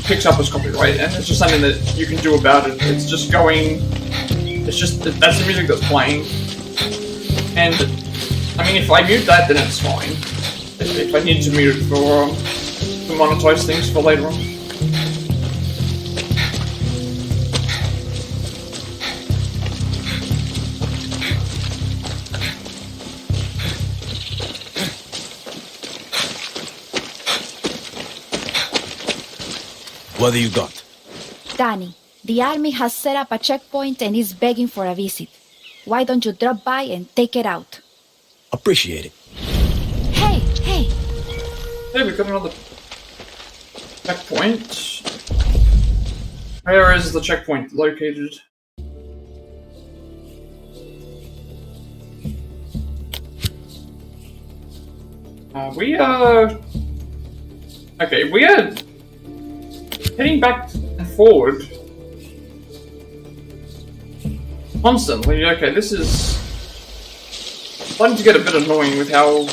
picked up as copyright, and there's just nothing that you can do about it. It's just going. That's the music that's playing, and I mean, if I mute that, then it's fine. If I need to mute it for to monetize things for later on. What do you got? Danny, the army has set up a checkpoint and is begging for a visit. Why don't you drop by and take it out? Appreciate it. Hey! Hey, we got another checkpoint. Where is the checkpoint located? We are heading back and forward constantly. Okay, this is starting to get a bit annoying with how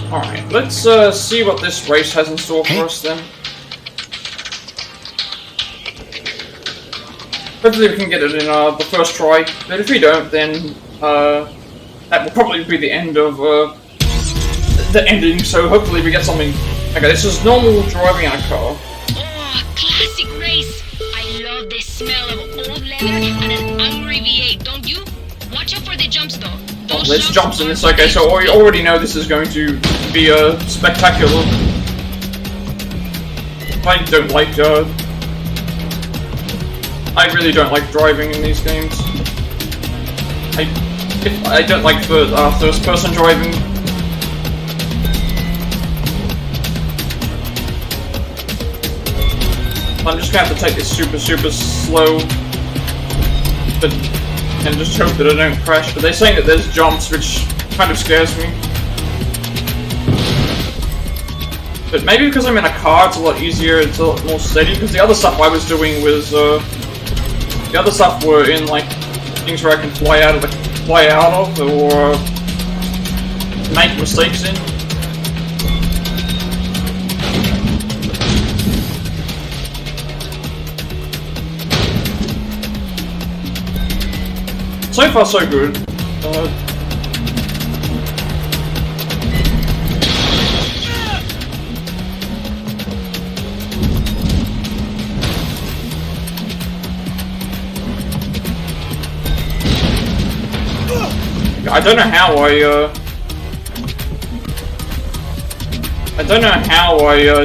Alright, let's see what this race has in store for us then. Hopefully we can get it in the first try, but if we don't, then that will probably be the end of the ending, so hopefully we get something. Okay, this is normal driving in a car. Oh, classic race! I love the smell of old leather and an angry V8, don't you? Watch out for the jumps though. Oh, there's jumps in this, okay, so we already know this is going to be spectacular. I don't like, I really don't like driving in these games. I don't like first-person driving. I'm just gonna have to take this super slow, and just hope that I don't crash. But they're saying that there's jumps, which kind of scares me. But maybe because I'm in a car, it's a lot easier, it's a lot more steady, because the other stuff I was doing was, the other stuff were in, like, things where I can fly out of, or make mistakes in. So far, so good. I don't know how I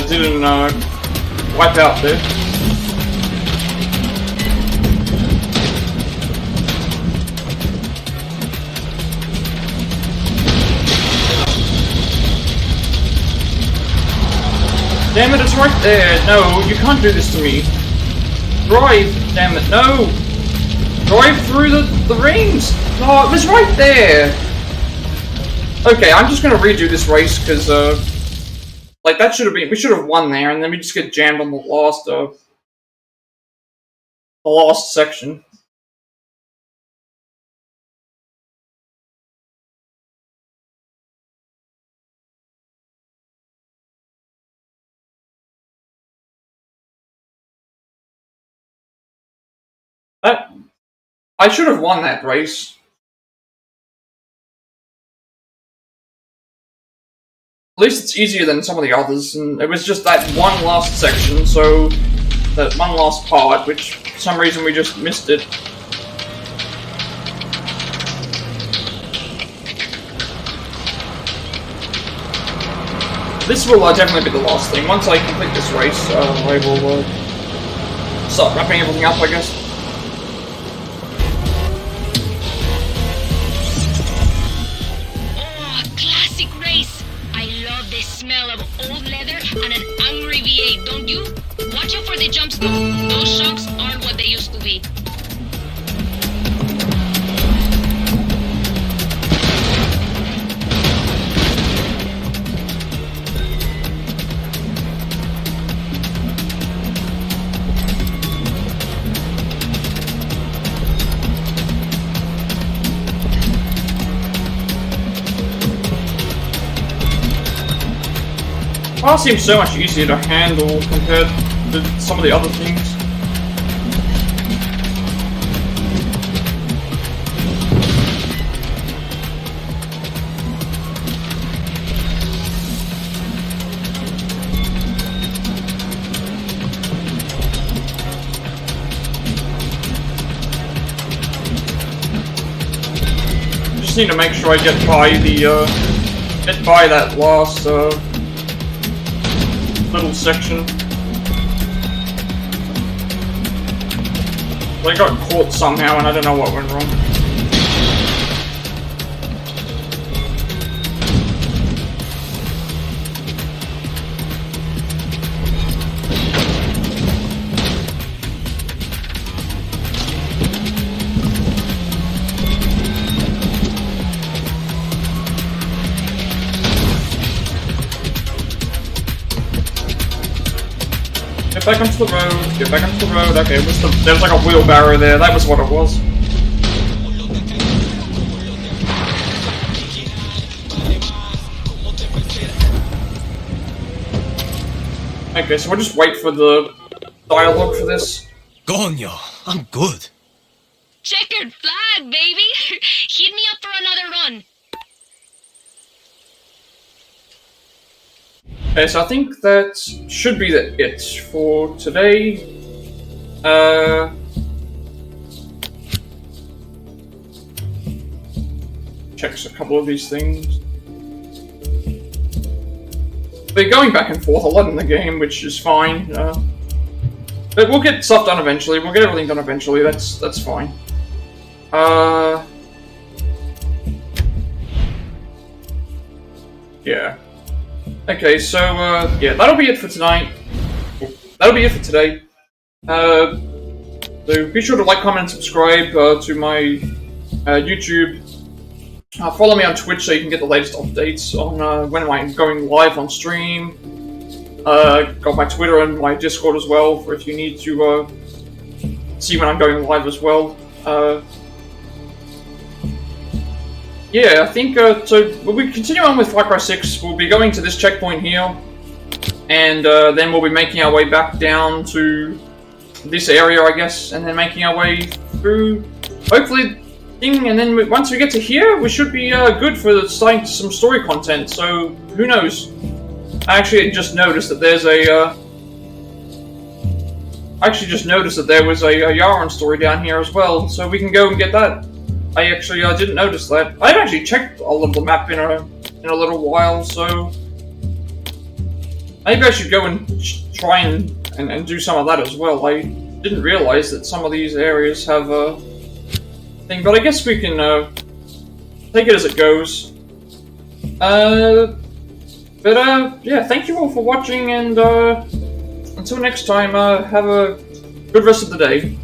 didn't wipe out there. Damn it, it's right there. No, you can't do this to me. Drive, damn it, no. Drive through the rings. Oh, it was right there! Okay, I'm just gonna redo this race, because, like, that should have been, we should have won there, and then we just get jammed on the last section. I should have won that race. At least it's easier than some of the others, and it was just that one last section, so that one last part, which for some reason we just missed it. This will definitely be the last thing. Once I complete this race, I will start wrapping everything up, I guess. Smell of old leather and an angry V8, don't you? Watch out for the jumps though. Those shocks aren't what they used to be. Plat seems so much easier to handle compared to some of the other things. Just need to make sure I get by that last little section. I got caught somehow and I don't know what went wrong. Get back onto the road, get back onto the road. Okay, there was like a wheelbarrow there, that was what it was. Okay, so we'll just wait for the dialogue for this. Coño, I'm good. Checkered flag, baby! Hit me up for another run! Okay, so I think that should be it for today. Checks a couple of these things. They're going back and forth a lot in the game, which is fine. But we'll get stuff done eventually. We'll get everything done eventually. That's fine. Yeah. Okay, so, yeah, that'll be it for tonight. That'll be it for today. So be sure to like, comment, and subscribe to my YouTube. Follow me on Twitch so you can get the latest updates on when am I going live on stream. Got my Twitter and my Discord as well, for if you need to see when I'm going live as well. Yeah, I think, so we'll be continuing on with Far Cry 6. We'll be going to this checkpoint here, and then we'll be making our way back down to this area, I guess, and then making our way through, hopefully, and then once we get to here, we should be good for starting some story content, so who knows. I actually just noticed that there's a, there was a Yara story down here as well, so we can go and get that. I actually didn't notice that. I haven't actually checked all of the map in a little while, so maybe I should go and try and do some of that as well. I didn't realize that some of these areas have a thing, but I guess we can take it as it goes. Yeah, thank you all for watching, and until next time, have a good rest of the day.